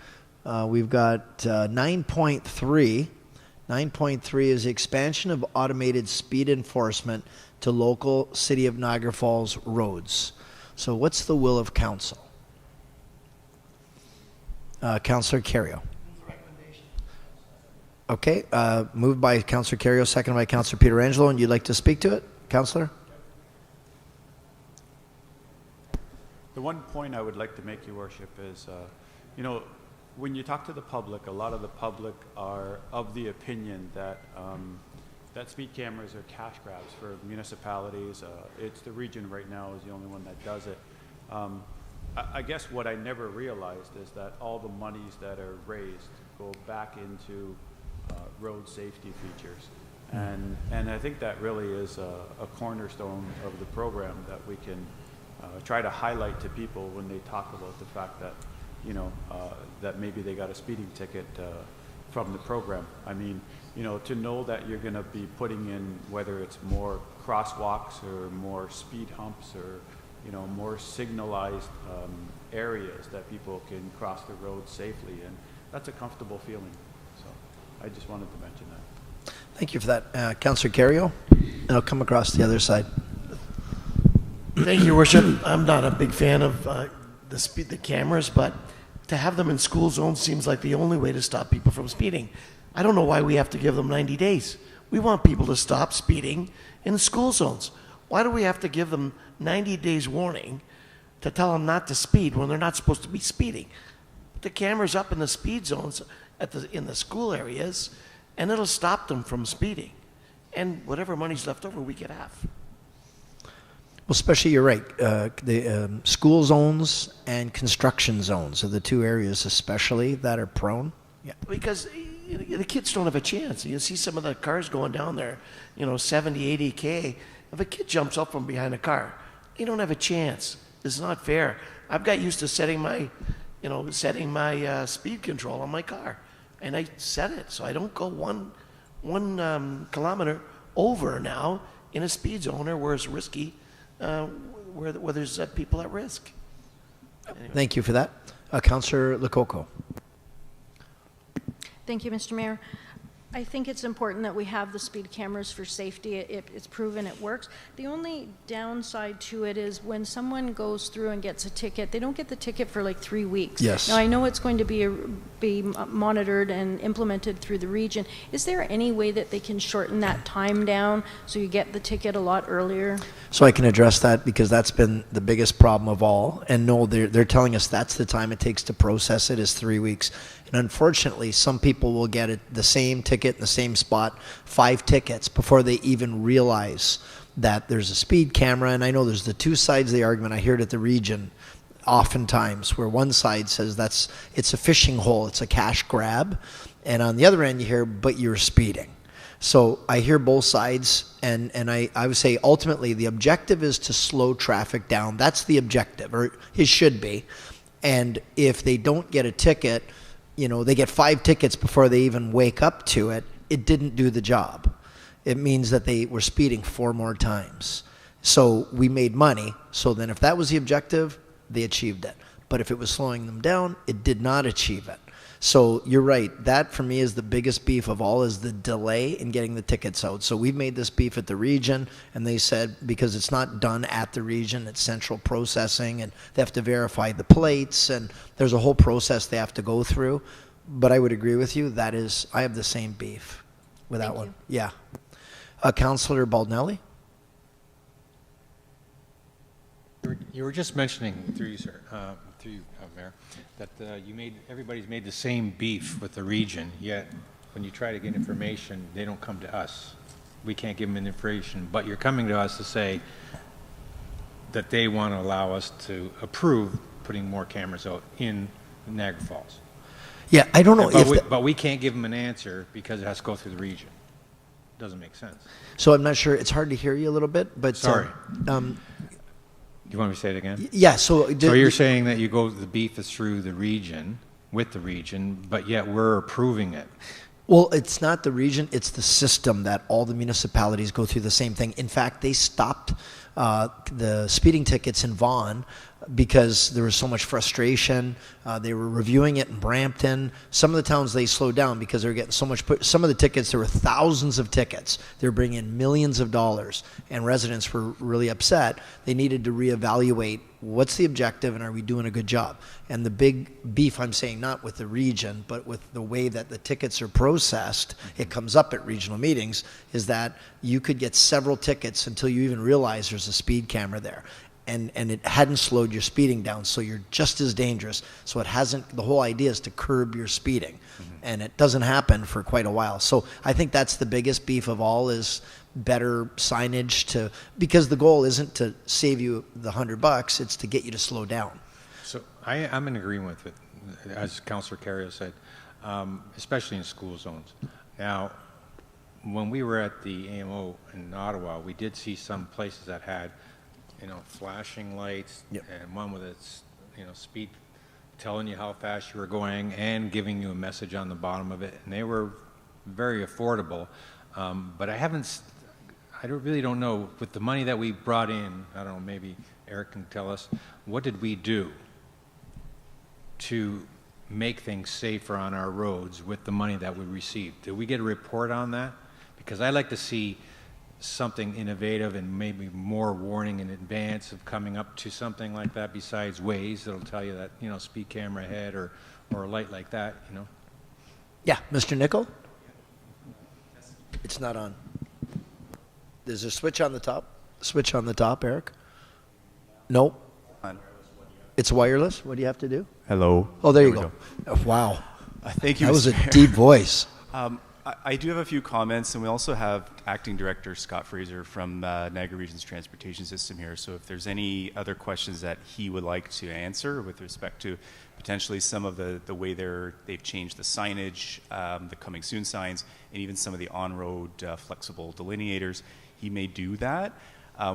We've got 9.3. 9.3 is the expansion of automated speed enforcement to local City of Niagara Falls roads. So what's the will of council? Councillor Carrio. Okay, moved by Councillor Carrio, seconded by Councillor Pietrangelo, and you'd like to speak to it, Councillor? The one point I would like to make, Your Worship, is, you know, when you talk to the public, a lot of the public are of the opinion that that speed cameras are cash grabs for municipalities. It's the region right now is the only one that does it. I guess what I never realized is that all the monies that are raised go back into road safety features. And I think that really is a cornerstone of the program that we can try to highlight to people when they talk about the fact that, you know, that maybe they got a speeding ticket from the program. I mean, you know, to know that you're going to be putting in, whether it's more crosswalks or more speed humps or, you know, more signalized areas that people can cross the road safely, and that's a comfortable feeling. So I just wanted to mention that. Thank you for that. Councillor Carrio, and I'll come across the other side. Thank you, Your Worship. I'm not a big fan of the cameras, but to have them in school zones seems like the only way to stop people from speeding. I don't know why we have to give them 90 days. We want people to stop speeding in school zones. Why do we have to give them 90 days warning to tell them not to speed when they're not supposed to be speeding? Put the cameras up in the speed zones in the school areas, and it'll stop them from speeding. And whatever money's left over, we get half. Well, especially, you're right, the school zones and construction zones are the two areas especially that are prone. Yeah. Because the kids don't have a chance. You see some of the cars going down there, you know, 70, 80K. If a kid jumps up from behind a car, they don't have a chance. It's not fair. I've got used to setting my speed control on my car, and I set it so I don't go one kilometer over now in a speed zone or where it's risky, where there's people at risk. Anyway. Thank you for that. Councillor Lococo. Thank you, Mr. Mayor. I think it's important that we have the speed cameras for safety. It's proven it works. The only downside to it is when someone goes through and gets a ticket, they don't get the ticket for like 3 weeks. Yes. Now, I know it's going to be monitored and implemented through the region. Is there any way that they can shorten that time down so you get the ticket a lot earlier? So I can address that, because that's been the biggest problem of all. And no, they're telling us that's the time it takes to process it is 3 weeks. And unfortunately, some people will get the same ticket in the same spot, 5 tickets, before they even realize that there's a speed camera. And I know there's the two sides of the argument. I hear it at the region oftentimes, where one side says it's a fishing hole, it's a cash grab. And on the other end, you hear, but you're speeding. So I hear both sides, and I would say ultimately the objective is to slow traffic down. That's the objective, or it should be. And if they don't get a ticket, you know, they get 5 tickets before they even wake up to it, it didn't do the job. It means that they were speeding 4 more times. So we made money. So then if that was the objective, they achieved it. But if it was slowing them down, it did not achieve it. So you're right. That for me is the biggest beef of all, is the delay in getting the tickets out. So we've made this beef at the region, and they said because it's not done at the region, it's central processing, and they have to verify the plates, and there's a whole process they have to go through. But I would agree with you. That is, I have the same beef with that one. Yeah. Councillor Baldnelli? You were just mentioning, through you, sir, through you, Mayor, that everybody's made the same beef with the region, yet when you try to get information, they don't come to us. We can't give them information, but you're coming to us to say that they want to allow us to approve putting more cameras out in Niagara Falls. Yeah, I don't know but we can't give them an answer because it has to go through the region. Doesn't make sense. So I'm not sure. It's hard to hear you a little bit, but sorry. Do you want me to say it again? Yeah. So you're saying that the beef is through the region, with the region, but yet we're approving it. Well, it's not the region, it's the system that all the municipalities go through the same thing. In fact, they stopped the speeding tickets in Vaughan because there was so much frustration. They were reviewing it in Brampton. Some of the towns, they slowed down because they were getting so much. Some of the tickets, there were thousands of tickets. They were bringing in millions of dollars, and residents were really upset. They needed to reevaluate what's the objective and are we doing a good job. And the big beef, I'm saying, not with the region, but with the way that the tickets are processed, it comes up at regional meetings, is that you could get several tickets until you even realize there's a speed camera there. And it hadn't slowed your speeding down, so you're just as dangerous. So it hasn't, the whole idea is to curb your speeding. And it doesn't happen for quite a while. So I think that's the biggest beef of all, is better signage because the goal isn't to save you the $100, it's to get you to slow down. So I'm in agreement with it, as Councillor Carrier said, especially in school zones. Now, when we were at the AMO in Ottawa, we did see some places that had flashing lights, and one with its, speed, telling you how fast you were going and giving you a message on the bottom of it, and they were very affordable. But I really don't know, with the money that we brought in, I don't know, maybe Eric can tell us, what did we do to make things safer on our roads with the money that we received? Did we get a report on that? Because I'd like to see something innovative and maybe more warning in advance of coming up to something like that, besides Waze that'll tell you that, speed camera ahead or a light like that, Yeah, Mr. Nickel? It's not on. There's a switch on the top. Switch on the top, Eric? Nope. It's wireless? What do you have to do? Hello. Oh, there you go. Oh, wow. Thank you, That was Mr. a Mayor. deep voice. I do have a few comments, and we also have Acting Director Scott Fraser from Niagara Region's Transportation System here. So if there's any other questions that he would like to answer with respect to potentially some of the way they've changed the signage, the coming soon signs, and even some of the on-road flexible delineators, he may do that.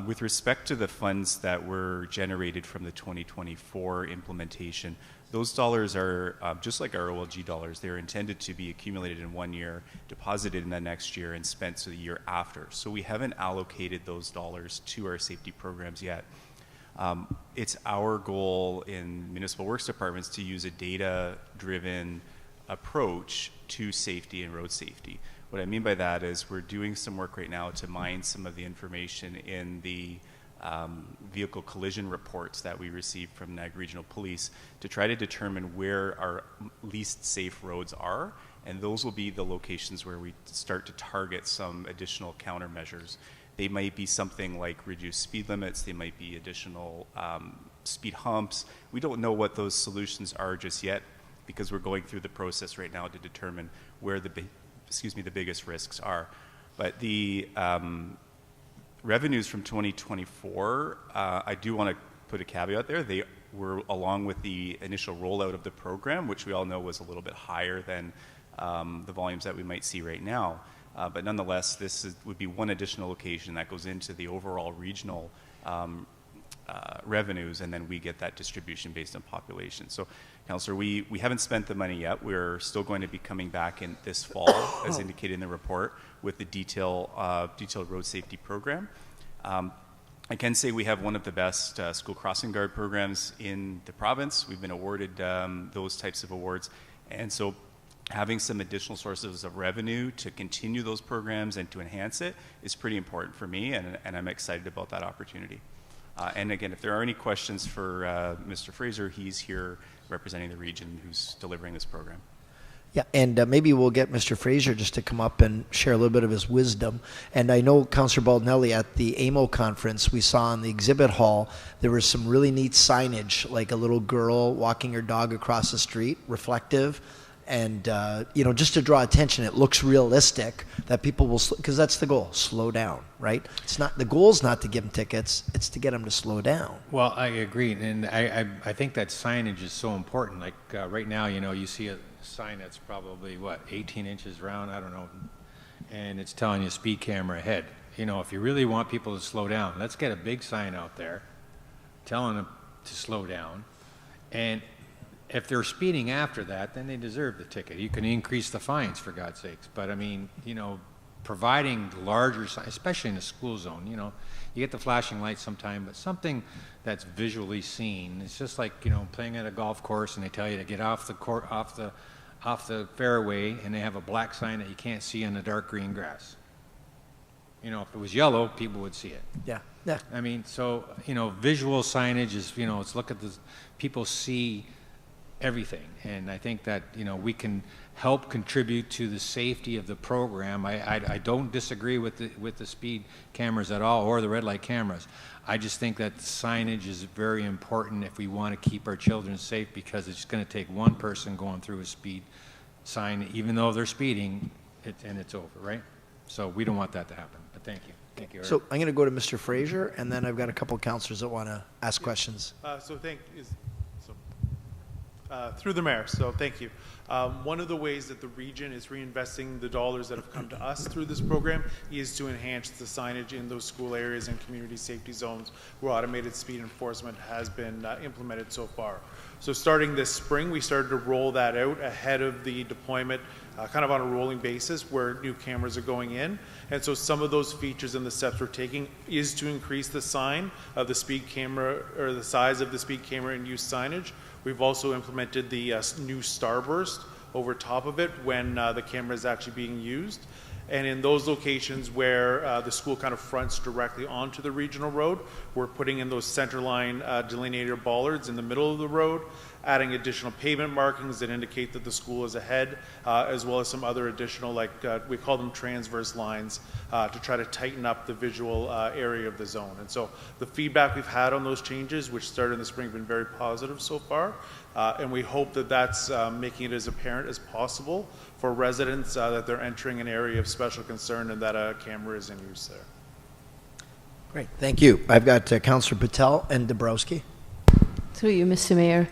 With respect to the funds that were generated from the 2024 implementation, those dollars are just like our OLG dollars. They're intended to be accumulated in 1 year, deposited in the next year, and spent to the year after. So we haven't allocated those dollars to our safety programs yet. It's our goal in Municipal Works Departments to use a data-driven approach to safety and road safety. What I mean by that is we're doing some work right now to mine some of the information in the vehicle collision reports that we receive from Niagara Regional Police to try to determine where our least safe roads are, and those will be the locations where we start to target some additional countermeasures. They might be something like reduced speed limits, they might be additional speed humps. We don't know what those solutions are just yet because we're going through the process right now to determine where the biggest risks are. But the revenues from 2024, I do want to put a caveat there. They were along with the initial rollout of the program, which we all know was a little bit higher than the volumes that we might see right now. But nonetheless, would be one additional location that goes into the overall regional revenues, and then we get that distribution based on population. So, Councillor, we haven't spent the money yet. We're still going to be coming back in this fall, as indicated in the report, with the detailed road safety program. I can say we have one of the best school crossing guard programs in the province. We've been awarded those types of awards. And so having some additional sources of revenue to continue those programs and to enhance it is pretty important for me, and I'm excited about that opportunity. And again, if there are any questions for Mr. Fraser, he's here representing the region who's delivering this program. Yeah, and maybe we'll get Mr. Fraser just to come up and share a little bit of his wisdom. And I know Councillor Baldinelli, at the AMO conference we saw in the exhibit hall, there was some really neat signage, like a little girl walking her dog across the street, reflective. And, just to draw attention, it looks realistic that people will, because that's the goal, slow down, right? It's not, the goal's not to give them tickets, it's to get them to slow down. Well, I agree, and I think that signage is so important. Like right now, you see a sign that's probably, 18 inches round, I don't know, and it's telling you speed camera ahead. If you really want people to slow down, let's get a big sign out there telling them to slow down, and if they're speeding after that, then they deserve the ticket. You can increase the fines, for God's sakes. But I mean, providing larger signs, especially in a school zone, you get the flashing lights sometime, but something that's visually seen. It's just like, playing at a golf course and they tell you to get off the fairway, and they have a black sign that you can't see on the dark green grass. If it was yellow, people would see it. Yeah. Yeah. I mean, so, visual signage is, it's look at the, people see everything, and I think that we can help contribute to the safety of the program. I don't disagree with the speed cameras at all, or the red light cameras. I just think that signage is very important if we want to keep our children safe, because it's going to take one person going through a speed sign, even though they're speeding, and it's over, right? So we don't want that to happen. But thank you. Thank you, Eric. So I'm going to go to Mr. Fraser, and then I've got a couple of councillors that want to ask questions. Through the mayor, so thank you. One of the ways that the region is reinvesting the dollars that have come to us through this program is to enhance the signage in those school areas and community safety zones where automated speed enforcement has been implemented so far. So starting this spring, we started to roll that out ahead of the deployment, kind of on a rolling basis, where new cameras are going in. And so some of those features and the steps we're taking is to increase the sign of the speed camera, or the size of the speed camera in use signage. We've also implemented the new starburst over top of it when the camera is actually being used. And in those locations where the school kind of fronts directly onto the regional road, we're putting in those centerline delineator bollards in the middle of the road, adding additional pavement markings that indicate that the school is ahead, as well as some other additional, we call them transverse lines, to try to tighten up the visual area of the zone. And so the feedback we've had on those changes, which started in the spring, have been very positive so far. And we hope that that's making it as apparent as possible for residents that they're entering an area of special concern and that a camera is in use there. Great, thank you. I've got Councillor Patel and Dabrowski. Through you, Mr. Mayor,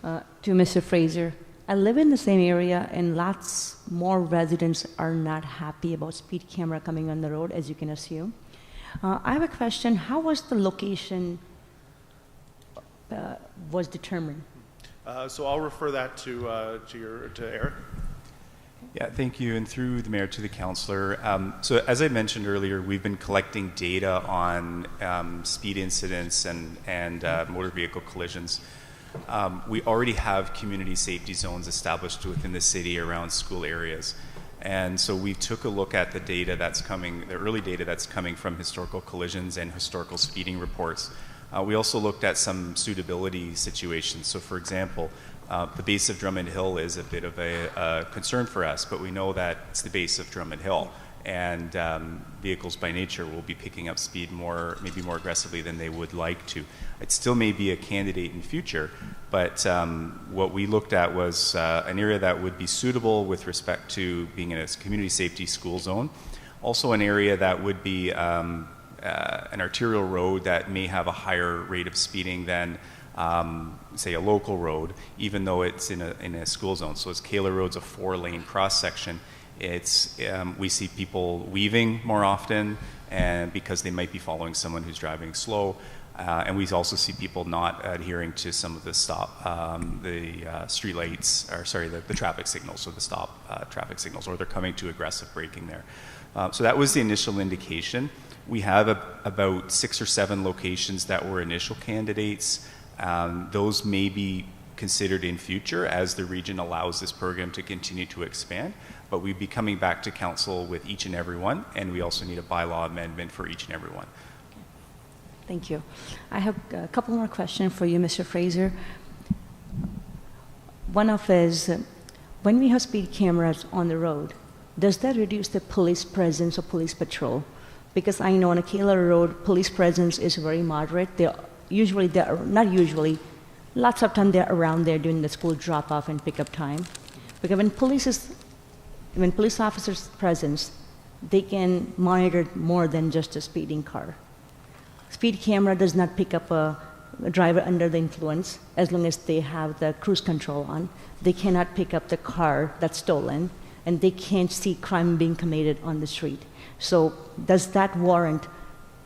to Mr. Fraser. I live in the same area, and lots more residents are not happy about speed camera coming on the road, as you can assume. I have a question. How was the location was determined? So I'll refer that to Eric. Yeah, thank you, and through the mayor to the councillor. So as I mentioned earlier, we've been collecting data on speed incidents and motor vehicle collisions. We already have community safety zones established within the city around school areas. And so we took a look at the data that's coming, the early data that's coming from historical collisions and historical speeding reports. We also looked at some suitability situations. So for example, the base of Drummond Hill is a bit of a concern for us, but we know that it's the base of Drummond Hill, and vehicles by nature will be picking up speed maybe more aggressively than they would like to. It still may be a candidate in future, but what we looked at was an area that would be suitable with respect to being in a community safety school zone. Also an area that would be an arterial road that may have a higher rate of speeding than say a local road, even though it's in a school zone. So as Kaler Road's a 4-lane cross section, it's we see people weaving more often, and because they might be following someone who's driving slow. And we also see people not adhering to some of the street lights, or sorry, the traffic signals, or the stop traffic signals, or they're coming to aggressive braking there. So that was the initial indication. We have about 6 or 7 locations that were initial candidates. Those may be considered in future as the region allows this program to continue to expand, but we'd be coming back to council with each and every one, and we also need a bylaw amendment for each and every one. Thank you. I have a couple more questions for you, Mr. Fraser. One of is, when we have speed cameras on the road, does that reduce the police presence or police patrol? Because I know on Akela Road, police presence is very moderate. Lots of time they're around there during the school drop-off and pick-up time. Because when police officers' presence, they can monitor more than just a speeding car. Speed camera does not pick up a driver under the influence as long as they have the cruise control on. They cannot pick up the car that's stolen, and they can't see crime being committed on the street. So does that warrant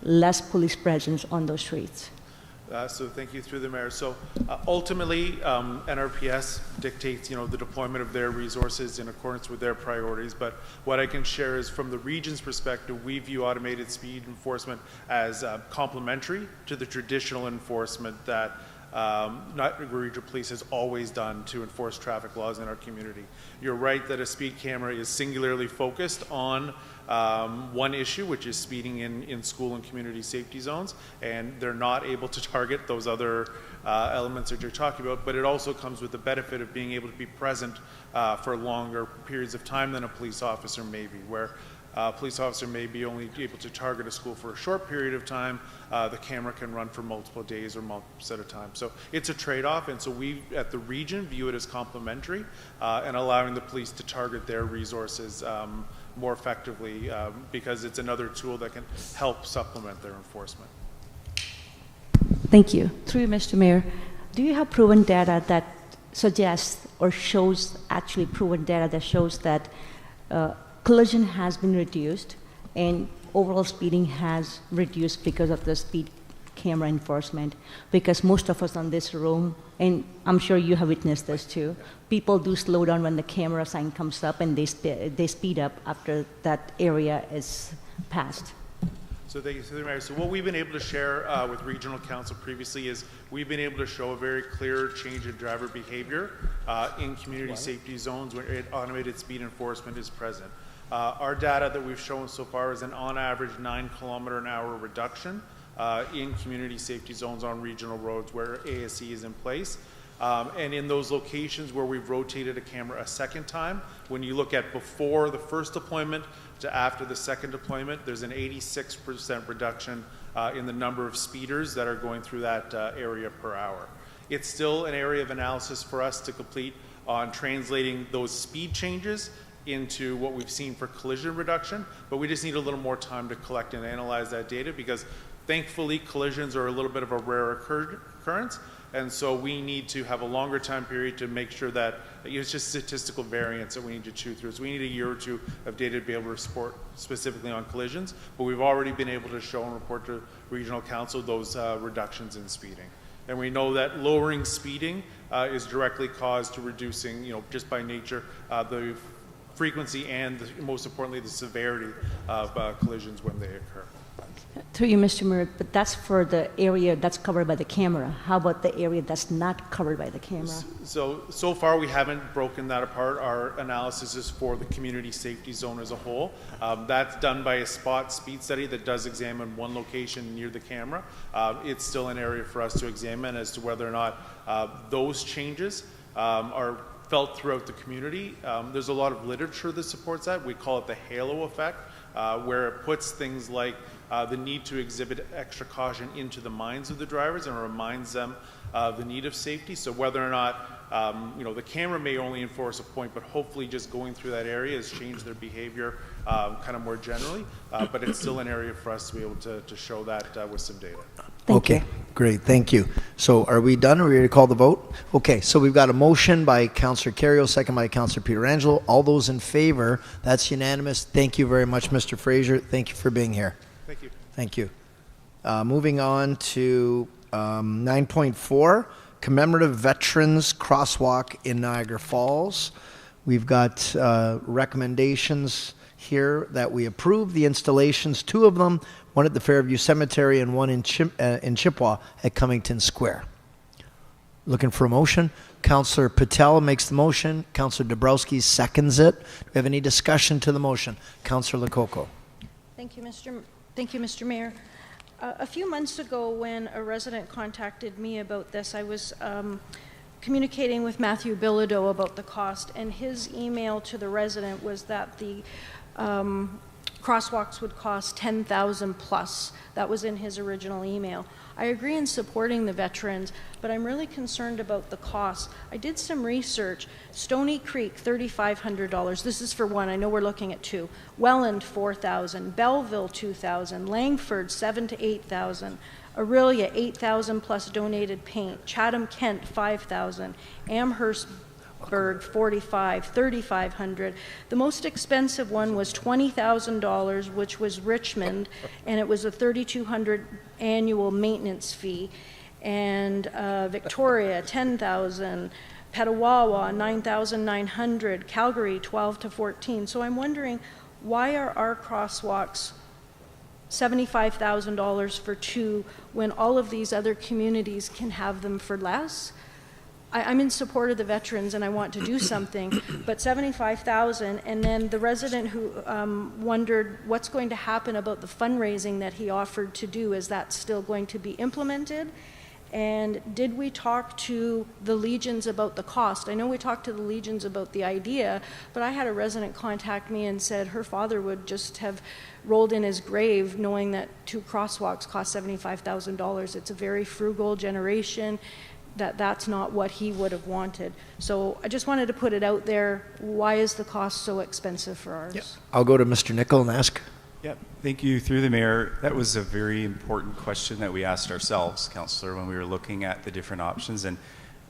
less police presence on those streets? So thank you, through the mayor. So ultimately, NRPS dictates, the deployment of their resources in accordance with their priorities. But what I can share is, from the region's perspective, we view automated speed enforcement as complementary to the traditional enforcement that Niagara Regional Police has always done to enforce traffic laws in our community. You're right that a speed camera is singularly focused on one issue, which is speeding in school and community safety zones, and they're not able to target those other elements that you're talking about, but it also comes with the benefit of being able to be present for longer periods of time than a police officer may be, where a police officer may be only able to target a school for a short period of time. The camera can run for multiple days or months at a time. So it's a trade-off, and so we at the region view it as complementary and allowing the police to target their resources more effectively because it's another tool that can help supplement their enforcement. Thank you. Through you, Mr. Mayor, do you have proven data that suggests or shows, actually proven data that shows that collision has been reduced and overall speeding has reduced because of the speed camera enforcement? Because most of us on this room, and I'm sure you have witnessed this too, people do slow down when the camera sign comes up, and they speed up after that area is passed. So thank you, Through the Mayor. So what we've been able to share with Regional Council previously is we've been able to show a very clear change in driver behavior in community safety zones where automated speed enforcement is present. Our data that we've shown so far is an on average 9 km/h reduction in community safety zones on regional roads where ASE is in place. And in those locations where we've rotated a camera a second time, when you look at before the first deployment to after the second deployment, there's an 86% reduction in the number of speeders that are going through that area per hour. It's still an area of analysis for us to complete on translating those speed changes into what we've seen for collision reduction, but we just need a little more time to collect and analyze that data because thankfully collisions are a little bit of a rare occurrence, and so we need to have a longer time period to make sure that it's just statistical variance that we need to chew through. So we need a year or two of data to be able to report specifically on collisions, but we've already been able to show and report to Regional Council those reductions in speeding. And we know that lowering speeding is directly caused to reducing, just by nature, the frequency and, most importantly, the severity of collisions when they occur. Through you, Mr. Mayor, but that's for the area that's covered by the camera. How about the area that's not covered by the camera? So far we haven't broken that apart. Our analysis is for the community safety zone as a whole. That's done by a spot speed study that does examine one location near the camera. It's still an area for us to examine as to whether or not those changes are felt throughout the community. There's a lot of literature that supports that. We call it the halo effect, where it puts things like the need to exhibit extra caution into the minds of the drivers and reminds them of the need of safety. So whether or not the camera may only enforce a point, but hopefully just going through that area has changed their behavior kind of more generally. But it's still an area for us to be able to show that with some data. Okay, great, thank you. So are we done? Are we ready to call the vote? Okay, so we've got a motion by Councillor Carrier, second by Councillor Pietrangelo. All those in favor, that's unanimous. Thank you very much, Mr. Fraser. Thank you for being here. Thank you. Thank you. Moving on to 9.4, Commemorative Veterans Crosswalk in Niagara Falls. We've got recommendations here that we approve the installations, 2 of them, one at the Fairview Cemetery and one in Chipawa at Cummington Square. Looking for a motion. Councillor Patel makes the motion. Councillor Dabrowski seconds it. Do we have any discussion to the motion? Councillor Lococo. Thank you, Mr. Mayor. A few months ago, when a resident contacted me about this, I was communicating with Matthew Bilodeau about the cost, and his email to the resident was that the crosswalks would cost $10,000 plus. That was in his original email. I agree in supporting the veterans, but I'm really concerned about the cost. I did some research. Stony Creek, $3,500. This is for one. I know we're looking at 2. Welland, $4,000. Belleville, $2,000. Langford, $7,000 to $8,000. Aurelia, $8,000 plus donated paint. Chatham-Kent, $5,000. Amherstburg, $45,000, $3,500. The most expensive one was $20,000, which was Richmond, and it was a $3,200 annual maintenance fee. And Victoria, $10,000. Petawawa, $9,900. Calgary, $12,000 to $14,000. So I'm wondering, why are our crosswalks $75,000 for 2 when all of these other communities can have them for less? I'm in support of the veterans and I want to do something, but $75,000, and then the resident who wondered what's going to happen about the fundraising that he offered to do. Is that still going to be implemented? And did we talk to the Legions about the cost? I know we talked to the Legions about the idea, but I had a resident contact me and said her father would just have rolled in his grave knowing that 2 crosswalks cost $75,000. It's a very frugal generation. That's not what he would have wanted. So I just wanted to put it out there. Why is the cost so expensive for ours? Yep. I'll go to Mr. Nicol and ask. Yeah, thank you. Through the mayor, that was a very important question that we asked ourselves, Councillor, when we were looking at the different options. And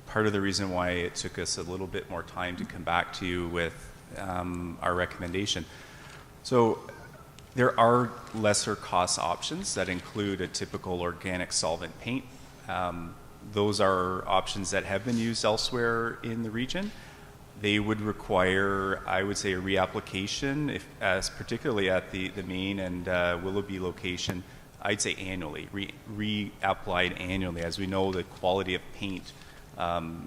part of the reason why it took us a little bit more time to come back to you with our recommendation. So there are lesser cost options that include a typical organic solvent paint. Those are options that have been used elsewhere in the region. They would require, I would say, a reapplication, particularly at the Main and Willoughby location, I'd say annually, reapplied annually. As we know, the quality of paint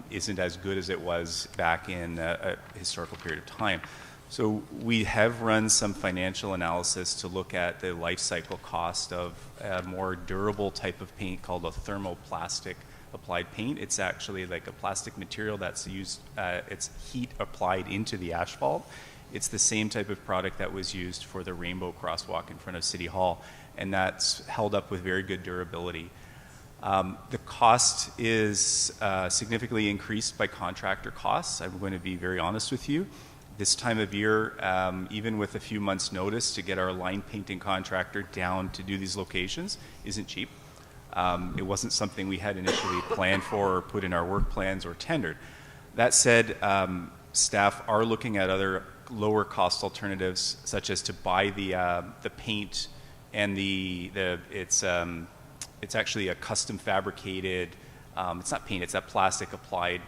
isn't as good as it was back in a historical period of time. So we have run some financial analysis to look at the life cycle cost of a more durable type of paint called a thermoplastic applied paint. It's actually like a plastic material that's used, it's heat applied into the asphalt. It's the same type of product that was used for the Rainbow Crosswalk in front of City Hall, and that's held up with very good durability. The cost is significantly increased by contractor costs. I'm going to be very honest with you. This time of year, even with a few months' notice to get our line painting contractor down to do these locations isn't cheap. It wasn't something we had initially planned for or put in our work plans or tendered. That said, staff are looking at other lower cost alternatives, such as to buy the paint and it's actually a custom fabricated, it's not paint, it's that plastic applied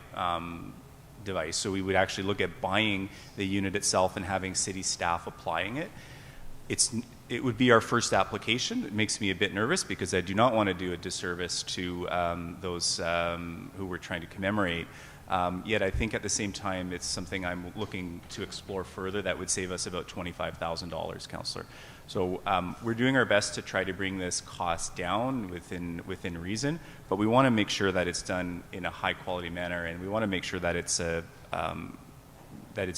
device. So we would actually look at buying the unit itself and having city staff applying it. It would be our first application. It makes me a bit nervous because I do not want to do a disservice to those who we're trying to commemorate. Yet I think at the same time it's something I'm looking to explore further that would save us about $25,000, Councillor. So we're doing our best to try to bring this cost down within reason, but we want to make sure that it's done in a high quality manner, and we want to make sure that it's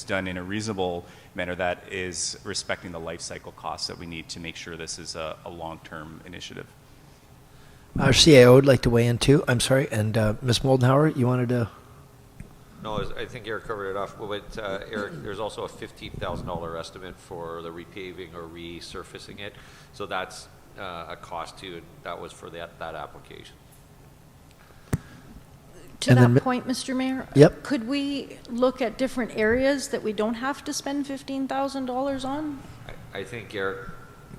done in a reasonable manner that is respecting the life cycle costs that we need to make sure this is a long-term initiative. Our CAO would like to weigh in too. I'm sorry, and Ms. Moldenhauer, you wanted to? No, I think Eric covered it off. But Eric, there's also a $15,000 estimate for the repaving or resurfacing it. So that's a cost too, and that was for that application. To that point, Mr. Mayor, yep. Could we look at different areas that we don't have to spend $15,000 on? I think, Eric,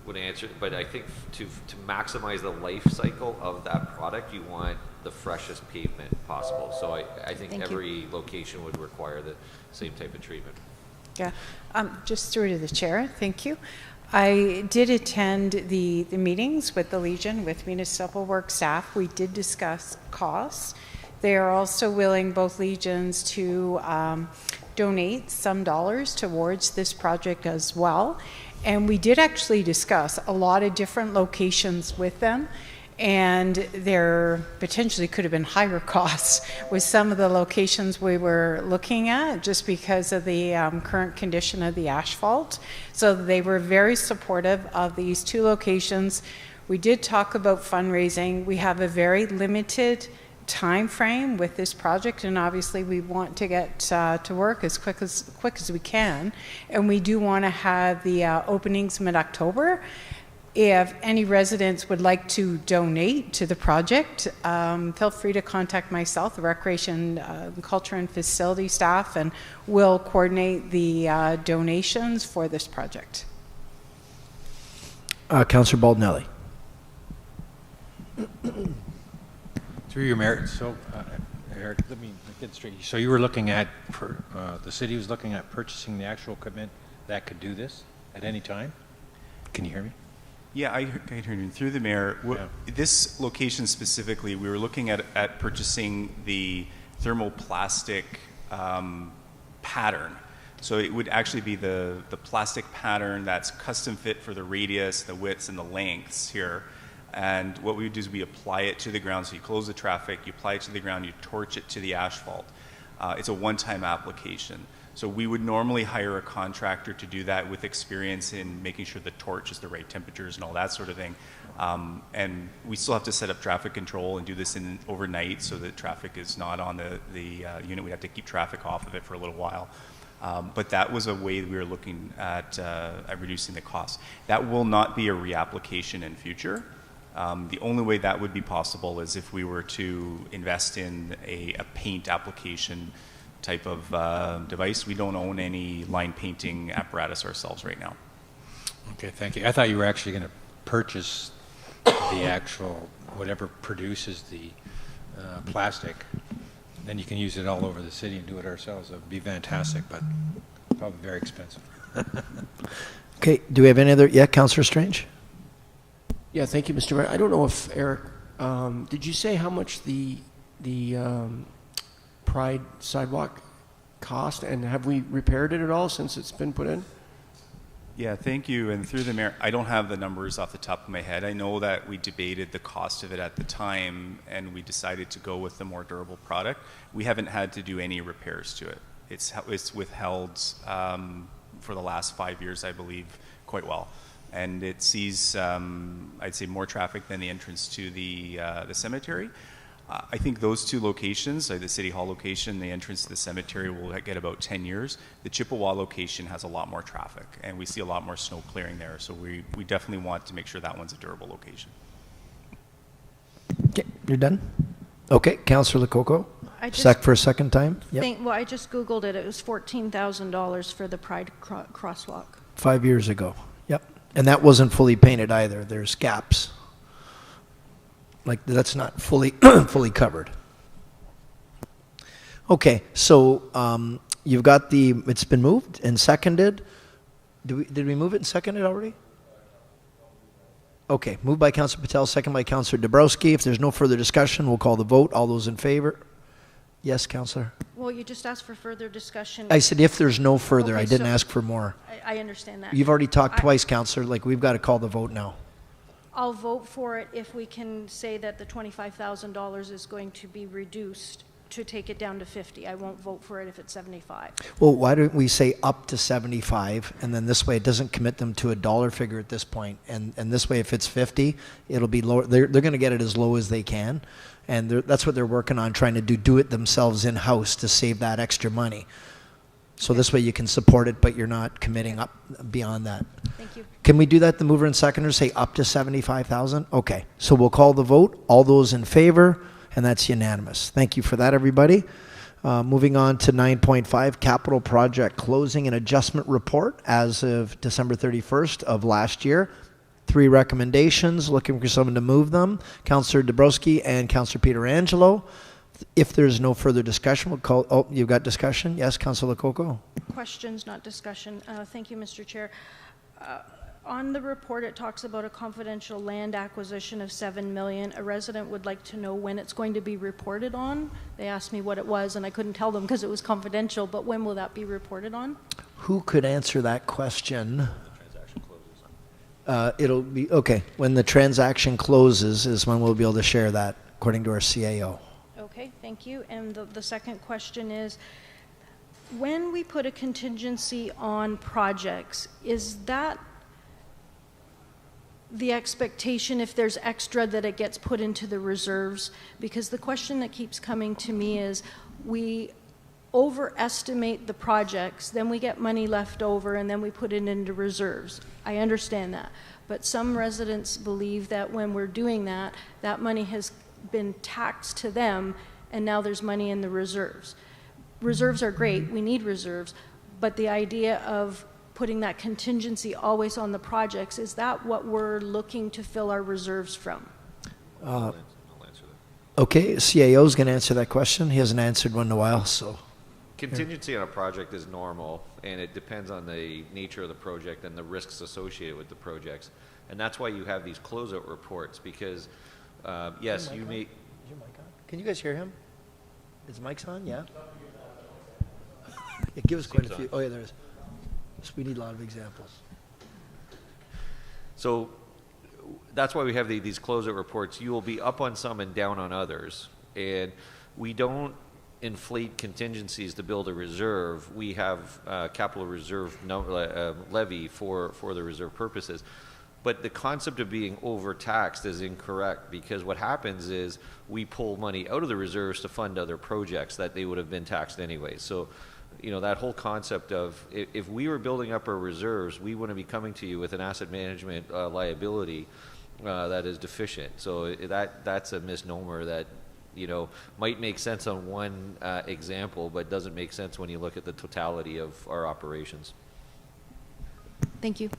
would answer, but I think to maximize the life cycle of that product, you want the freshest pavement possible. So I think every location would require the same type of treatment. Yeah, just through to the chair, thank you. I did attend the meetings with the Legion, with Municipal Works staff. We did discuss costs. They are also willing, both Legions, to donate some dollars towards this project as well. And we did actually discuss a lot of different locations with them, and there potentially could have been higher costs with some of the locations we were looking at just because of the current condition of the asphalt. So they were very supportive of these two locations. We did talk about fundraising. We have a very limited time frame with this project, and obviously we want to get to work as quick as we can, and we do want to have the openings mid-October. If any residents would like to donate to the project, feel free to contact myself, the Recreation, Culture and Facility staff, and we'll coordinate the donations for this project. Councillor Baldinelli. Through your merit, so Eric, let me get straight. So you were looking at, the city was looking at purchasing the actual equipment that could do this at any time? Can you hear me? Yeah, I heard you. Through the mayor, this location specifically, we were looking at purchasing the thermoplastic pattern. So it would actually be the plastic pattern that's custom fit for the radius, the widths, and the lengths here. And what we would do is we apply it to the ground. So you close the traffic, you apply it to the ground, you torch it to the asphalt. It's a one-time application. So we would normally hire a contractor to do that with experience in making sure the torch is the right temperatures and all that sort of thing. And we still have to set up traffic control and do this overnight so that traffic is not on the unit. We have to keep traffic off of it for a little while. But that was a way we were looking at reducing the cost. That will not be a reapplication in future. The only way that would be possible is if we were to invest in a paint application type of device. We don't own any line painting apparatus ourselves right now. Okay, thank you. I thought you were actually going to purchase the actual, whatever produces the plastic. Then you can use it all over the city and do it ourselves. That would be fantastic, but probably very expensive. Okay, do we have any other? Yeah, Councillor Strange? Yeah, thank you, Mr. Mayor. I don't know if, Eric, did you say how much the Pride sidewalk cost, and have we repaired it at all since it's been put in? Yeah, thank you. And through the mayor, I don't have the numbers off the top of my head. I know that we debated the cost of it at the time, and we decided to go with the more durable product. We haven't had to do any repairs to it. It's withheld for the last 5 years, I believe, quite well. And it sees, I'd say, more traffic than the entrance to the cemetery. I think those two locations, the City Hall location, the entrance to the cemetery, will get about 10 years. The Chipawa location has a lot more traffic, and we see a lot more snow clearing there. So we definitely want to make sure that one's a durable location. Okay, you're done? Okay, Councillor Lococo, for a second time. Yep. Well, I just Googled it. It was $14,000 for the Pride crosswalk. 5 years ago. Yep. And that wasn't fully painted either. There's gaps. Like, that's not fully fully covered. Okay, so you've got it's been moved and seconded. Did we move it and second it already? Okay, moved by Councillor Patel, second by Councillor Dabrowski. If there's no further discussion, we'll call the vote. All those in favor? Yes, Councillor? Well, you just asked for further discussion. I said if there's no further. Okay, I didn't ask for more. I understand that. You've already talked twice, Councillor. Like, we've got to call the vote now. I'll vote for it if we can say that the $25,000 is going to be reduced to take it down to 50. I won't vote for it if it's 75. Well, why don't we say up to 75, and then this way it doesn't commit them to a dollar figure at this point, and this way if it's 50, it'll be lower. They're going to get it as low as they can, and that's what they're working on, trying to do it themselves in-house to save that extra money. So this way you can support it, but you're not committing up beyond that. Thank you. Can we do that, the mover and seconder, say up to 75,000? Okay, so we'll call the vote. All those in favor, and that's unanimous. Thank you for that, everybody. Moving on to 9.5, capital project closing and adjustment report as of December 31st of last year. 3 recommendations. Looking for someone to move them. Councillor Dabrowski and Councillor Pietrangelo. If there's no further discussion, we'll call. Oh, you've got discussion? Yes, Councillor Coco. Questions, not discussion. Thank you, Mr. Chair. On the report, it talks about a confidential land acquisition of $7 million. A resident would like to know when it's going to be reported on. They asked me what it was, and I couldn't tell them because it was confidential, but when will that be reported on? Who could answer that question? It'll be, okay, when the transaction closes is when we'll be able to share that, according to our CAO. Okay, thank you. And the second question is, when we put a contingency on projects, is that the expectation, if there's extra, that it gets put into the reserves? Because the question that keeps coming to me is, we overestimate the projects, then we get money left over, and then we put it into reserves. I understand that. But some residents believe that when we're doing that, that money has been taxed to them, and now there's money in the reserves. Reserves are great, we need reserves, but the idea of putting that contingency always on the projects, is that what we're looking to fill our reserves from? Okay, CAO is going to answer that question. He hasn't answered one in a while, so. Contingency on a project is normal, and it depends on the nature of the project and the risks associated with the projects. And that's why you have these closeout reports, because, yes, you may... Is your mic on? Can you guys hear him? Is mic's on? Yeah? It gives quite a few. Oh, yeah, there is. So we need a lot of examples. So that's why we have these closeout reports. You will be up on some and down on others. And we don't inflate contingencies to build a reserve. We have capital reserve levy for the reserve purposes. But the concept of being overtaxed is incorrect, because what happens is we pull money out of the reserves to fund other projects that they would have been taxed anyway. So, you know, that whole concept of if we were building up our reserves, we wouldn't be coming to you with an asset management liability that is deficient. So that's a misnomer that, you know, might make sense on one example, but doesn't make sense when you look at the totality of our operations. Thank you.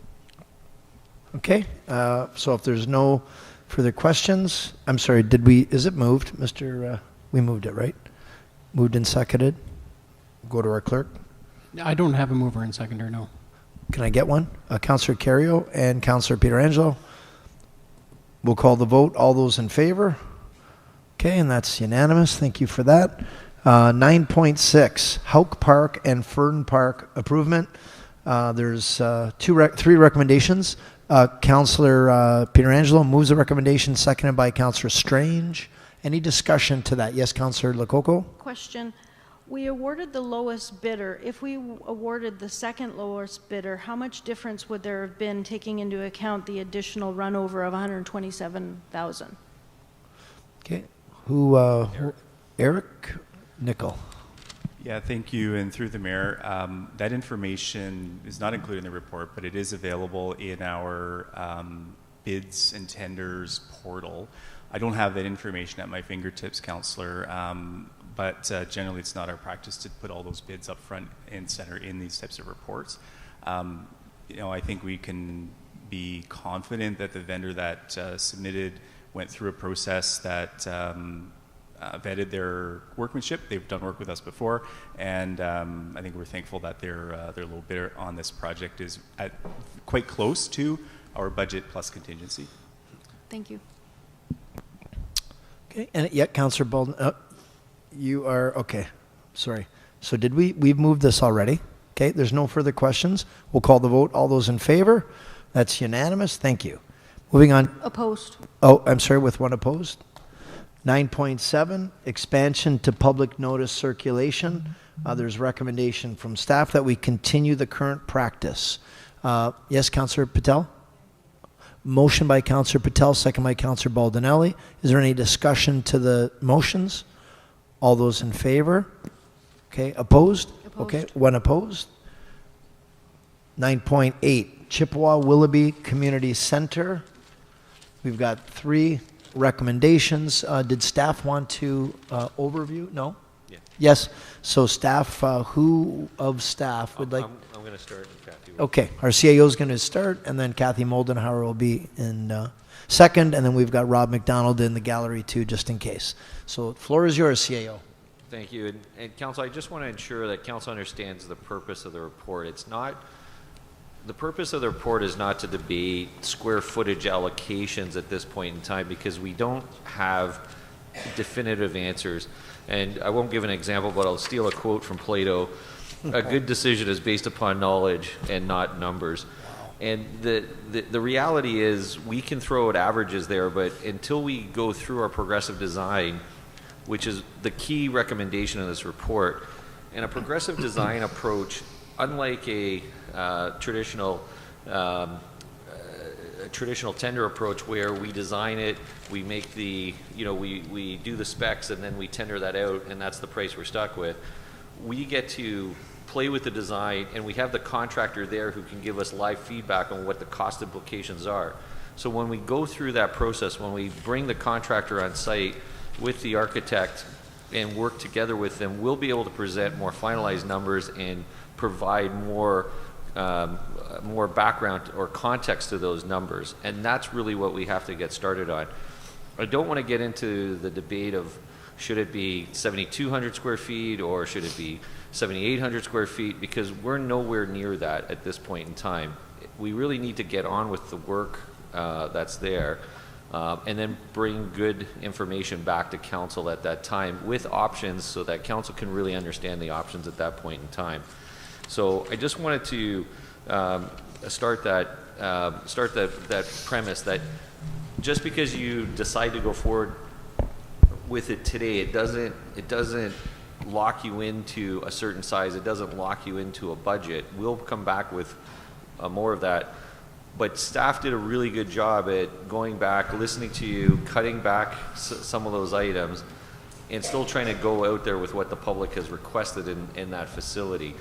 Okay, so if there's no further questions, I'm sorry, is it moved, Mr., we moved it, right? Moved and seconded? Go to our clerk. I don't have a mover and seconder, no. Can I get one? Councillor Carrio and Councillor Pietrangelo. We'll call the vote. All those in favor? Okay, and that's unanimous. Thank you for that. 9.6, Houck Park and Fern Park improvement. There's 3 recommendations. Councillor Pietrangelo moves the recommendation, seconded by Councillor Strange. Any discussion to that? Yes, Councillor Lococo? Question. We awarded the lowest bidder. If we awarded the second lowest bidder, how much difference would there have been, taking into account the additional runover of $127,000? Okay. Who Eric Nickel. Yeah, thank you. And through the mayor, that information is not included in the report, but it is available in our bids and tenders portal. I don't have that information at my fingertips, Councillor, but generally it's not our practice to put all those bids up front and center in these types of reports. You know, I think we can be confident that the vendor that submitted went through a process that vetted their workmanship. They've done work with us before, and I think we're thankful that their low bidder on this project is at quite close to our budget plus contingency. Thank you. Okay, and yeah, Councillor Bolden, you are, okay, sorry. So we've moved this already. Okay, there's no further questions. We'll call the vote. All those in favor? That's unanimous. Thank you. Moving on. Opposed. Oh, I'm sorry, with one opposed. 9.7, expansion to public notice circulation. There's recommendation from staff that we continue the current practice. Yes, Councillor Patel? Motion by Councillor Patel, second by Councillor Baldinelli. Is there any discussion to the motions? All those in favor? Okay, opposed? Okay, one opposed. 9.8, Chipawa Willoughby Community Center. We've got 3 recommendations. Did staff want to overview? No? Yeah. Yes. So staff, who of staff would like? I'm going to start, and Kathy will. Okay, our CAO is going to start, and then Kathy Moldenhauer will be in second, and then we've got Rob McDonald in the gallery too, just in case. So the floor is yours, CAO. Thank you. And Council, I just want to ensure that Council understands the purpose of the report. The purpose of the report is not to debate square footage allocations at this point in time, because we don't have definitive answers. And I won't give an example, but I'll steal a quote from Plato. A good decision is based upon knowledge and not numbers. And the reality is we can throw out averages there, but until we go through our progressive design, which is the key recommendation in this report, and a progressive design approach, unlike a traditional tender approach where we design it, we make the, we do the specs and then we tender that out and that's the price we're stuck with. We get to play with the design and we have the contractor there who can give us live feedback on what the cost implications are. So when we go through that process, when we bring the contractor on site with the architect and work together with them, we'll be able to present more finalized numbers and provide more background or context to those numbers. And that's really what we have to get started on. I don't want to get into the debate of should it be 7,200 square feet or should it be 7,800 square feet, because we're nowhere near that at this point in time. We really need to get on with the work that's there and then bring good information back to council at that time with options so that council can really understand the options at that point in time. So I just wanted to start that premise that just because you decide to go forward with it today, it doesn't lock you into a certain size. It doesn't lock you into a budget. We'll come back with more of that. But staff did a really good job at going back, listening to you, cutting back some of those items, and still trying to go out there with what the public has requested in that facility.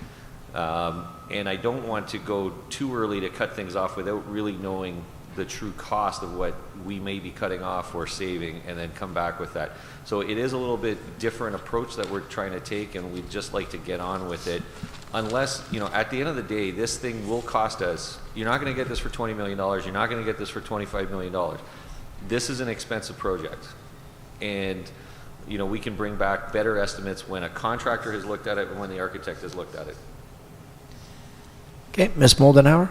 And I don't want to go too early to cut things off without really knowing the true cost of what we may be cutting off or saving, and then come back with that. So it is a little bit different approach that we're trying to take, and we'd just like to get on with it. Unless, at the end of the day, this thing will cost us, you're not going to get this for $20 million, you're not going to get this for $25 million. This is an expensive project. And, we can bring back better estimates when a contractor has looked at it and when the architect has looked at it. Okay, Ms. Moldenhauer,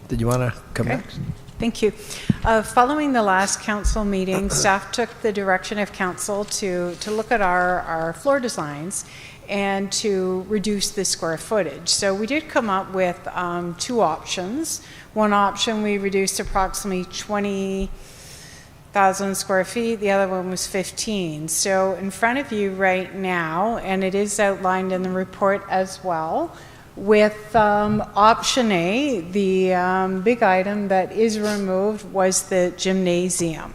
did you want to come next? Thank you. Following the last council meeting, staff took the direction of council to look at our floor designs and to reduce the square footage. So we did come up with two options. One option, we reduced approximately 20,000 square feet. The other one was 15. So in front of you right now, and it is outlined in the report as well, with option A, the big item that is removed was the gymnasium.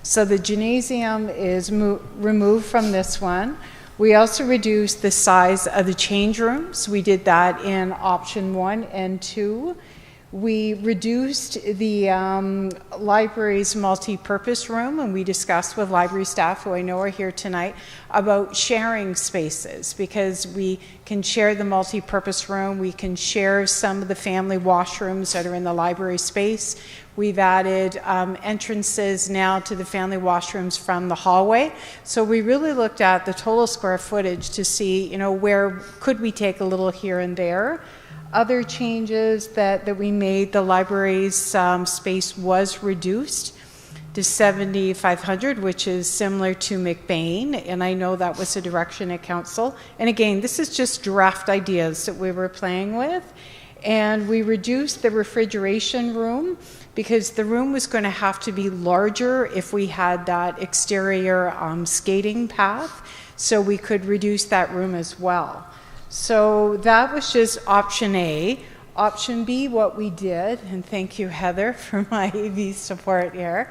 So the gymnasium is removed from this one. We also reduced the size of the change rooms. We did that in option 1 and 2. We reduced the library's multi-purpose room, and we discussed with library staff, who I know are here tonight, about sharing spaces, because we can share the multi-purpose room, we can share some of the family washrooms that are in the library space. We've added entrances now to the family washrooms from the hallway. So we really looked at the total square footage to see, where could we take a little here and there. Other changes that we made, the library's space was reduced to 7,500, which is similar to McBain, and I know that was a direction at council. And again, this is just draft ideas that we were playing with. And we reduced the refrigeration room because the room was going to have to be larger if we had that exterior skating path, so we could reduce that room as well. So that was just option A. Option B, what we did, and thank you, Heather, for my AV support here.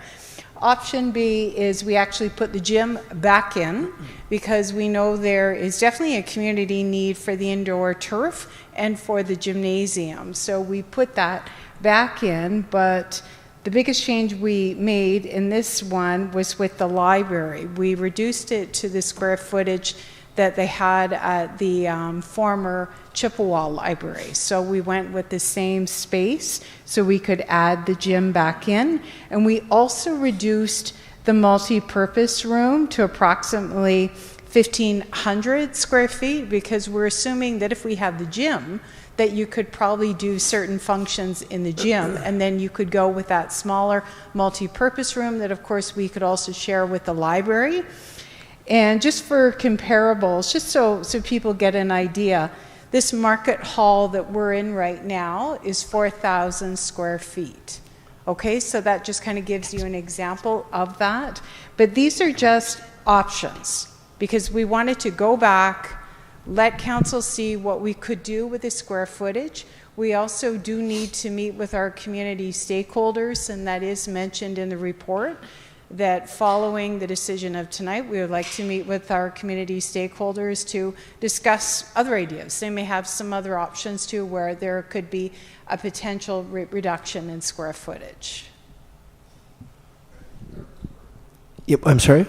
Option B is we actually put the gym back in because we know there is definitely a community need for the indoor turf and for the gymnasium. So we put that back in, but the biggest change we made in this one was with the library. We reduced it to the square footage that they had at the former Chipawa library. So we went with the same space so we could add the gym back in. And we also reduced the multi-purpose room to approximately 1,500 square feet, because we're assuming that if we have the gym, that you could probably do certain functions in the gym, and then you could go with that smaller multi-purpose room that of course we could also share with the library. And just for comparables, just so people get an idea, this market hall that we're in right now is 4,000 square feet. Okay, so that just kind of gives you an example of that. But these are just options, because we wanted to go back, let council see what we could do with the square footage. We also do need to meet with our community stakeholders, and that is mentioned in the report, that following the decision of tonight, we would like to meet with our community stakeholders to discuss other ideas. They may have some other options too, where there could be a potential reduction in square footage. Yep, I'm sorry?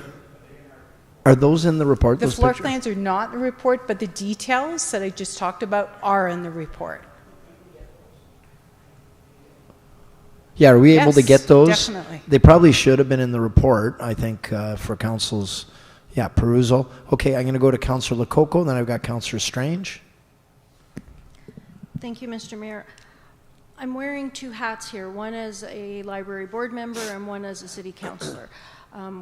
Are those in the report? The floor plans are not in the report, but the details that I just talked about are in the report. Yeah, are we able to get those? Definitely. They probably should have been in the report, I think, for council's, perusal. Okay, I'm going to go to Councillor Lococo, then I've got Councillor Strange. Thank you, Mr. Mayor. I'm wearing two hats here, one as a library board member and one as a city councillor.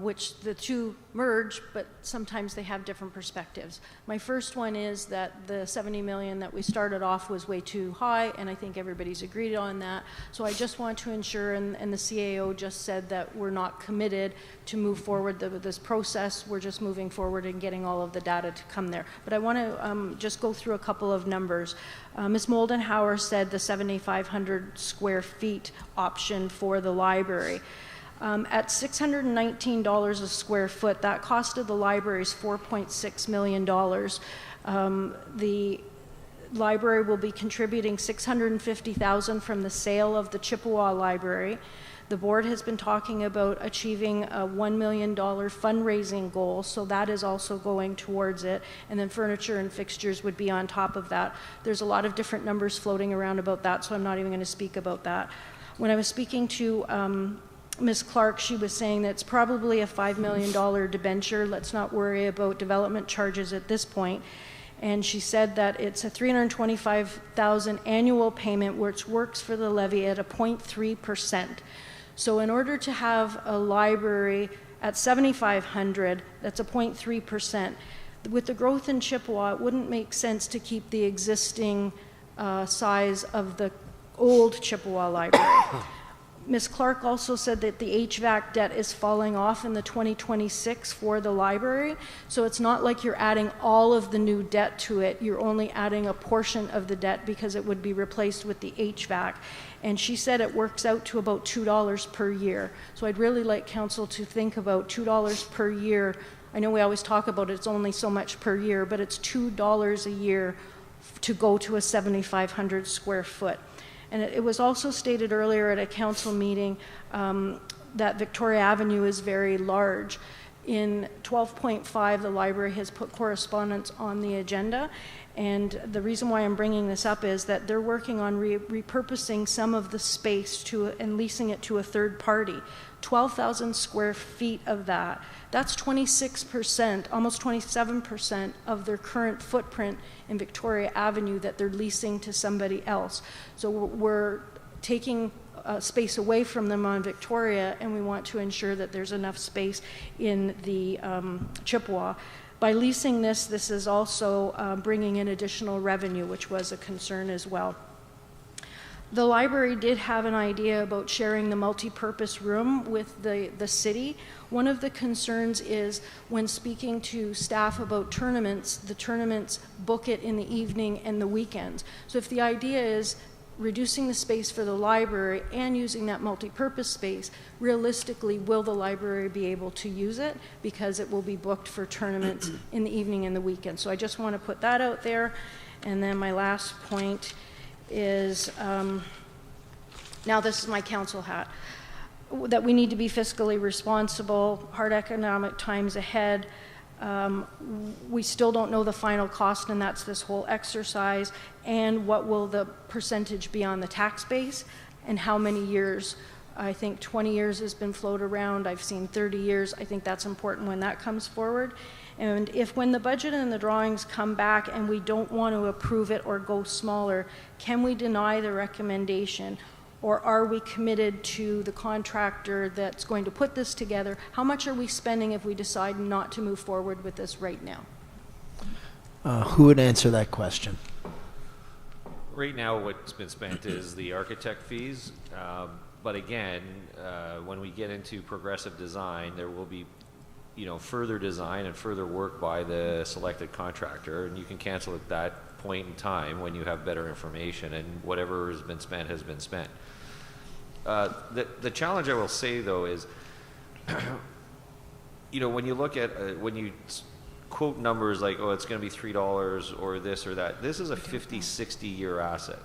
Which the two merge, but sometimes they have different perspectives. My first one is that the 70 million that we started off was way too high, and I think everybody's agreed on that. So I just want to ensure, and the CAO just said that we're not committed to move forward with this process. We're just moving forward and getting all of the data to come there. But I want to just go through a couple of numbers. Ms. Moldenhauer said the 7,500 square feet option for the library. At $619 a square foot, that costed the libraries $4.6 million. The library will be contributing $650,000 from the sale of the Chipawa library. The board has been talking about achieving a $1 million fundraising goal, so that is also going towards it. And then furniture and fixtures would be on top of that. There's a lot of different numbers floating around about that, so I'm not even going to speak about that. When I was speaking to Ms. Clark, she was saying that it's probably a $5 million debenture. Let's not worry about development charges at this point. And she said that it's a $325,000 annual payment, which works for the levy at a 0.3%. So in order to have a library at $7,500, that's a 0.3%. With the growth in Chippewa, it wouldn't make sense to keep the existing size of the old Chippewa library. Ms. Clark also said that the HVAC debt is falling off in the 2026 for the library, so it's not like you're adding all of the new debt to it. You're only adding a portion of the debt because it would be replaced with the HVAC. And she said it works out to about $2 per year. So I'd really like council to think about $2 per year. I know we always talk about it's only so much per year, but it's $2 a year to go to a 7,500 square foot. And it was also stated earlier at a council meeting that Victoria Avenue is very large. In 12.5, the library has put correspondence on the agenda. And the reason why I'm bringing this up is that they're working on repurposing some of the space and leasing it to a third party. 12,000 square feet of that. That's 26%, almost 27% of their current footprint in Victoria Avenue that they're leasing to somebody else. So we're taking space away from them on Victoria, and we want to ensure that there's enough space in the Chippewa. By leasing this is also bringing in additional revenue, which was a concern as well. The library did have an idea about sharing the multi-purpose room with the city. One of the concerns is when speaking to staff about tournaments, the tournaments book it in the evening and the weekends. So if the idea is reducing the space for the library and using that multi-purpose space, realistically, will the library be able to use it? Because it will be booked for tournaments in the evening and the weekend. So I just want to put that out there. And then my last point is, now this is my council hat, that we need to be fiscally responsible, hard economic times ahead. We still don't know the final cost, and that's this whole exercise, and what will the percentage be on the tax base, and how many years. I think 20 years has been floated around. I've seen 30 years. I think that's important when that comes forward. And if when the budget and the drawings come back and we don't want to approve it or go smaller, can we deny the recommendation? Or are we committed to the contractor that's going to put this together? How much are we spending if we decide not to move forward with this right now? Who would answer that question? Right now, what's been spent is the architect fees. But again, when we get into progressive design, there will be, further design and further work by the selected contractor, and you can cancel at that point in time when you have better information, and whatever has been spent has been spent. The challenge I will say though is, when you look at when you quote numbers like, oh, it's going to be $3 or this or that, this is a 50, 60 year asset.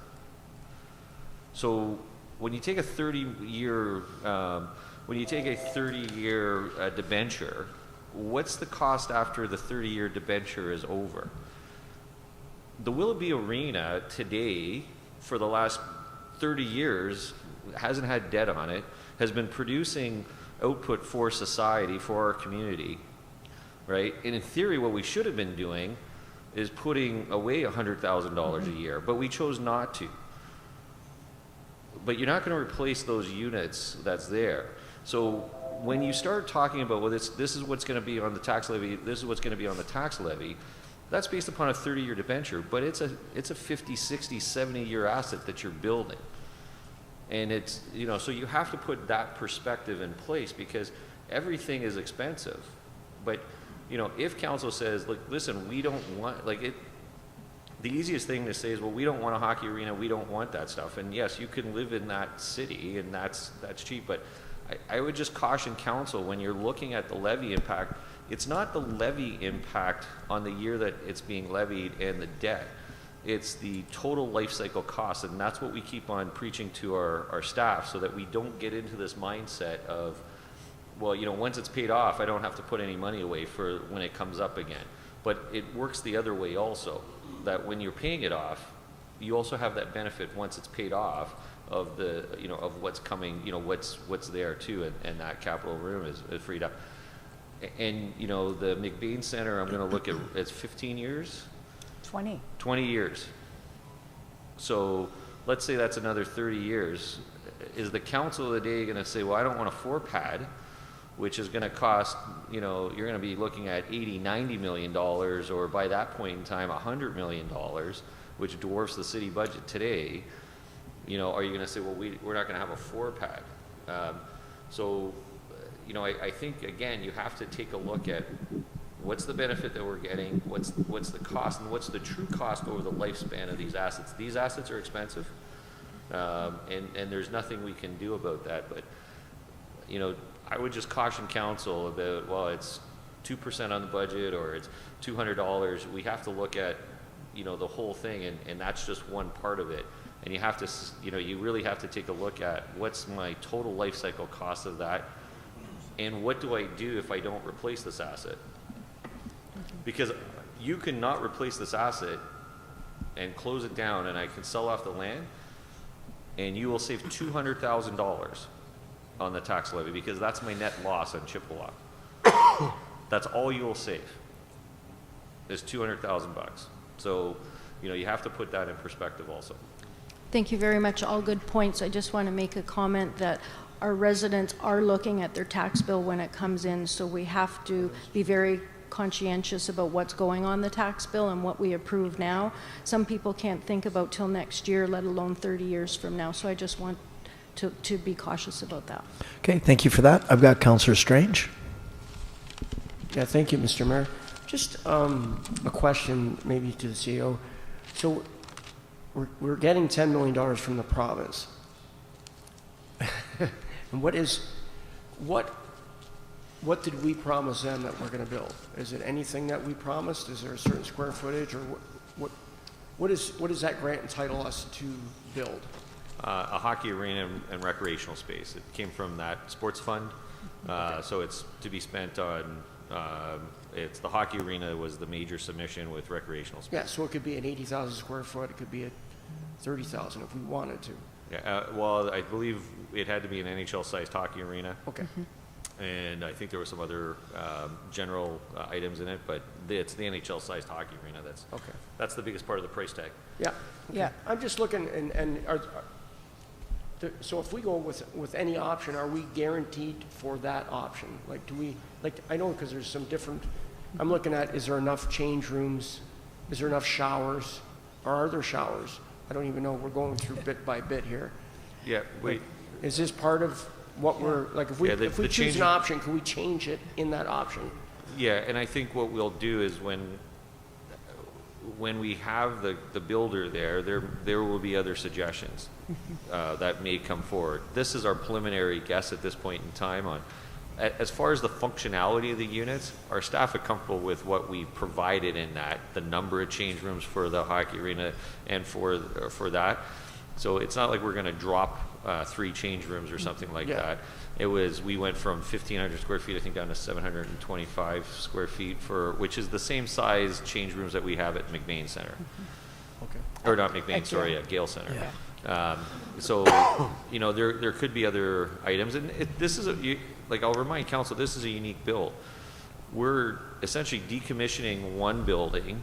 So when you take a 30-year debenture, what's the cost after the 30-year debenture is over? The Willoughby Arena today, for the last 30 years, hasn't had debt on it, has been producing output for society, for our community, right? And in theory, what we should have been doing is putting away $100,000 a year, but we chose not to. But you're not going to replace those units that's there. So when you start talking about, well, this is what's going to be on the tax levy, this is what's going to be on the tax levy, that's based upon a 30-year debenture, but it's a 50, 60, 70-year asset that you're building. And it's, so you have to put that perspective in place, because everything is expensive. But, if council says, look, listen, we don't want, the easiest thing to say is, well, we don't want a hockey arena, we don't want that stuff. And yes, you can live in that city, and that's cheap, but I would just caution council, when you're looking at the levy impact, it's not the levy impact on the year that it's being levied and the debt. It's the total life cycle cost, and that's what we keep on preaching to our staff, so that we don't get into this mindset of, well, once it's paid off, I don't have to put any money away for when it comes up again. But it works the other way also, that when you're paying it off, you also have that benefit once it's paid off of the, of what's coming, what's there too, and that capital room is freed up. And, the McBain Center, I'm going to look at, it's 15 years? 20. 20 years. So let's say that's another 30 years. Is the council of the day going to say, well, I don't want a 4-pad, which is going to cost, you're going to be looking at $80, $90 million, or by that point in time, $100 million, which dwarfs the city budget today. Are you going to say, well, we're not going to have a 4-pad? I think, again, you have to take a look at what's the benefit that we're getting, what's the cost, and what's the true cost over the lifespan of these assets. These assets are expensive, and there's nothing we can do about that. But, I would just caution council about, well, it's 2% on the budget, or it's $200. We have to look at, the whole thing, and that's just one part of it. And you have to, you really have to take a look at what's my total life cycle cost of that, and what do I do if I don't replace this asset? Because you cannot replace this asset and close it down, and I can sell off the land, and you will save $200,000 on the tax levy, because that's my net loss on Chipawa. That's all you will save, is $200,000 bucks. So, you have to put that in perspective also. Thank you very much. All good points. I just want to make a comment that our residents are looking at their tax bill when it comes in, so we have to be very conscientious about what's going on the tax bill and what we approve now. Some people can't think about till next year, let alone 30 years from now. So I just want to be cautious about that. Okay, thank you for that. I've got Councillor Strange. Yeah, thank you, Mr. Mayor. Just a question maybe to the CEO. So we're getting $10 million from the province. And what did we promise them that we're going to build? Is it anything that we promised? Is there a certain square footage, or what does that grant entitle us to build? A hockey arena and recreational space. It came from that sports fund, so it's to be spent on It's the hockey arena was the major submission with recreational space. Yeah, so it could be an 80,000 square foot, it could be a 30,000 if we wanted to. Yeah, well, I believe it had to be an NHL-sized hockey arena. Okay. And I think there were some other general items in it, but it's the NHL-sized hockey arena that's the biggest part of the price tag. Yeah. Okay. Yeah. I'm just looking, so if we go with any option, are we guaranteed for that option? Like, do we, like, I know because there's some different, I'm looking at, is there enough change rooms? Is there enough showers? Or are there showers? I don't even know. We're going through bit by bit here. Yeah, wait. Like, is this part of what we're, like, if we choose an option, can we change it in that option? Yeah, and I think what we'll do is when we have the builder there will be other suggestions that may come forward. This is our preliminary guess at this point in time on, as far as the functionality of the units, our staff are comfortable with what we provided in that, the number of change rooms for the hockey arena and for that. So it's not like we're going to drop 3 change rooms or something like that. It was, we went from 1,500 square feet, I think, down to 725 square feet which is the same size change rooms that we have at McBain Center. Okay. Or not McBain, sorry, at Gale Center. Yeah. So, you know, there could be other items, and this is like, I'll remind council, this is a unique build. We're essentially decommissioning one building,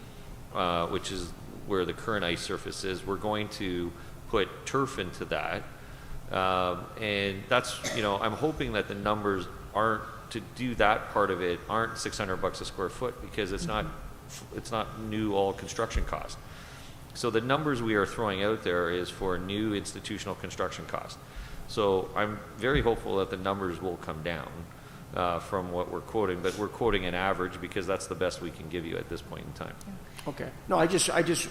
which is where the current ice surface is. We're going to put turf into that, and that's, you know, I'm hoping that the numbers aren't, to do that part of it, aren't $600 a square foot, because it's not new all construction cost. So the numbers we are throwing out there is for new institutional construction cost. So I'm very hopeful that the numbers will come down from what we're quoting, but we're quoting an average because that's the best we can give you at this point in time. Okay. No, I just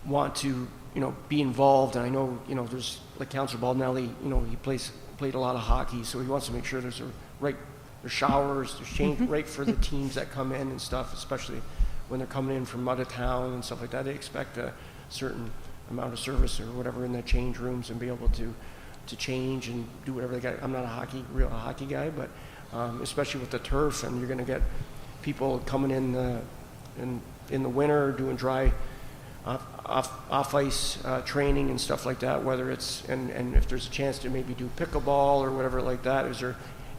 want to, you know, be involved, and I know, you know, there's, like Councillor Baldinelli, you know, he played a lot of hockey, so he wants to make sure there's there's showers, there's change right for the teams that come in and stuff, especially when they're coming in from out of town and stuff like that. They expect a certain amount of service or whatever in the change rooms and be able to change and do whatever they got. I'm not a real hockey guy, but especially with the turf, and you're going to get people coming in the winter doing dry off ice training and stuff like that. Whether it's and if there's a chance to maybe do pickleball or whatever like that,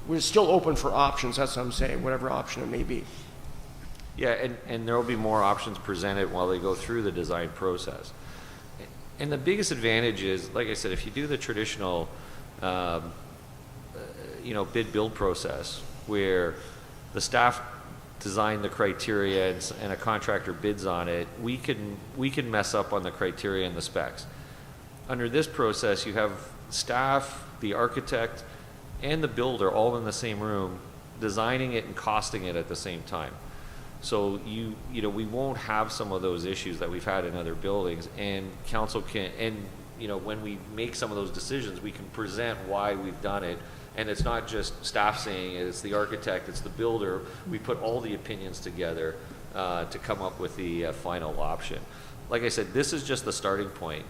we're still open for options. That's what I'm saying. Whatever option it may be. Yeah, and there will be more options presented while they go through the design process. And the biggest advantage is, like I said, if you do the traditional, you know, bid build process where the staff design the criteria and a contractor bids on it, we can mess up on the criteria and the specs. Under this process, you have staff, the architect, and the builder all in the same room, designing it and costing it at the same time. So you know, we won't have some of those issues that we've had in other buildings, and council can, and you know, when we make some of those decisions, we can present why we've done it, and it's not just staff saying it, it's the architect, it's the builder. We put all the opinions together to come up with the final option. Like I said, this is just the starting point.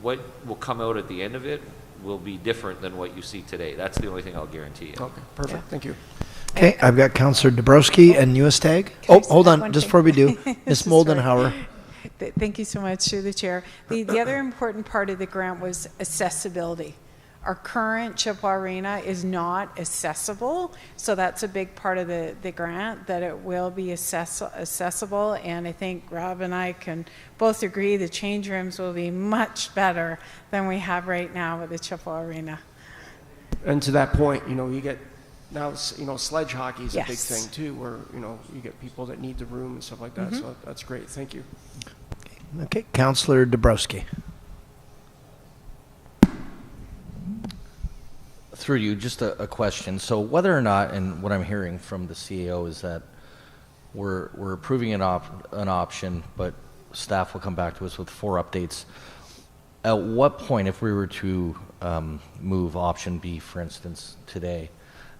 What will come out at the end of it will be different than what you see today. That's the only thing I'll guarantee you. Okay, perfect. Thank you. Okay, I've got Councillor Dabrowski and Newestag. Oh, hold on, just before we do, Ms. Moldenhauer. Thank you so much, through the chair. The other important part of the grant was accessibility. Our current Chipawa Arena is not accessible, so that's a big part of the grant, that it will be accessible, and I think Rob and I can both agree the change rooms will be much better than we have right now with the Chipawa Arena. And to that point, you know, you get now, you know, sledge hockey is a big Yes. thing too, where, you know, you get people that need the room and stuff like that. So that's great. Thank you. Okay, Councillor Dabrowski. Through you, just a question. So whether or not, and what I'm hearing from the CAO is that we're approving an option, but staff will come back to us with 4 updates. At what point, if we were to move option B, for instance, today,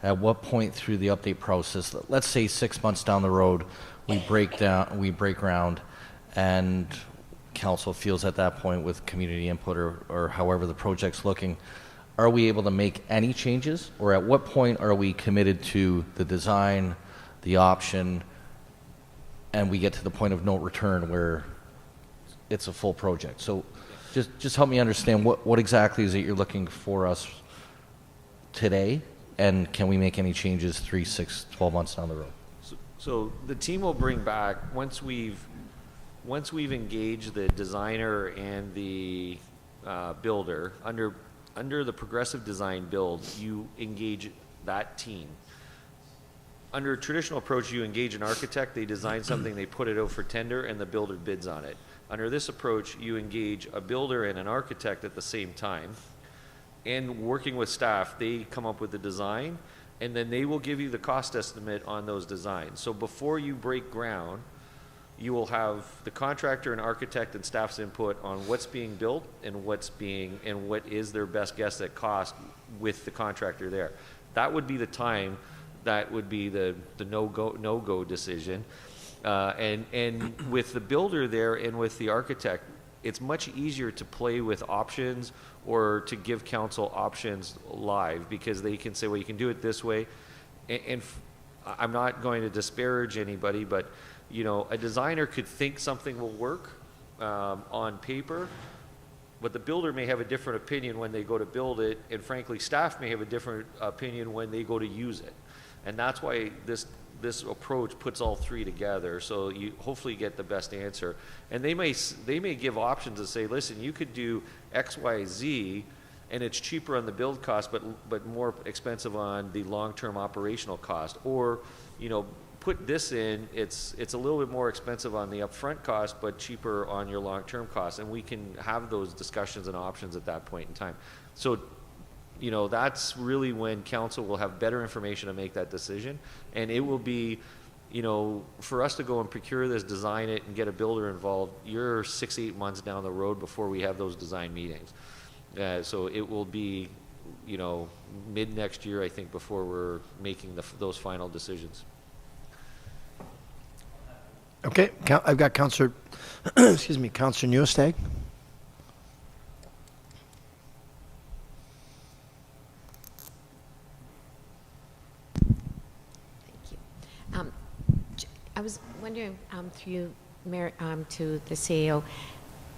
at what point through the update process, let's say 6 months down the road, we break ground, and council feels at that point with community input or however the project's looking, are we able to make any changes? Or at what point are we committed to the design, the option, and we get to the point of no return where it's a full project. So just help me understand what exactly is it you're looking for us today, and can we make any changes 3, 6, 12 months down the road? So the team will bring back, once we've engaged the designer and the builder, under the progressive design build, you engage that team. Under a traditional approach, you engage an architect, they design something, they put it out for tender, and the builder bids on it. Under this approach, you engage a builder and an architect at the same time, and working with staff, they come up with the design, and then they will give you the cost estimate on those designs. So before you break ground, you will have the contractor and architect and staff's input on what's being built and what is their best guess at cost with the contractor there. That would be the time, that would be the no-go decision. And with the builder there and with the architect, it's much easier to play with options or to give council options live, because they can say, well, you can do it this way. And I'm not going to disparage anybody, but you know, a designer could think something will work on paper, but the builder may have a different opinion when they go to build it, and frankly, staff may have a different opinion when they go to use it. And that's why this approach puts all three together, so you hopefully get the best answer. And they may give options and say, listen, you could do X, Y, Z, and it's cheaper on the build cost, but more expensive on the long-term operational cost. Or, you know, put this in, it's a little bit more expensive on the upfront cost, but cheaper on your long-term cost. And we can have those discussions and options at that point in time. So, you know, that's really when council will have better information to make that decision. And it will be, you know, for us to go and procure this, design it, and get a builder involved, you're 6-8 months down the road before we have those design meetings. So it will be, you know, mid next year, I think, before we're making those final decisions. Okay, I've got Councillor, excuse me, Councillor Newstag. I was wondering, through you, Mayor, to the CEO,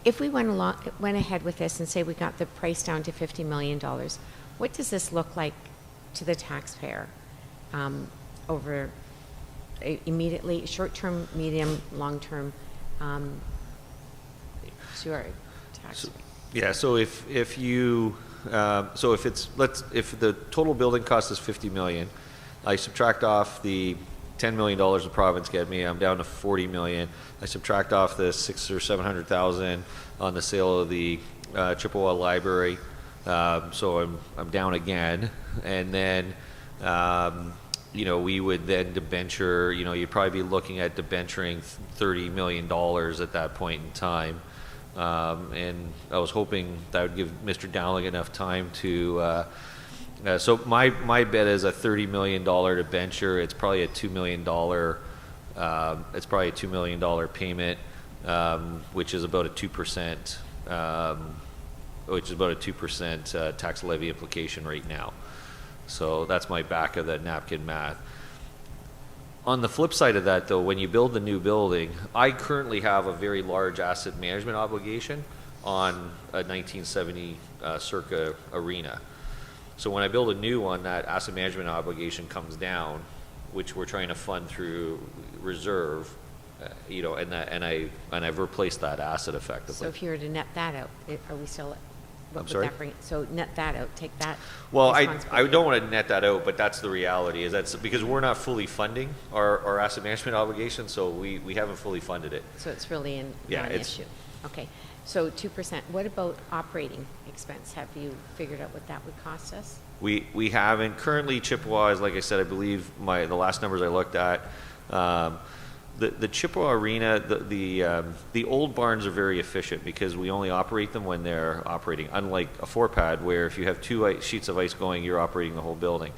if we went ahead with this and say we got the price down to $50 million, what does this look like to the taxpayer over immediately, short-term, medium, long-term, to our taxpayer? Yeah. So if the total building cost is $50 million, I subtract off the $10 million the province get me, I'm down to $40 million. I subtract off the $600,000 or $700,000 on the sale of the Chipawa library, so I'm down again. And then, you know, we would then debenture. You know, you'd probably be looking at debenturing $30 million at that point in time. And I was hoping that would give Mr. Dowling enough time to. So my bet is a $30 million debenture. It's probably a $2 million. It's probably a $2 million payment, which is about a 2%. Which is about a 2% tax levy implication right now. So that's my back of the napkin math. On the flip side of that, though, when you build the new building, I currently have a very large asset management obligation on a 1970 circa arena. So when I build a new one, that asset management obligation comes down, which we're trying to fund through reserve, you know, and I've replaced that asset effectively. So if you were to net that out, are we still? What I'm sorry? That bring? So net that out, take that. Well, I don't want to net that out, but that's the reality. Is that's because we're not fully funding our asset management obligation, so we haven't fully funded it. So it's really not an issue. Okay. So 2%. What about operating expense? Have you figured out what that would cost us? We haven't. Currently, Chippewa is, like I said, I believe the last numbers I looked at. The Chippewa Arena, the old barns are very efficient because we only operate them when they're operating, unlike a 4-pad where if you have 2 sheets of ice going, you're operating the whole building.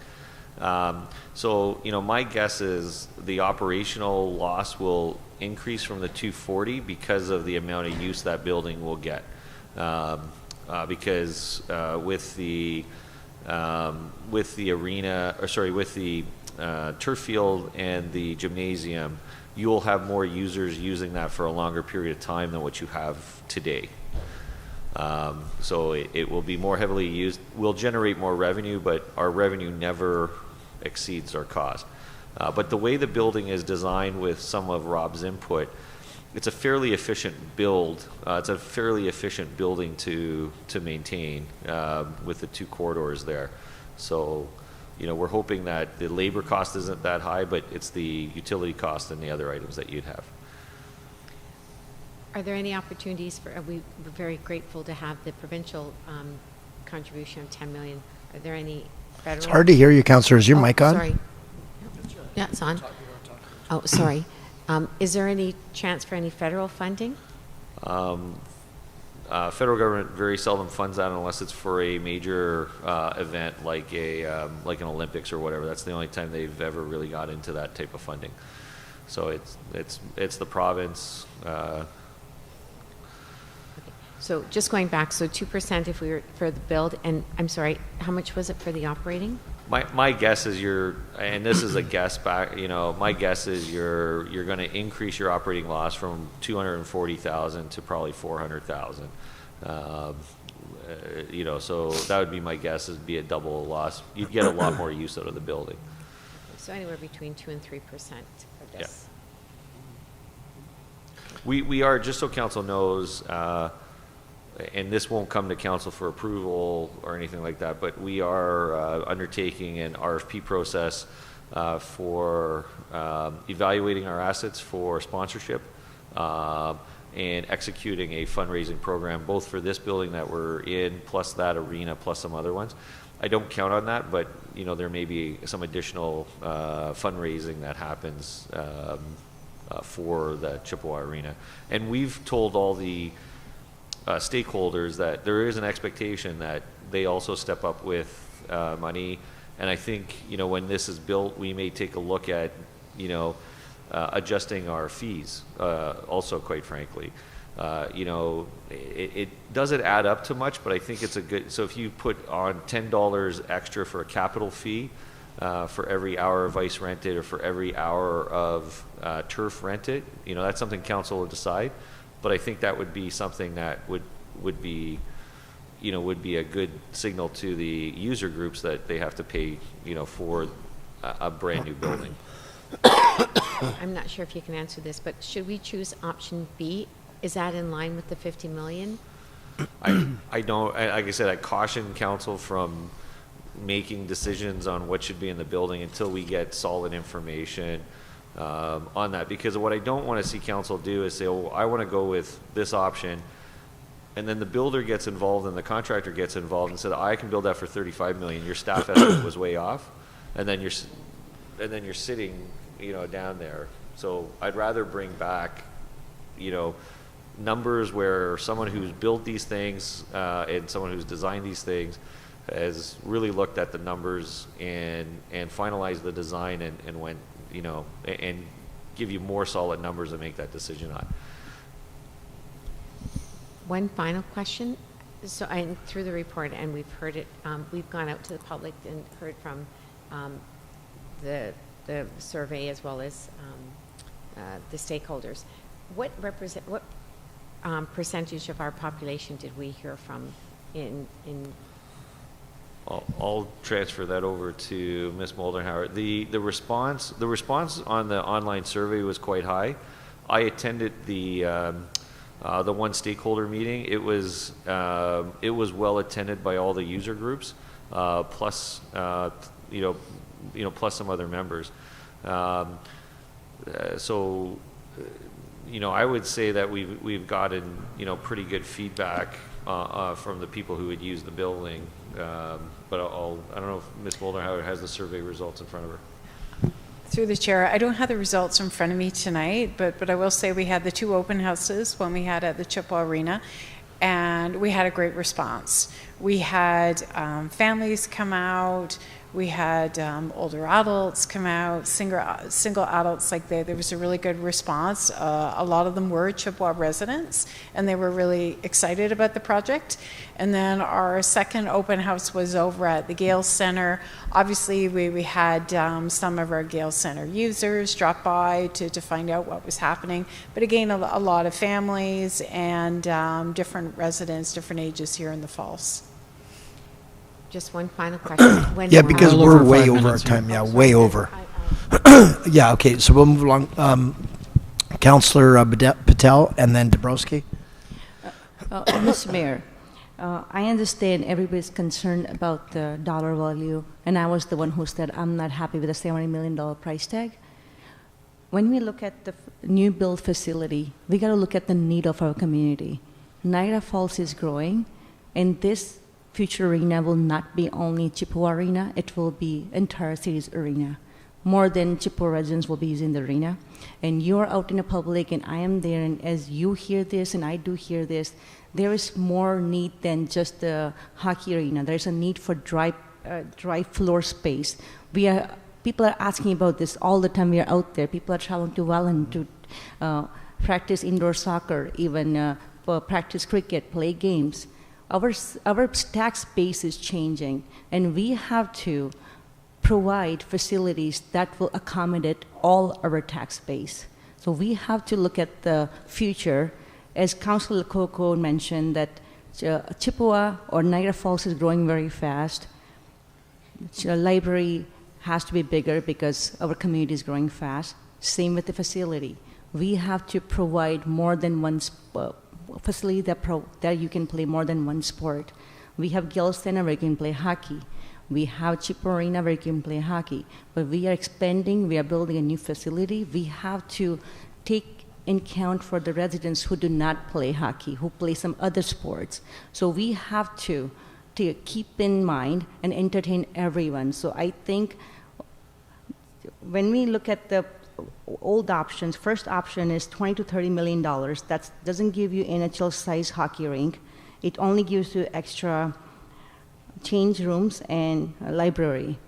So, you know, my guess is the operational loss will increase from the 240 because of the amount of use that building will get. Because with the arena, or sorry, with the turf field and the gymnasium, you will have more users using that for a longer period of time than what you have today. So it will be more heavily used. We'll generate more revenue, but our revenue never exceeds our cost. But the way the building is designed with some of Rob's input, it's a fairly efficient build. It's a fairly efficient building to maintain with the two corridors there. So, you know, we're hoping that the labor cost isn't that high, but it's the utility cost and the other items that you'd have. Are there any opportunities for, we're very grateful to have the provincial contribution of 10 million. Are there any federal? It's hard to hear you, Councillor. Is your mic on? Sorry. Yeah, it's on. Oh, sorry. Is there any chance for any federal funding? Federal government very seldom funds that unless it's for a major event like like an Olympics or whatever. That's the only time they've ever really got into that type of funding. So it's the province. So just going back, so 2% if we were for the build, and I'm sorry, how much was it for the operating? My guess is and this is a guess back, you know, my guess is you're going to increase your operating loss from 240,000 to probably 400,000. You know, so that would be my guess, is be a double loss. You'd get a lot more use out of the building. So anywhere between 2 and 3% for this. Yeah. We are, just so council knows, and this won't come to council for approval or anything like that, but we are undertaking an RFP process for evaluating our assets for sponsorship and executing a fundraising program, both for this building that we're in, plus that arena, plus some other ones. I don't count on that, but you know, there may be some additional fundraising that happens for the Chipawa arena. And we've told all the stakeholders that there is an expectation that they also step up with money. And I think, you know, when this is built, we may take a look at, you know, adjusting our fees also, quite frankly. You know, it doesn't add up to much, but I think it's a good, so if you put on $10 extra for a capital fee for every hour of ice rented or for every hour of turf rented, you know, that's something council will decide. But I think that would be something that would be, you know, would be a good signal to the user groups that they have to pay, you know, for a brand new building. I'm not sure if you can answer this, but should we choose option B? Is that in line with the 50 million? I don't, like I said, I caution council from making decisions on what should be in the building until we get solid information on that, because what I don't want to see council do is say, oh, I want to go with this option, and then the builder gets involved and the contractor gets involved and said, I can build that for 35 million. Your staff estimate was way off, and then you're sitting, you know, down there. So I'd rather bring back, you know, numbers where someone who's built these things and someone who's designed these things has really looked at the numbers and finalized the design and went, you know, and give you more solid numbers to make that decision on. One final question. So through the report, and we've heard it, we've gone out to the public and heard from the survey as well as the stakeholders. What percentage of our population did we hear from in I'll transfer that over to Ms. Moldenhauer. The response on the online survey was quite high. I attended the one stakeholder meeting. It was well attended by all the user groups, plus you know plus some other members. So you know, I would say that we've gotten, you know, pretty good feedback from the people who would use the building. But I don't know if Ms. Moldenhauer has the survey results in front of her. Through the chair, I don't have the results in front of me tonight, but I will say we had the 2 open houses when we had at the Chipawa Arena, and we had a great response. We had families come out. We had older adults come out, single adults. Like there was a really good response. A lot of them were Chippewa residents, and they were really excited about the project. And then our second open house was over at the Gale Center. Obviously, we had some of our Gale Center users drop by to find out what was happening. But again, a lot of families and different residents, different ages here in the Falls. Just one final question. Yeah, because we're way over our time. Yeah, way over. Yeah, okay, so we'll move along. Councillor Patel and then Dabrowski. Mr. Mayor, I understand everybody's concerned about the dollar value, and I was the one who said I'm not happy with the $70 million price tag. When we look at the new build facility, we got to look at the need of our community. Niagara Falls is growing, and this future arena will not be only Chippewa Arena, it will be entire city's arena. More than Chippewa residents will be using the arena. And you're out in the public and I am there, and as you hear this and I do hear this, there is more need than just the hockey arena. There's a need for dry floor space. People are asking about this all the time we are out there. People are traveling to Welland to practice indoor soccer, even practice cricket, play games. Our tax base is changing, and we have to provide facilities that will accommodate all our tax base. So we have to look at the future. As Councillor Coco mentioned, that Chippewa or Niagara Falls is growing very fast. The library has to be bigger because our community is growing fast. Same with the facility. We have to provide more than one facility that you can play more than one sport. We have Gale Center where you can play hockey. We have Chippewa Arena where you can play hockey. But we are expanding, we are building a new facility. We have to take in account for the residents who do not play hockey, who play some other sports. So we have to keep in mind and entertain everyone. So I think when we look at the old options, first option is $20 to $30 million. That doesn't give you NHL size hockey rink. It only gives you extra change rooms and a library.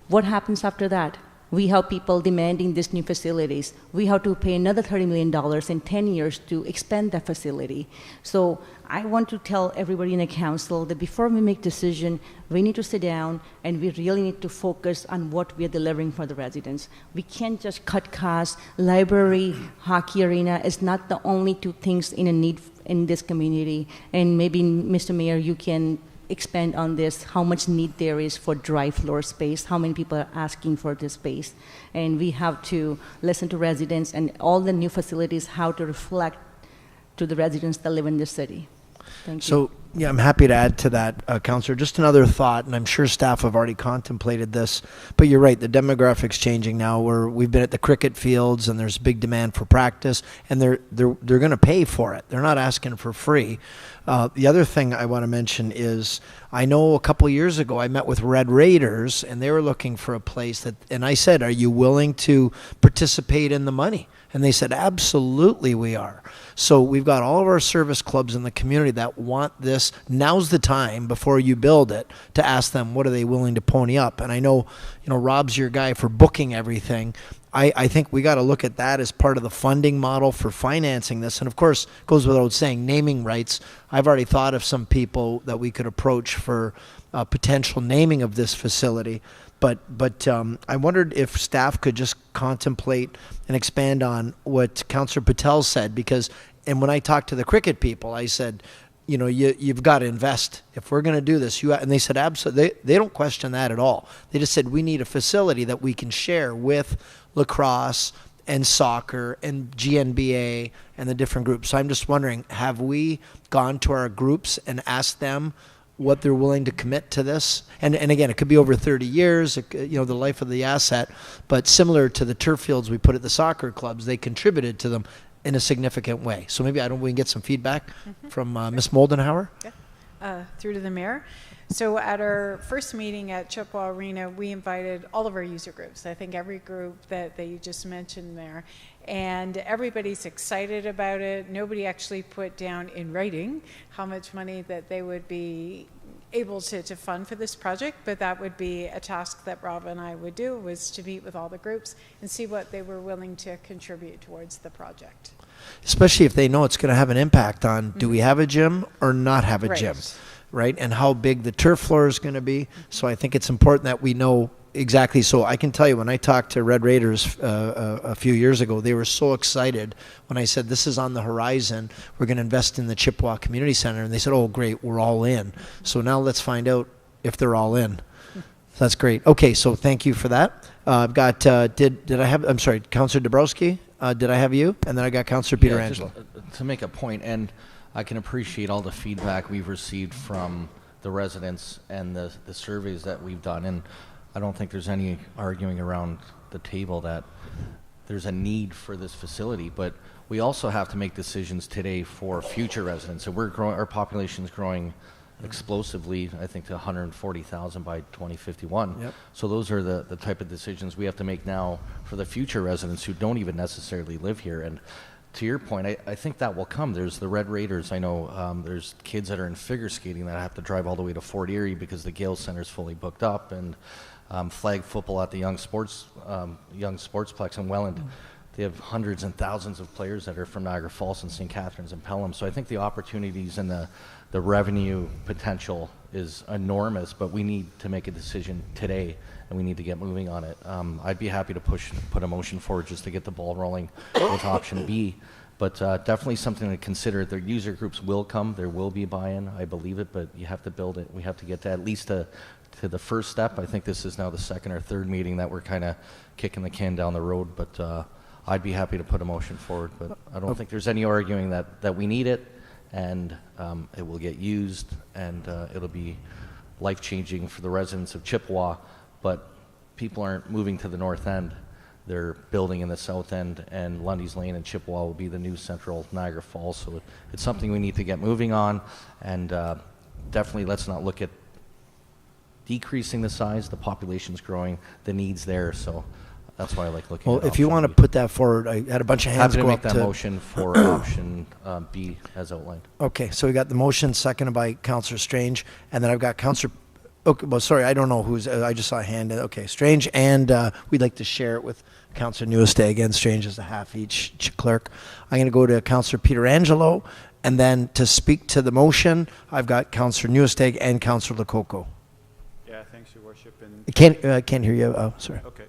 What happens after that? We have people demanding these new facilities. We have to pay another $30 million in 10 years to expand that facility. So I want to tell everybody in the council that before we make decision, we need to sit down and we really need to focus on what we are delivering for the residents. We can't just cut costs. Library, hockey arena is not the only two things in a need in this community. And maybe, Mr. Mayor, you can expand on this, how much need there is for dry floor space, how many people are asking for this space. And we have to listen to residents, and all the new facilities how to reflect to the residents that live in this city. Thank you. So, yeah, I'm happy to add to that, Councillor. Just another thought, and I'm sure staff have already contemplated this, but you're right, the demographics changing now. We've been at the cricket fields, and there's big demand for practice, and they're going to pay for it. They're not asking for free. The other thing I want to mention is, I know a couple years ago I met with Red Raiders, and they were looking for a place and I said, are you willing to participate in the money? And they said, absolutely we are. So we've got all of our service clubs in the community that want this. Now's the time before you build it to ask them what are they willing to pony up. And I know, Rob's your guy for booking everything. I think we got to look at that as part of the funding model for financing this. And of course, it goes without saying, naming rights. I've already thought of some people that we could approach for potential naming of this facility. But I wondered if staff could just contemplate and expand on what Councillor Patel said, and when I talked to the cricket people, I said, you've got to invest. If we're going to do this, and they said, absolutely, they don't question that at all. They just said, we need a facility that we can share with lacrosse and soccer and GNBA and the different groups. So I'm just wondering, have we gone to our groups and asked them what they're willing to commit to this? And again, it could be over 30 years, the life of the asset, but similar to the turf fields we put at the soccer clubs, they contributed to them in a significant way. So maybe we can get some feedback from Ms. Moldenhauer. Yeah. Through to the mayor. So at our first meeting at Chippewa Arena, we invited all of our user groups. I think every group that you just mentioned there. And everybody's excited about it. Nobody actually put down in writing how much money that they would be able to fund for this project, but that would be a task that Rob and I would do, was to meet with all the groups and see what they were willing to contribute towards the project. Especially if they know it's going to have an impact on, do we have a gym or not have a Right. gym, right? And how big the turf floor is going to be. So I think it's important that we know exactly. So I can tell you, when I talked to Red Raiders a few years ago, they were so excited when I said, this is on the horizon. We're going to invest in the Chipawa Community Center. And they said, oh, great, we're all in. So now let's find out if they're all in. So that's great. Okay, so thank you for that. I've got, did I have, I'm sorry, Councillor Dabrowski, did I have you? And then I got Councillor Pietrangelo. Just, to make a point, and I can appreciate all the feedback we've received from the residents and the surveys that we've done. And I don't think there's any arguing around the table that there's a need for this facility, but we also have to make decisions today for future residents. So we're growing, our population is growing explosively, I think to 140,000 by 2051. Yep. So those are the type of decisions we have to make now for the future residents who don't even necessarily live here. And to your point, I think that will come. There's the Red Raiders. I know there's kids that are in figure skating that have to drive all the way to Fort Erie because the Gale Center is fully booked up, and flag football at the Young Sportsplex in Welland. They have hundreds and thousands of players that are from Niagara Falls and St. Catharines and Pelham. So I think the opportunities and the revenue potential is enormous, but we need to make a decision today, and we need to get moving on it. I'd be happy to put a motion forward just to get the ball rolling with option B, but definitely something to consider. The user groups will come. There will be buy-in. I believe it, but you have to build it. We have to get to at least to the first step. I think this is now the second or third meeting that we're kind of kicking the can down the road, but I'd be happy to put a motion forward, but I don't think there's any arguing that we need it, and it will get used, and it'll be life-changing for the residents of Chippewa, but people aren't moving to the north end. They're building in the south end, and Lundy's Lane and Chippewa will be the new central Niagara Falls, so it's something we need to get moving on, and definitely let's not look at decreasing the size. The population's growing, the need's there, so that's why I like looking at Well, if you want to put that forward, I had a bunch of hands happy to go make up that motion for option B as outlined. Okay, so we got the motion seconded by Councillor Strange, and then I've got Councillor, okay, well, sorry, I don't know who's, I just saw a hand. Okay, Strange, and we'd like to share it with Councillor Newestay. Again, Strange is a half each clerk. I'm going to go to Councillor Pietrangelo, and then to speak to the motion, I've got Councillor Newestay and Councillor Lococo. Yeah, thanks, Your Worship. And I can't hear you. Oh, sorry. Okay.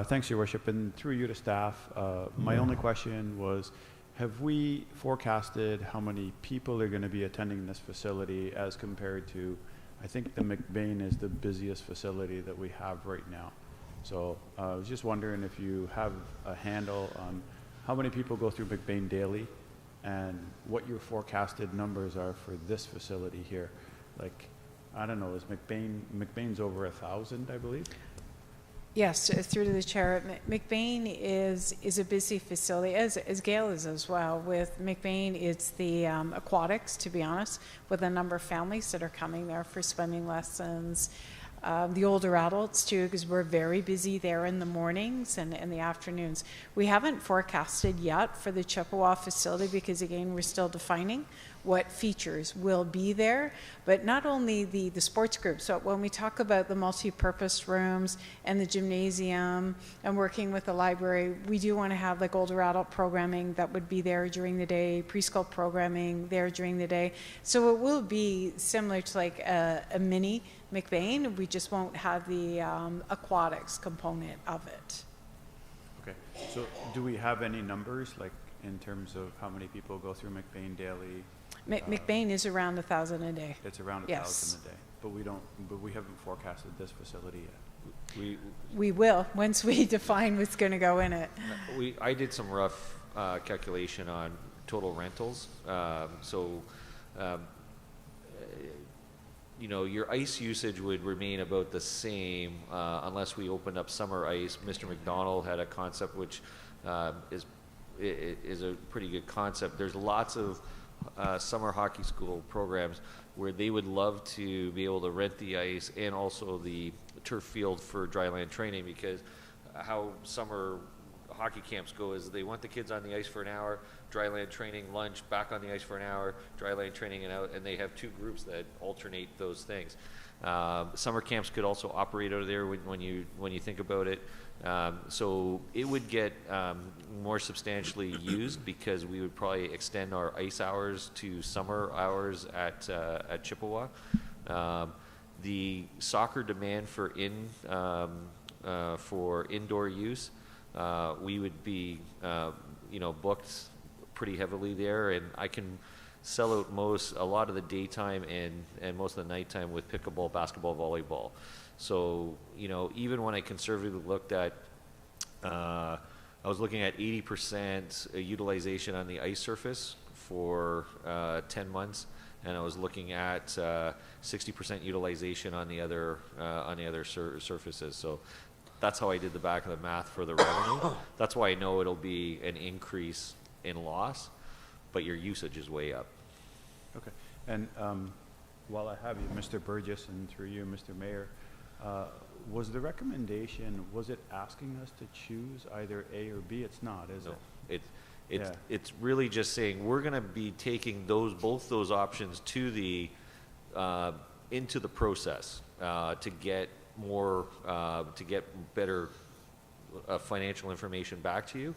Thanks, Your Worship, and through you to staff, my only question was, have we forecasted how many people are going to be attending this facility as compared to, I think the McBain is the busiest facility that we have right now. So I was just wondering if you have a handle on how many people go through McBain daily and what your forecasted numbers are for this facility here. Like, I don't know, is McBain's over 1,000, I believe? Yes, through to the chair. McBain is a busy facility, as Gale is as well. With McBain, it's the aquatics, to be honest, with a number of families that are coming there for swimming lessons. The older adults too, because we're very busy there in the mornings and the afternoons. We haven't forecasted yet for the Chippewa facility because, again, we're still defining what features will be there, but not only the sports group. So when we talk about the multi-purpose rooms and the gymnasium and working with the library, we do want to have like older adult programming that would be there during the day, preschool programming there during the day. So it will be similar to like a mini McBain. We just won't have the aquatics component of it. Okay, so do we have any numbers, like in terms of how many people go through McBain daily? McBain is around 1,000 a day. It's around 1,000 a day, but we haven't forecasted this facility yet. We will once we define what's going to go in it. I did some rough calculation on total rentals. You know, your ice usage would remain about the same unless we opened up summer ice. Mr. McDonald had a concept which is a pretty good concept. There's lots of summer hockey school programs where they would love to be able to rent the ice and also the turf field for dryland training, because how summer hockey camps go is they want the kids on the ice for an hour, dry land training, lunch, back on the ice for an hour, dry land training and out, and they have 2 groups that alternate those things. Summer camps could also operate out of there when you think about it. So it would get more substantially used because we would probably extend our ice hours to summer hours at Chipawa. The soccer demand for indoor use, we would be booked pretty heavily there, and I can sell out a lot of the daytime and most of the nighttime with pickleball, basketball, volleyball. So, even when I conservatively looked at, I was looking at 80% utilization on the ice surface for 10 months, and I was looking at 60% utilization on the other surfaces. So that's how I did the back of the math for the revenue. That's why I know it'll be an increase in loss, but your usage is way up. Okay. And while I have you, Mr. Burgess, and through you, Mr. Mayor, was the recommendation, was it asking us to choose either A or B? It's not, is it? It's really just saying we're going to be taking both those options to the into the process to get better financial information back to you,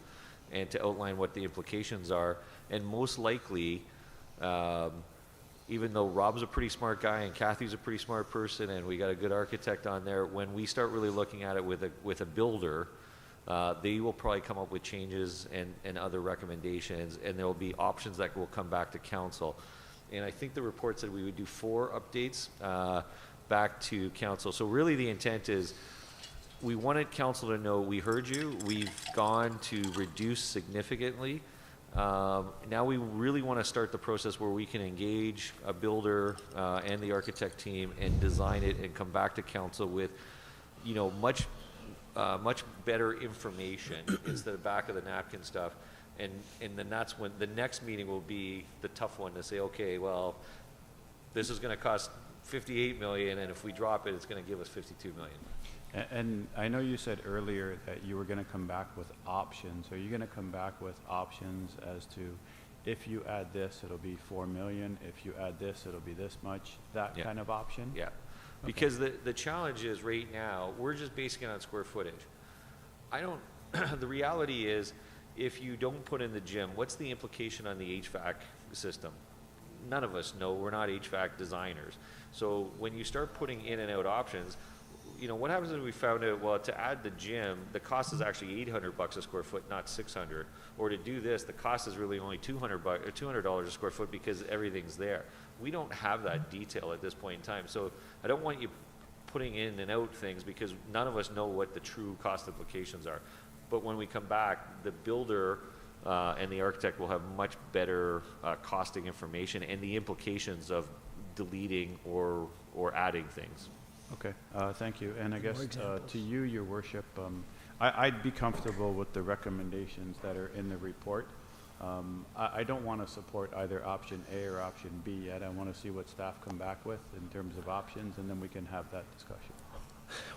and to outline what the implications are. And most likely, even though Rob's a pretty smart guy and Kathy's a pretty smart person and we got a good architect on there, when we start really looking at it with a builder, they will probably come up with changes and other recommendations, and there will be options that will come back to council. And I think the report said we would do 4 updates back to council. So really the intent is we wanted council to know we heard you, we've gone to reduce significantly. Now we really want to start the process where we can engage a builder and the architect team and design it and come back to council with, much better information instead of back of the napkin stuff. And then that's when the next meeting will be the tough one to say, okay, well, this is going to cost $58 million, and if we drop it, it's going to give us $52 million. And I know you said earlier that you were going to come back with options. Are you going to come back with options as to, if you add this, it'll be $4 million. If you add this, it'll be this much. That kind of option. Yeah, because the challenge is right now we're just basing it on square footage. The reality is, if you don't put in the gym, what's the implication on the HVAC system? None of us know. We're not HVAC designers. So when you start putting in and out options, what happens is we found out, well, to add the gym, the cost is actually $800 a square foot, not $600. Or to do this, the cost is really only $200 a square foot because everything's there. We don't have that detail at this point in time. So I don't want you putting in and out things because none of us know what the true cost implications are. But when we come back, the builder and the architect will have much better costing information and the implications of deleting or adding things. Okay, thank you. And I guess to you, Your Worship, I'd be comfortable with the recommendations that are in the report. I don't want to support either option A or option B yet. I want to see what staff come back with in terms of options, and then we can have that discussion.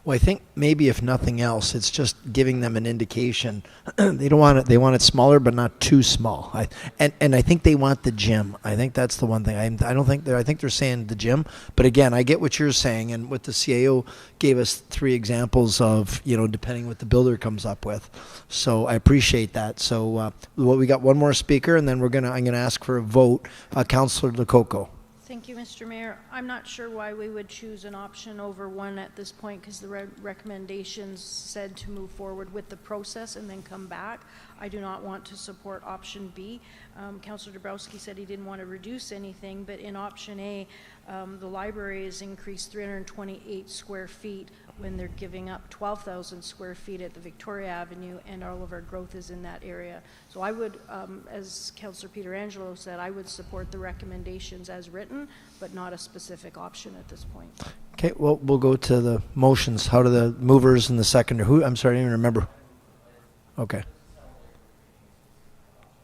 Well, I think maybe if nothing else, it's just giving them an indication. They don't want it. They want it smaller, but not too small. And I think they want the gym. I think that's the one thing. I don't think I think they're saying the gym. But again, I get what you're saying, and what the CAO gave us 3 examples of. Depending what the builder comes up with. So I appreciate that. So we got one more speaker, and then I'm gonna ask for a vote. Councillor Lococo. Thank you, Mr. Mayor. I'm not sure why we would choose an option over one at this point, because the recommendations said to move forward with the process and then come back. I do not want to support option B. Councillor Dabrowski said he didn't want to reduce anything, but in option A, the library has increased 328 square feet when they're giving up 12,000 square feet at the Victoria Avenue, and all of our growth is in that area. So I would, as Councillor Pietrangelo said, I would support the recommendations as written, but not a specific option at this point. Okay, well, we'll go to the motions. How do the movers and the seconder? Who? I'm sorry, I don't even remember. Okay.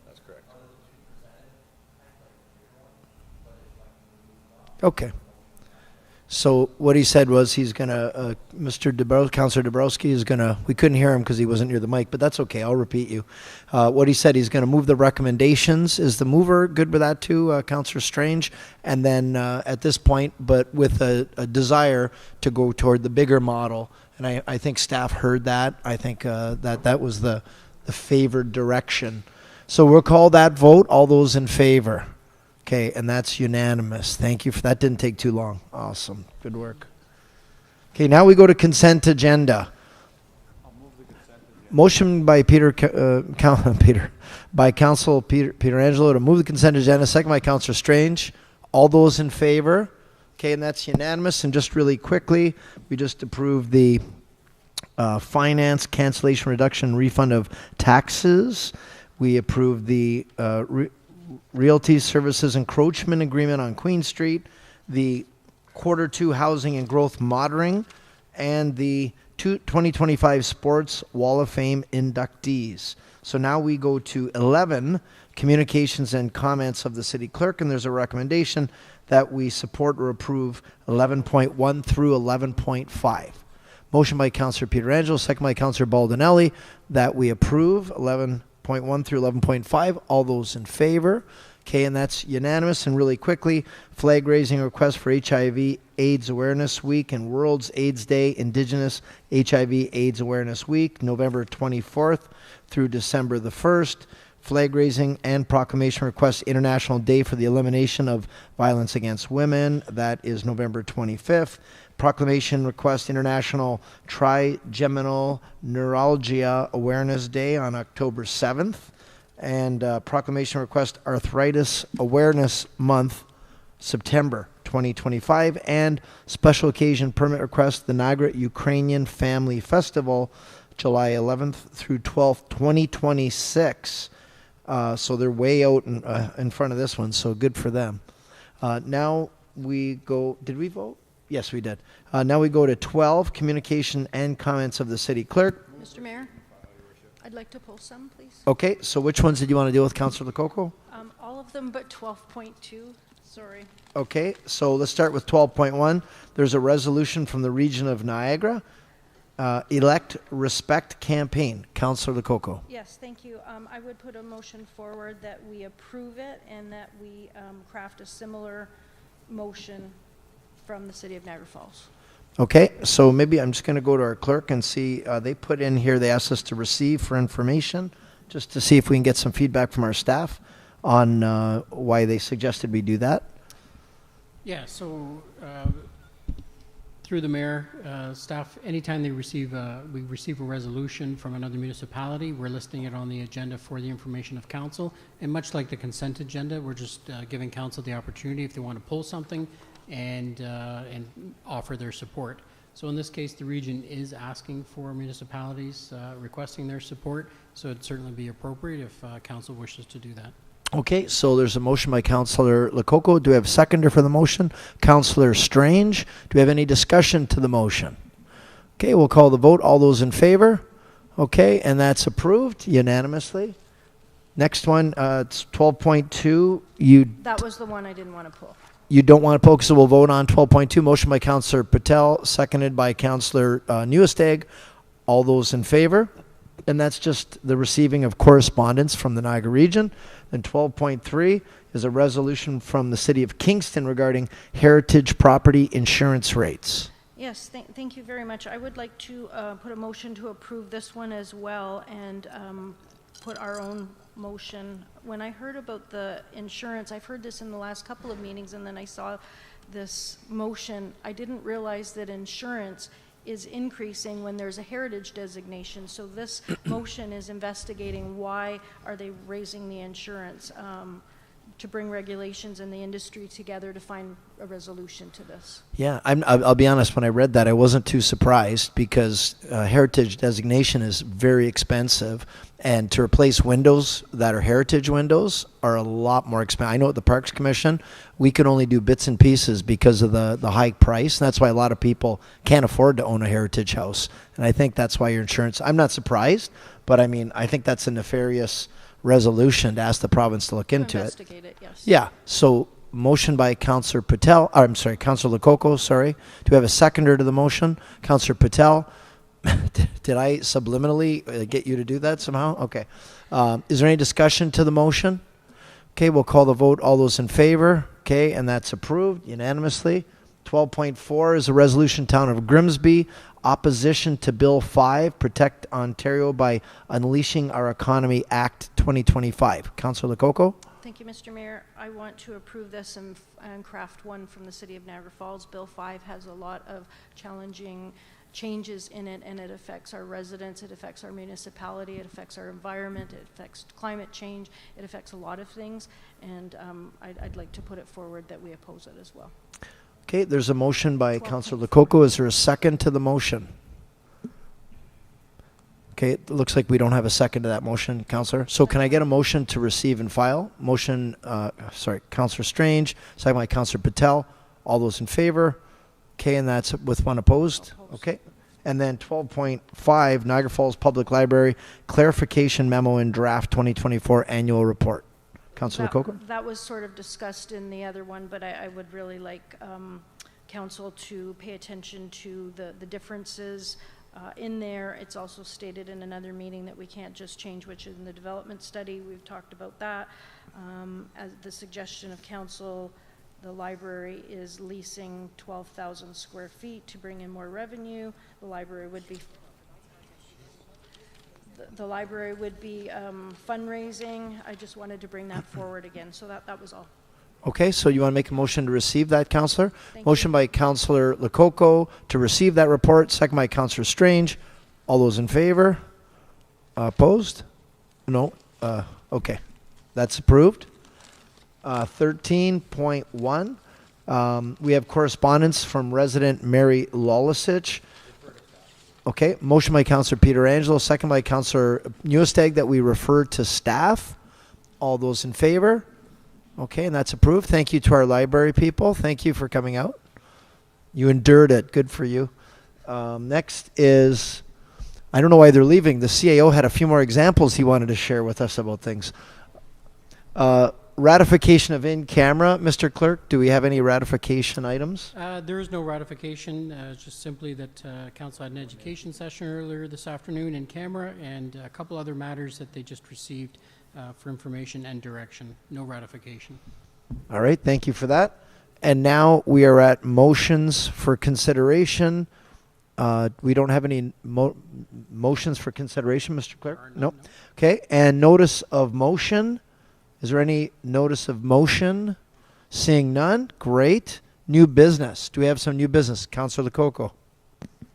That's correct. Okay. So what he said was he's going to, Councillor Dabrowski is going to, we couldn't hear him because he wasn't near the mic, but that's okay, I'll repeat you. What he said, he's going to move the recommendations. Is the mover good with that too, Councillor Strange? And then at this point, but with a desire to go toward the bigger model, and I think staff heard that. I think that was the favored direction. So we'll call that vote. All those in favor? Okay, and that's unanimous. Thank you for that. Didn't take too long. Awesome. Good work. Okay, now we go to consent agenda. Motion by by Councillor Pietrangelo to move the consent agenda. Second by Councillor Strange. All those in favor? Okay, and that's unanimous. And just really quickly, we just approved the finance cancellation reduction refund of taxes. We approved the Realty Services Encroachment Agreement on Queen Street, the Q2 Housing and Growth Monitoring, and the 2025 Sports Wall of Fame inductees. So now we go to 11, communications and comments of the city clerk, and there's a recommendation that we support or approve 11.1 through 11.5. Motion by Councillor Pietrangelo, second by Councillor Baldinelli, that we approve 11.1 through 11.5. All those in favor? Okay, and that's unanimous. And really quickly, flag raising request for HIV AIDS Awareness Week and World's AIDS Day, Indigenous HIV AIDS Awareness Week, November 24th through December the 1st. Flag raising and proclamation request International Day for the Elimination of Violence Against Women. That is November 25th. Proclamation request International Trigeminal Neuralgia Awareness Day on October 7th. And proclamation request Arthritis Awareness Month, September 2025. And special occasion permit request the Niagara Ukrainian Family Festival, July 11th through 12th, 2026. So they're way out in front of this one, so good for them. Now we go, did we vote? Yes, we did. Now we go to 12, communication and comments of the city clerk. Mr. Mayor, I'd like to pull some, please. Okay, so which ones did you want to deal with, Councillor Lococo? All of them but 12.2, sorry. Okay, so let's start with 12.1. There's a resolution from the region of Niagara, Elect Respect Campaign. Councillor Lococo. Yes, thank you. I would put a motion forward that we approve it and that we craft a similar motion from the City of Niagara Falls. Okay, so maybe I'm just going to go to our clerk and see, they put in here, they asked us to receive for information, just to see if we can get some feedback from our staff on why they suggested we do that. Yeah, so through the mayor, staff, anytime they receive, we receive a resolution from another municipality, we're listing it on the agenda for the information of council. And much like the consent agenda, we're just giving council the opportunity if they want to pull something and offer their support. So in this case, the region is asking for municipalities requesting their support, so it'd certainly be appropriate if council wishes to do that. Okay, so there's a motion by Councillor Lococo. Do we have a seconder for the motion? Councillor Strange. Do we have any discussion to the motion? Okay, we'll call the vote. All those in favor? Okay, and that's approved unanimously. Next one, it's 12.2. That was the one I didn't want to pull. You don't want to poke, so we'll vote on 12.2. Motion by Councillor Patel, seconded by Councillor Newestag. All those in favor? And that's just the receiving of correspondence from the Niagara region. Then 12.3 is a resolution from the City of Kingston regarding heritage property insurance rates. Yes, thank you very much. I would like to put a motion to approve this one as well and put our own motion. When I heard about the insurance, I've heard this in the last couple of meetings, and then I saw this motion. I didn't realize that insurance is increasing when there's a heritage designation. So this motion is investigating why are they raising the insurance to bring regulations and the industry together to find a resolution to this. Yeah, I'll be honest, when I read that, I wasn't too surprised because heritage designation is very expensive, and to replace windows that are heritage windows are a lot more expensive. I know at the Parks Commission, we can only do bits and pieces because of the high price, and that's why a lot of people can't afford to own a heritage house. And I think that's why your insurance, I'm not surprised, but I mean, I think that's a nefarious resolution to ask the province to look into it. Investigate it, yes. Yeah, so motion by Councillor Patel, Councillor Lococo, sorry. Do we have a seconder to the motion? Councillor Patel. Did I subliminally get you to do that somehow? Okay. Is there any discussion to the motion? Okay, we'll call the vote. All those in favor? Okay, and that's approved unanimously. 12.4 is a resolution, Town of Grimsby, opposition to Bill 5, Protect Ontario by Unleashing Our Economy Act 2025. Councillor Lococo? Thank you, Mr. Mayor. I want to approve this and craft one from the City of Niagara Falls. Bill 5 has a lot of challenging changes in it, and it affects our residents, it affects our municipality, it affects our environment, it affects climate change, it affects a lot of things, and I'd like to put it forward that we oppose it as well. Okay, there's a motion by Councillor Lococo. Is there a second to the motion? Okay, it looks like we don't have a second to that motion, Councillor. So can I get a motion to receive and file? Motion, Councillor Strange, second by Councillor Patel. All those in favor? Okay, and that's with one opposed. Okay. And then 12.5, Niagara Falls Public Library, clarification memo in draft 2024 annual report. Councillor Lococo? That was sort of discussed in the other one, but I would really like council to pay attention to the differences in there. It's also stated in another meeting that we can't just change which is in the development study. We've talked about that. As the suggestion of council, the library is leasing 12,000 square feet to bring in more revenue. The library would be fundraising. I just wanted to bring that forward again. So that was all. Okay, so you want to make a motion to receive that, Councillor? Motion by Councillor Lococo to receive that report, second by Councillor Strange. All those in favor? Opposed? No? Okay. That's approved. 13.1, we have correspondence from resident Mary Lawlisich. Okay, motion by Councillor Pietrangelo, second by Councillor Newesteg that we refer to staff. All those in favor? Okay, and that's approved. Thank you to our library people. Thank you for coming out. You endured it. Good for you. Next is, I don't know why they're leaving. The CAO had a few more examples he wanted to share with us about things. Ratification of in-camera. Mr. Clerk, do we have any ratification items? There is no ratification. It's just simply that Council had an education session earlier this afternoon in camera, and a couple other matters that they just received for information and direction. No ratification. All right, thank you for that. And now we are at motions for consideration. We don't have any motions for consideration, Mr. Clerk? No. Okay, and notice of motion. Is there any notice of motion? Seeing none, great. New business. Do we have some new business? Councillor Lococo.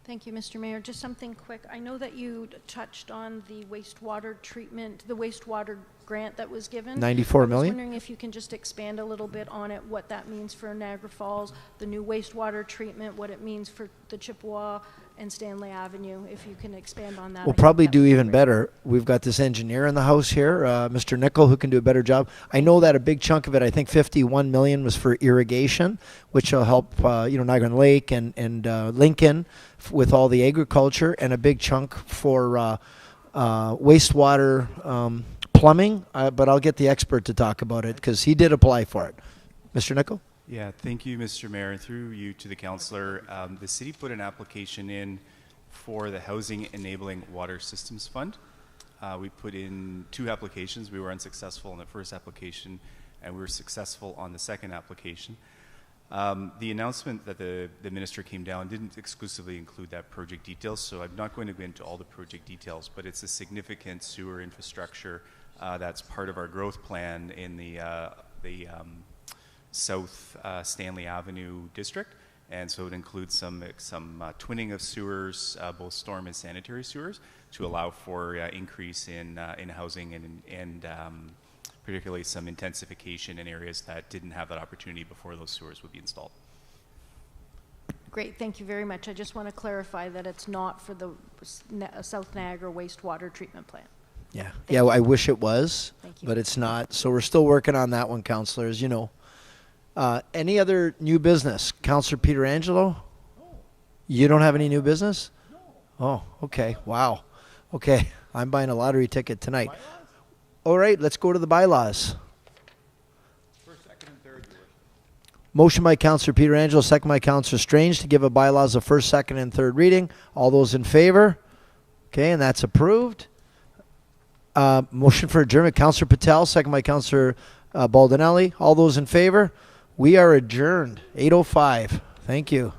Thank you, Mr. Mayor. Just something quick. I know that you touched on the wastewater treatment, the wastewater grant that was given. 94 million. I was wondering if you can just expand a little bit on it, what that means for Niagara Falls, the new wastewater treatment, what it means for the Chipawa and Stanley Avenue, if you can expand on that. We'll probably do even better. We've got this engineer in the house here, Mr. Nickel, who can do a better job. I know that a big chunk of it, I think 51 million was for irrigation, which will help, Niagara Lake and Lincoln with all the agriculture, and a big chunk for wastewater plumbing, but I'll get the expert to talk about it because he did apply for it. Mr. Nickel? Yeah, thank you, Mr. Mayor. Through you to the councillor, the city put an application in for the Housing Enabling Water Systems Fund. We put in 2 applications. We were unsuccessful in the first application, and we were successful on the second application. The announcement that the minister came down didn't exclusively include that project details, so I'm not going to go into all the project details, but it's a significant sewer infrastructure that's part of our growth plan in the South Stanley Avenue district, and so it includes some twinning of sewers, both storm and sanitary sewers, to allow for increase in housing and particularly some intensification in areas that didn't have that opportunity before those sewers would be installed. Great, thank you very much. I just want to clarify that it's not for the South Niagara wastewater treatment plant. Yeah, I wish it was, but it's not. So we're still working on that one, councillors, you know. Any other new business? Councillor Pietrangelo? You don't have any new business? No. Oh, okay. Wow. Okay, I'm buying a lottery ticket tonight. All right, let's go to the bylaws. First, second, and third. Motion by Councillor Pietrangelo, second by Councillor Strange to give a bylaws a first, second, and third reading. All those in favor? Okay, and that's approved. Motion for adjournment, Councillor Patel, second by Councillor Baldinelli. All those in favor? We are adjourned, 8:05. Thank you.